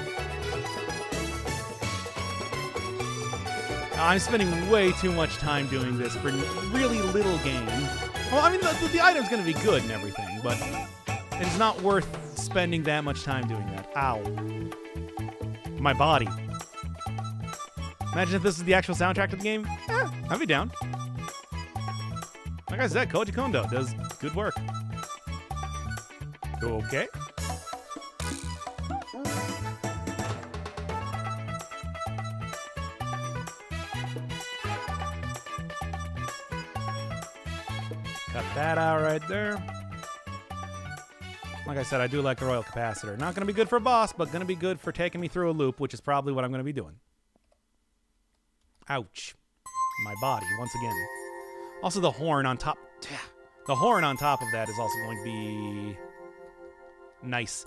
I'm spending way too much time doing this for really little gain. Well, I mean, the item's going to be good and everything, but it's not worth spending that much time doing that. Ow. My body. Imagine if this is the actual soundtrack of the game. I'd be down. Like I said, Koji Kondo does good work. Okay. Cut that out right there. Like I said, I do like the Royal Capacitor. Not going to be good for a boss, but going to be good for taking me through a loop, which is probably what I'm going to be doing. Ouch. My body, once again. Also, the horn on top. The horn on top of that is also going to be nice.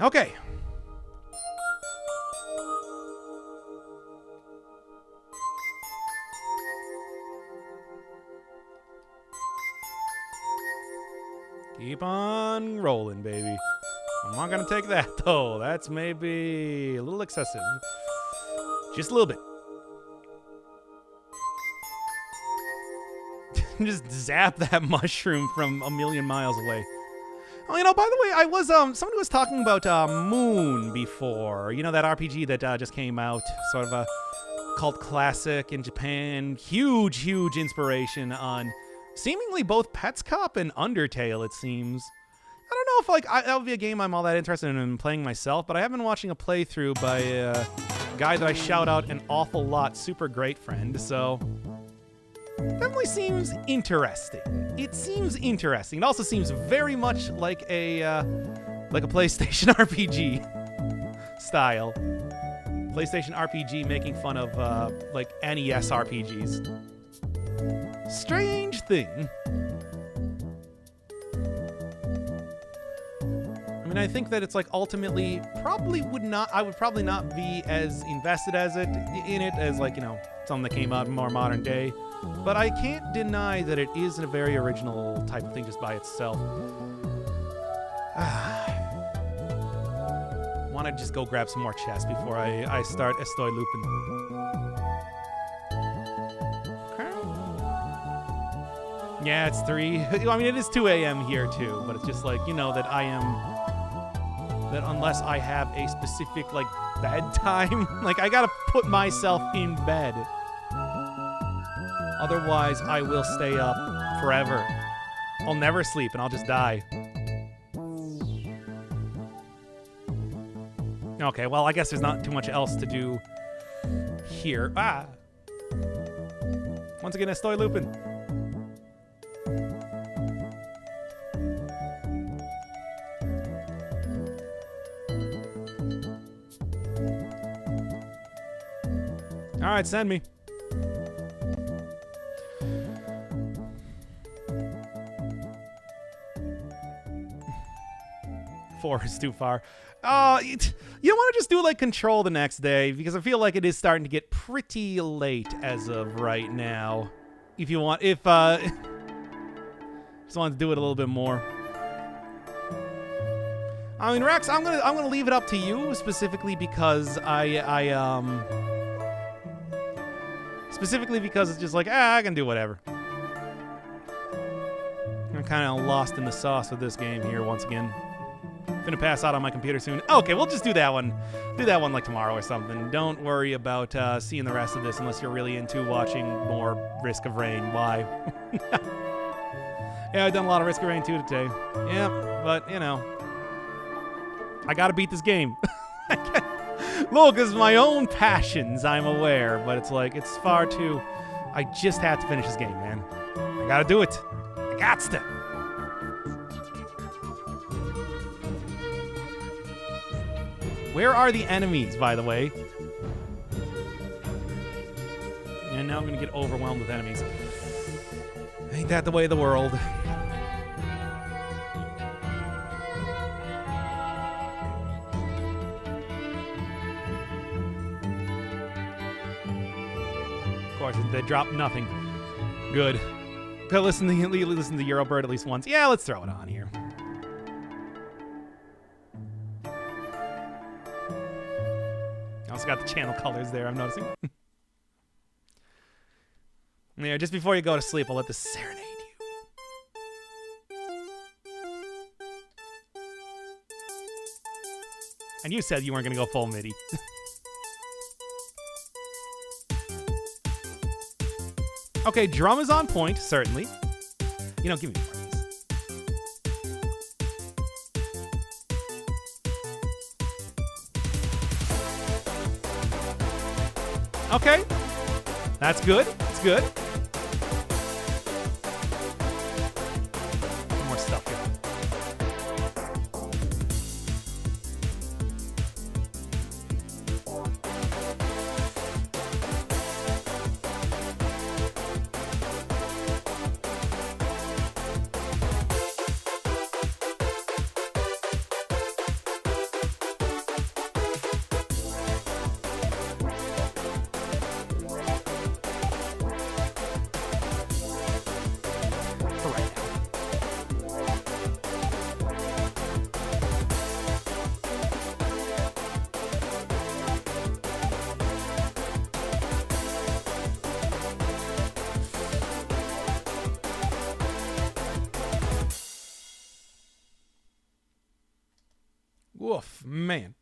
Okay. Keep on rolling, baby. I'm not going to take that, though. That's maybe a little excessive. Just a little bit. Just zap that mushroom from a million miles away. Oh, you know, by the way, I was, somebody was talking about Moon before. You know, that RPG that just came out. Sort of a cult classic in Japan. Huge, huge inspiration on seemingly both Pets Cop and Undertale, it seems. I don't know if, like, that would be a game I'm all that interested in playing myself, but I have been watching a playthrough by a guy that I shout out an awful lot, super great friend, so definitely seems interesting. It seems interesting. It also seems very much like a PlayStation RPG style. PlayStation RPG making fun of like NES RPGs. Strange thing. I mean, I think that it's like ultimately I would probably not be as invested in it as, like, you know, something that came out in more modern day. But I can't deny that it is a very original type of thing just by itself. Want to just go grab some more chests before I start Estoy looping. Yeah, it's 3. I mean, it is 2 a.m. here, too. But it's just like, you know, that unless I have a specific, like, bedtime, like, I gotta put myself in bed. Otherwise, I will stay up forever. I'll never sleep, and I'll just die. Okay, well, I guess there's not too much else to do here. Once again, Estoy looping. All right, send me. Four is too far. You don't want to just do like Control the next day, because I feel like it is starting to get pretty late as of right now. If just want to do it a little bit more. I mean, Rex, I'm gonna leave it up to you specifically because it's just like, I can do whatever. I'm kind of lost in the sauce with this game here once again. Finna pass out on my computer soon. Okay, we'll just do that one. Do that one like tomorrow or something. Don't worry about seeing the rest of this unless you're really into watching more Risk of Rain. Why? Yeah, I've done a lot of Risk of Rain 2 today. Yeah, but, you know, I gotta beat this game. Look, it's my own passions, I'm aware, but it's like, it's far too... I just have to finish this game, man. I gotta do it. I gots to. Where are the enemies, by the way? And now I'm gonna get overwhelmed with enemies. Ain't that the way of the world? Of course, they drop nothing. Good. Could listen to Eurobird at least once. Yeah, let's throw it on here. Also got the channel colors there, I'm noticing. Yeah, just before you go to sleep, I'll let this serenade you. And you said you weren't going to go full MIDI. Okay, drum is on point, certainly. You know, give me more of these. Okay. That's good. That's good. More stuff here. Woof, man.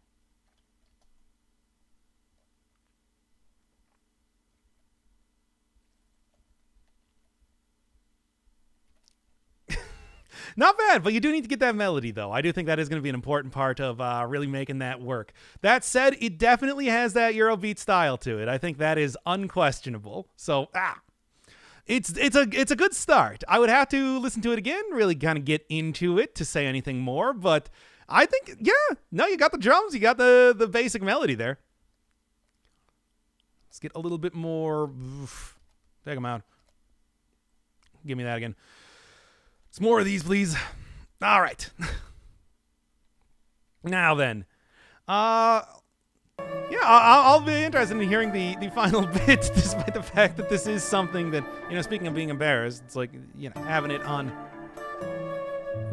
Not bad, but you do need to get that melody, though. I do think that is going to be an important part of really making that work. That said, it definitely has that Eurobeat style to it. I think that is unquestionable. So, it's a good start. I would have to listen to it again, really kind of get into it to say anything more, but I think, yeah, no, you got the drums, you got the basic melody there. Let's get a little bit more. Take them out. Give me that again. Some more of these, please. All right. Now then. Yeah, I'll be interested in hearing the final bit, despite the fact that this is something that, you know, speaking of being embarrassed, it's like, you know, having it on.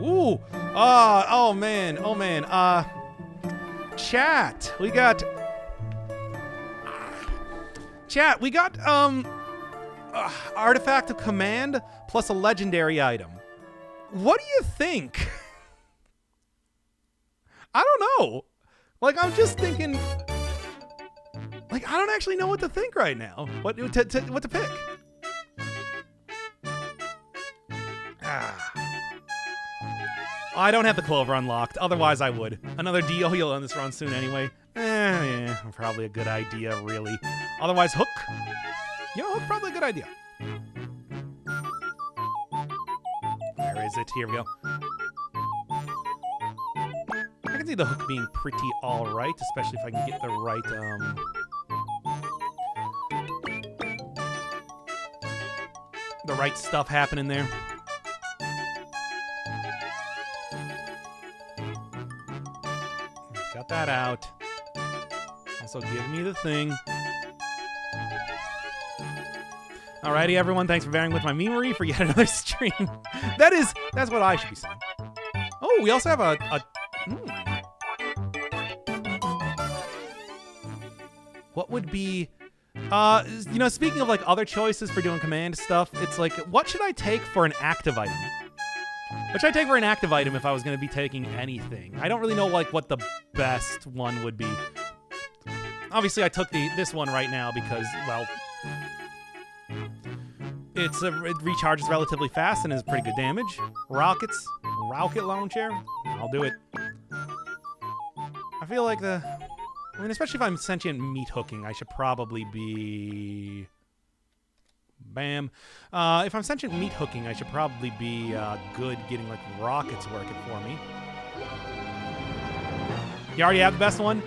Ooh. Oh man. Chat. We got Artifact of Command plus a legendary item. What do you think? I don't know. Like, I'm just thinking, like, I don't actually know what to think right now. What to pick? I don't have the Clover unlocked. Otherwise, I would. Another DO on this run soon anyway. Yeah, probably a good idea, really. Otherwise, Hook. You know, Hook, probably a good idea. Where is it? Here we go. I can see the Hook being pretty alright, especially if I can get the right, the right stuff happening there. Got that out. Also, give me the thing. Alrighty, everyone. Thanks for bearing with my memory for yet another stream. That's what I should be saying. Oh, we also have a What would be, you know, speaking of like other choices for doing command stuff, it's like, what should I take for an active item? Which I take for an active item if I was going to be taking anything. I don't really know like what the best one would be. Obviously, I took this one right now because, well, it recharges relatively fast and is pretty good damage. Rocket launcher, I'll do it. I feel like I mean, especially if I'm sentient meat hooking, I should probably be... Bam. If I'm sentient meat hooking, I should probably be good getting, like, rockets working for me. You already have the best one?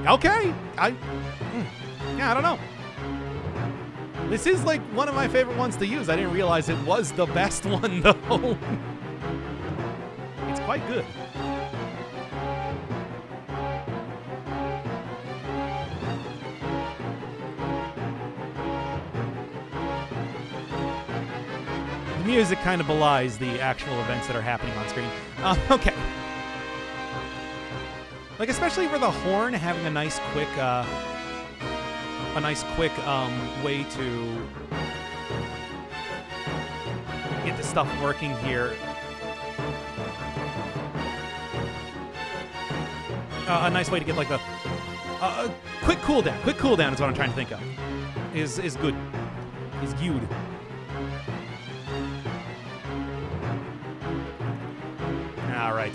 Okay. Yeah, I don't know. This is, like, one of my favorite ones to use. I didn't realize it was the best one, though. It's quite good. The music kind of belies the actual events that are happening on screen. Okay. Like, especially for the horn, having a nice quick way to get the stuff working here. A nice way to get like a quick cooldown. Quick cooldown is what I'm trying to think of. Is good. Is good. All right.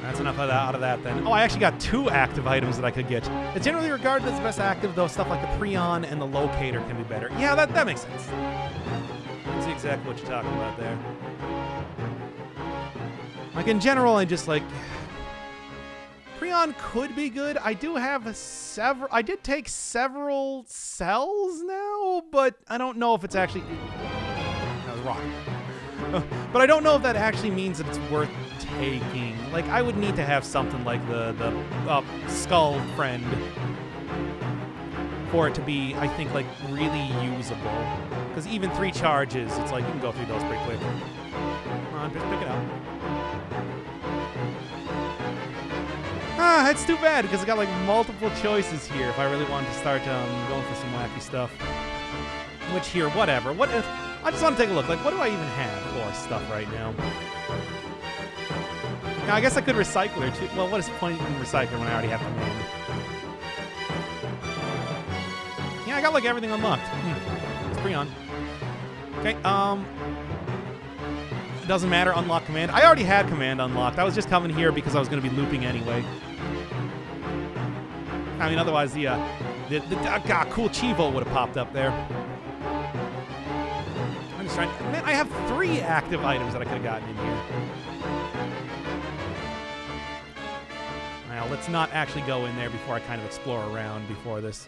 That's enough of that, out of that then. Oh, I actually got 2 active items that I could get. It's generally regarded as the best active, though stuff like the Prion and the Locator can be better. Yeah, that makes sense. I see exactly what you're talking about there. Like, in general, I just, like... Prion could be good. I do have several... I did take several cells now, but I don't know if it's actually... I was wrong. But I don't know if that actually means that it's worth taking. Like, I would need to have something like the skull friend for it to be, I think, like, really usable. Because even 3 charges, it's like you can go through those pretty quick. Come on, just pick it up. That's too bad, because I got, like, multiple choices here if I really wanted to start going for some wacky stuff. Which here, whatever. What if... I just want to take a look. Like, what do I even have for stuff right now? Now, I guess I could recycle her, too. Well, what is the point in recycling when I already have command? Yeah, I got, like, everything unlocked. It's Prion. Okay, it doesn't matter. Unlock command. I already had command unlocked. I was just coming here because I was going to be looping anyway. I mean, otherwise, the cool Chivo would have popped up there. Man, I have 3 active items that I could have gotten in here. Now, let's not actually go in there before I kind of explore around before this.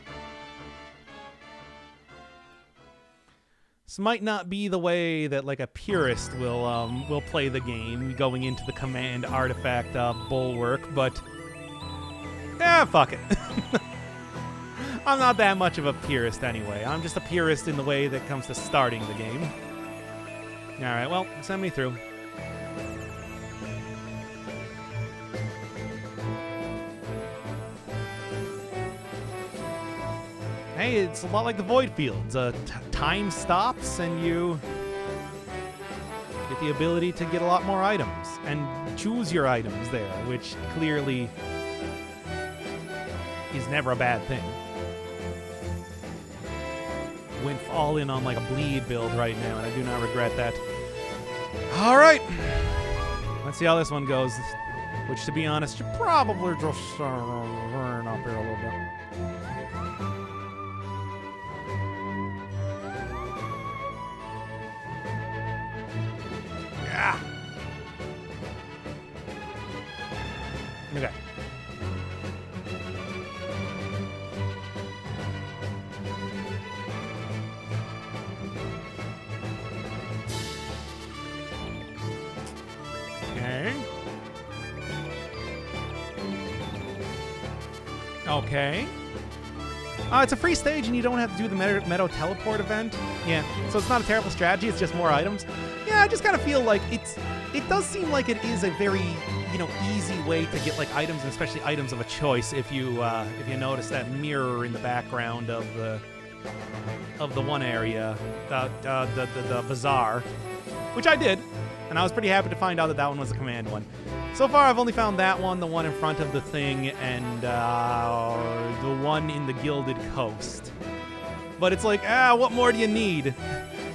This might not be the way that, like, a purist will play the game, going into the command artifact bulwark, but... fuck it. I'm not that much of a purist anyway. I'm just a purist in the way that comes to starting the game. Alright, well, send me through. Hey, it's a lot like the Void Fields. Time stops and you get the ability to get a lot more items and choose your items there, which clearly is never a bad thing. Went all in on like a bleed build right now, and I do not regret that. All right, let's see how this one goes. Which, to be honest, should probably just run up here a little bit. Yeah. Okay. Okay. It's a free stage and you don't have to do the Meadow Teleport event. Yeah, so it's not a terrible strategy, it's just more items. Yeah, I just kind of feel like it does seem like it is a very, easy way to get like items, and especially items of a choice if you notice that mirror in the background of the one area, the bazaar, which I did. And I was pretty happy to find out that that one was a command one. So far, I've only found that one, the one in front of the thing, and the one in the Gilded Coast. But it's like, what more do you need?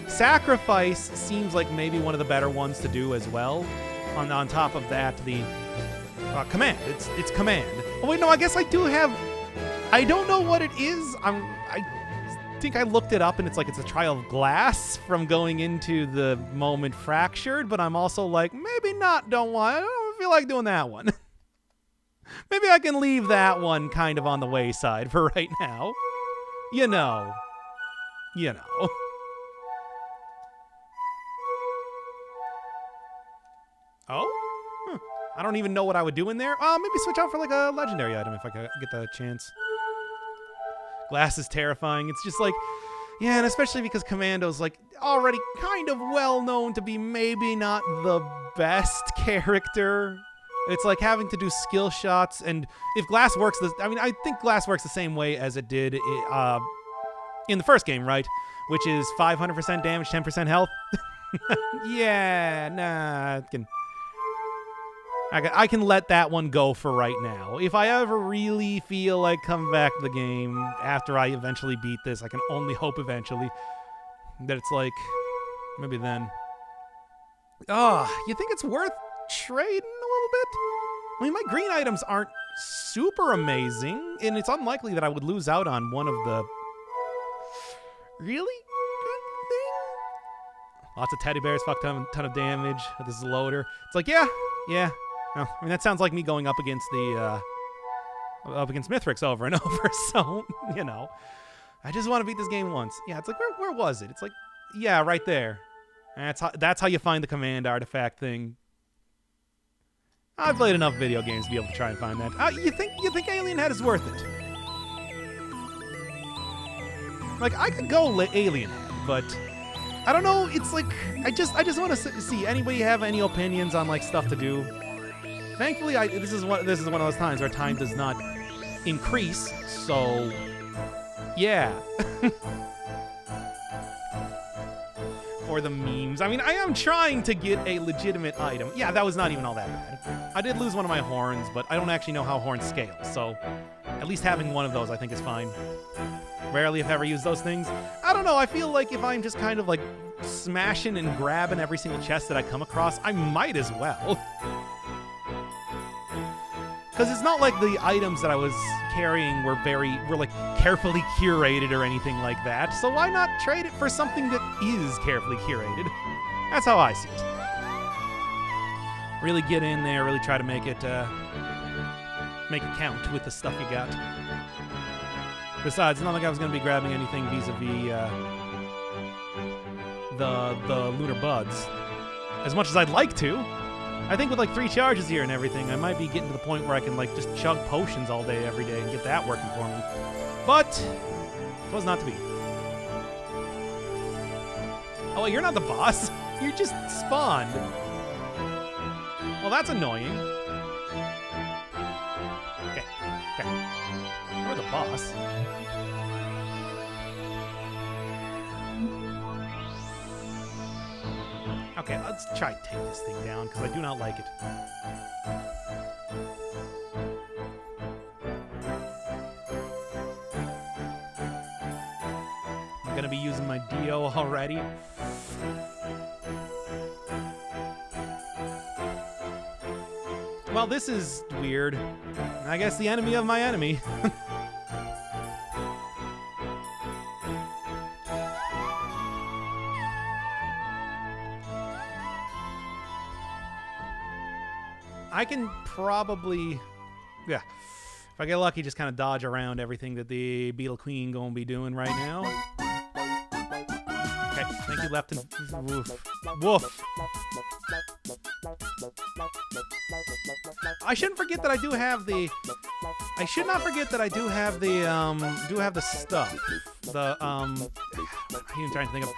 Sacrifice seems like maybe one of the better ones to do as well. On top of that, the command. It's command. Oh wait, no, I guess I do have. I don't know what it is. I think I looked it up, and it's like it's a trial of glass from going into the moment fractured. But I'm also like, maybe not. I don't feel like doing that one. Maybe I can leave that one kind of on the wayside for right now. You know. Oh? Huh. I don't even know what I would do in there. Maybe switch out for like a legendary item if I could get the chance. Glass is terrifying. It's just like, yeah, and especially because Commando's like already kind of well known to be maybe not the best character. It's like having to do skill shots, and if Glass works, I think Glass works the same way as it did in the first game, right? Which is 500% damage, 10% health. Yeah, nah, I can let that one go for right now. If I ever really feel like coming back to the game after I eventually beat this, I can only hope eventually that it's like, maybe then. You think it's worth trading a little bit? I mean, my green items aren't super amazing, and it's unlikely that I would lose out on one of the really good things. Lots of teddy bears, fuck ton of damage. This is a loader. It's like, yeah. Well, I mean, that sounds like me going up against Mithrix over and over. So, I just want to beat this game once. Yeah, it's like, where was it? It's like, yeah, right there. That's how you find the command artifact thing. I've played enough video games to be able to try and find that. You think Alien Head is worth it? Like, I could go Alien Head, but I don't know. It's like, I just want to see anybody have any opinions on like stuff to do. Thankfully, this is one of those times where time does not increase. So, yeah. For the memes. I mean, I am trying to get a legitimate item. Yeah, that was not even all that bad. I did lose one of my horns, but I don't actually know how horns scale. So, at least having one of those, I think, is fine. Rarely, if ever, use those things. I don't know. I feel like if I'm just kind of like smashing and grabbing every single chest that I come across, I might as well. Because it's not like the items that I was carrying were like carefully curated or anything like that. So why not trade it for something that is carefully curated? That's how I see it. Really get in there, really try to make it count with the stuff you got. Besides, it's not like I was going to be grabbing anything vis-a-vis the Lunar Buds. As much as I'd like to. I think with like 3 charges here and everything, I might be getting to the point where I can like just chug potions all day, every day, and get that working for me. But it was not to be. Oh, wait, you're not the boss. You just spawned. Well, that's annoying. Okay. You're the boss. Okay, let's try to take this thing down, because I do not like it. I'm going to be using my Dio already. Well, this is weird. I guess the enemy of my enemy. I can probably, if I get lucky, just kind of dodge around everything that the Beetle Queen gonna be doing right now. Okay, thank you, Leptin. Woof. I shouldn't forget that I do have the. I should not forget that I do have the stuff. The I'm trying to think of.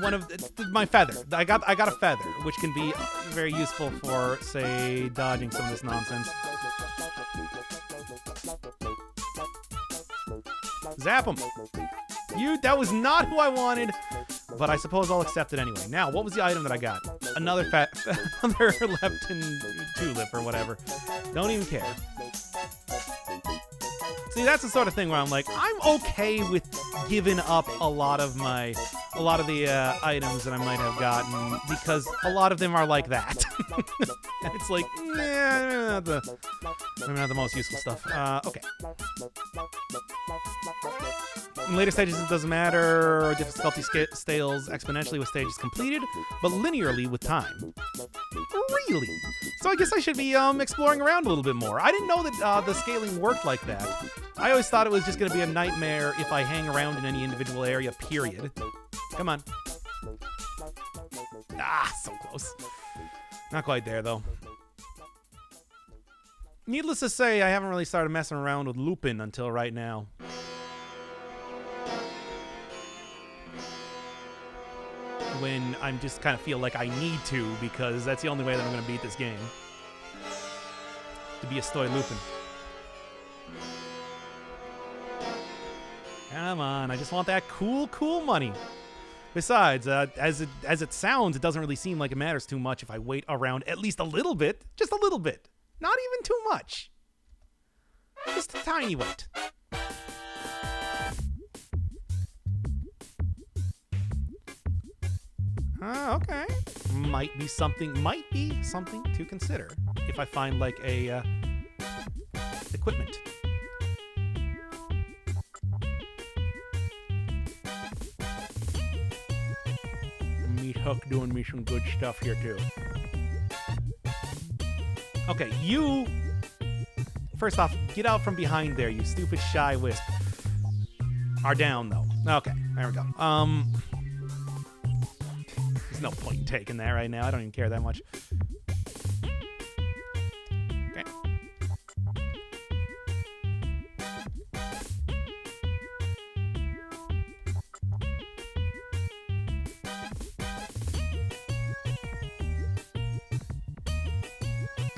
One of my feather. I got a feather, which can be very useful for, say, dodging some of this nonsense. Zap him. That was not who I wanted. but I suppose I'll accept it anyway. Now, what was the item that I got? Another another leptin tulip or whatever. Don't even care. See, that's the sort of thing where I'm like, I'm okay with giving up a lot of the items that I might have gotten because a lot of them are like that. And it's like, nah, maybe not the most useful stuff. Okay. In later stages, it doesn't matter. Difficulty scales exponentially with stages completed, but linearly with time. Really? So I guess I should be exploring around a little bit more. I didn't know that the scaling worked like that. I always thought it was just going to be a nightmare if I hang around in any individual area, period. Come on. Ah, so close. Not quite there, though. Needless to say, I haven't really started messing around with Lupin until right now. When I'm just kind of feel like I need to, because that's the only way that I'm going to beat this game. To be a Stoy Lupin. Come on, I just want that cool money. Besides, as it sounds, it doesn't really seem like it matters too much if I wait around at least a little bit. Just a little bit. Not even too much. Just a tiny wait. Okay. Might be something to consider if I find like a equipment. Meat Hook doing me some good stuff here too. Okay, you first off, get out from behind there, you stupid shy wisp. Are down though. Okay, there we go. There's no point in taking that right now. I don't even care that much. Okay.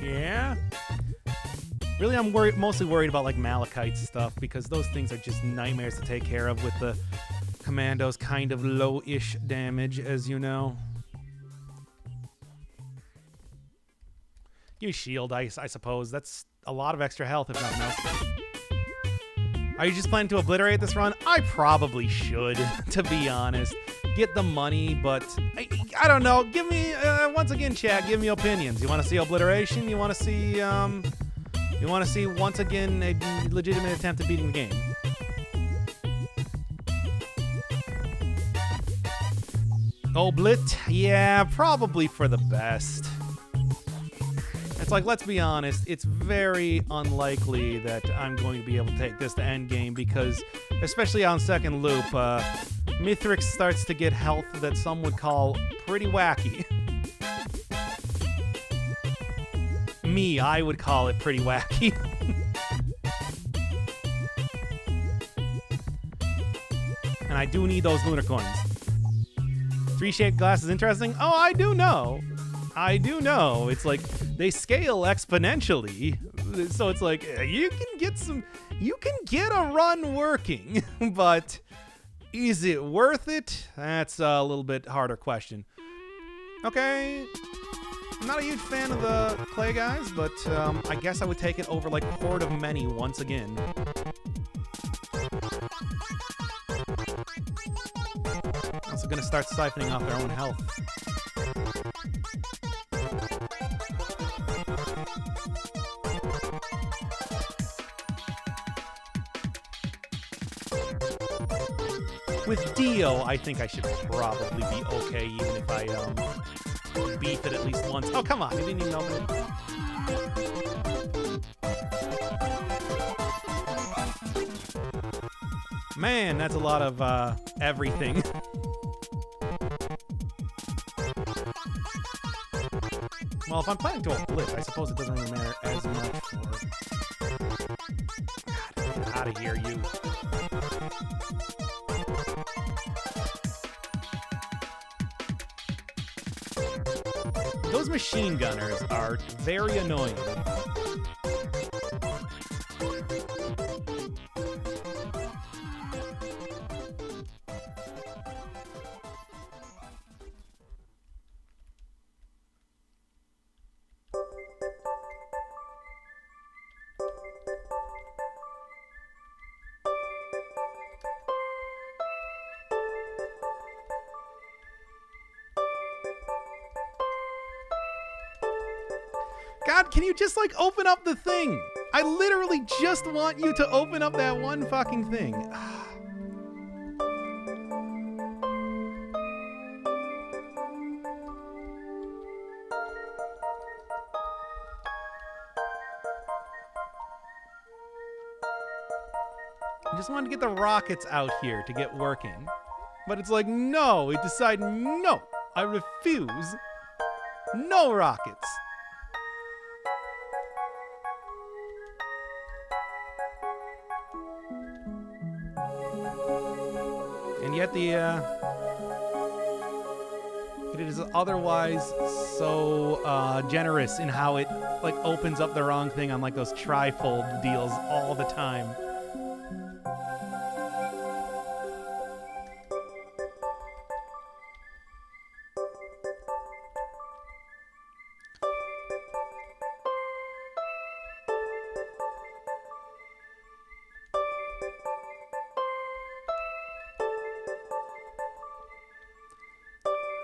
Yeah. Really, I'm mostly worried about like malachite stuff because those things are just nightmares to take care of with the Commando's kind of low-ish damage, as you know. Use shield ice, I suppose. That's a lot of extra health, if nothing else. Are you just planning to obliterate this run? I probably should, to be honest. Get the money, but I don't know. Give me, once again, chat, give me opinions. You want to see obliteration? You want to see, once again, a legitimate attempt at beating the game? Oblit? Yeah, probably for the best. It's like, let's be honest, it's very unlikely that I'm going to be able to take this to endgame because, especially on second loop, Mithrix starts to get health that some would call pretty wacky. I would call it pretty wacky. And I do need those lunar coins. 3-shaped glass is interesting. Oh, I do know. It's like they scale exponentially. So it's like you can get a run working, but is it worth it? That's a little bit harder question. Okay. I'm not a huge fan of the clay guys, but I guess I would take it over like Horde of Many once again. Also gonna start siphoning off their own health. With Dio, I think I should probably be okay, even if I beef it at least once. Oh, come on, you didn't even know me. Man, that's a lot of everything. Well, if I'm planning to uplift, I suppose it doesn't really matter as much for... God, get out of here, you. Those machine gunners are very annoying. God, can you just, like, open up the thing? I literally just want you to open up that one fucking thing. I just wanted to get the rockets out here to get working. But it's like, no, we decide, no, I refuse. No rockets. And yet it is otherwise so generous in how it like opens up the wrong thing on like those trifold deals all the time.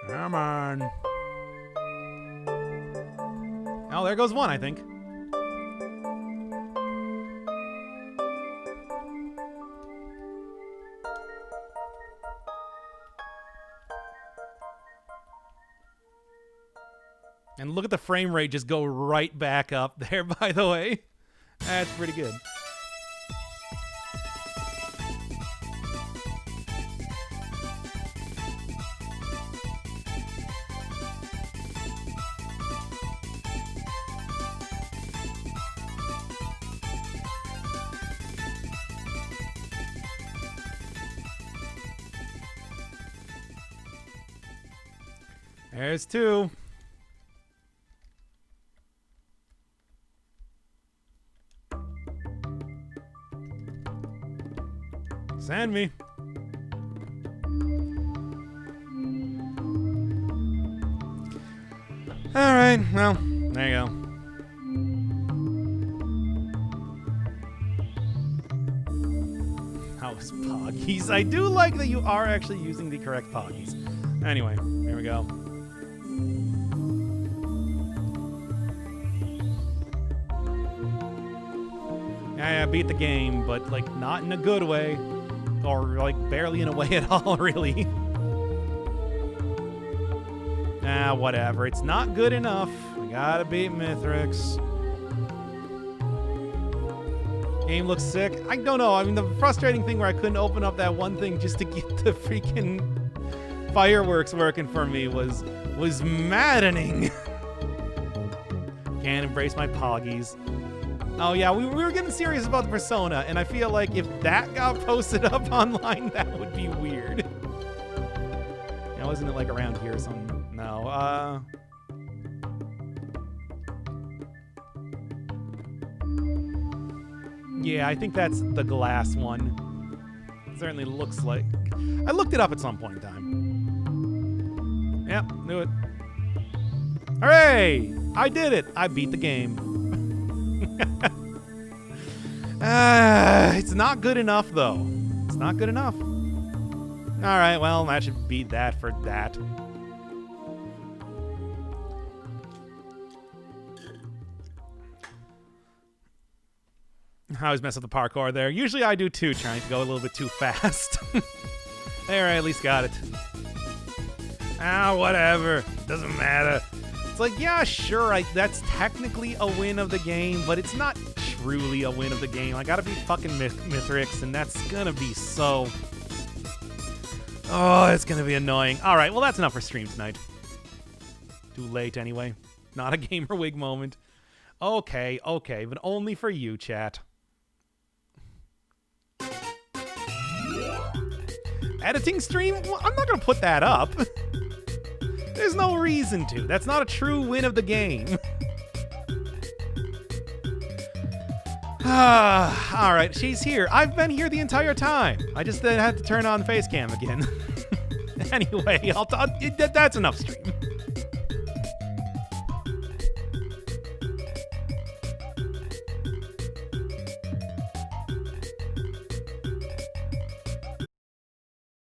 Come on. Oh, there goes one, I think. And look at the frame rate just go right back up there, by the way. That's pretty good. There's two. Send me. All right, well, there you go. House Poggies. I do like that you are actually using the correct Poggies. Anyway, here we go. Yeah, beat the game, but like not in a good way, or like barely in a way at all, really. Whatever. It's not good enough. I gotta beat Mithrix. Game looks sick. I don't know. I mean, the frustrating thing where I couldn't open up that one thing just to get the freaking fireworks working for me was maddening. Can't embrace my Poggies. Oh yeah, we were getting serious about the Persona, and I feel like if that got posted up online, that would be weird. Now, wasn't it like around here or something? No, yeah, I think that's the glass one. It certainly looks like. I looked it up at some point in time. Yep, knew it. Hooray! I did it! I beat the game. It's not good enough, though. It's not good enough. All right, well, that should beat that for that. I always mess up the parkour there. Usually I do too, trying to go a little bit too fast. There, I at least got it. Whatever. Doesn't matter. It's like, yeah, sure, that's technically a win of the game, but it's not truly a win of the game. I gotta beat fucking Mithrix, and that's gonna be so... Oh, it's gonna be annoying. All right, well, that's enough for stream tonight. Too late, anyway. Not a gamer wig moment. Okay, but only for you, chat. Editing stream? Well, I'm not gonna put that up. There's no reason to. That's not a true win of the game. All right, she's here. I've been here the entire time. I just had to turn on face cam again. Anyway, that's enough stream.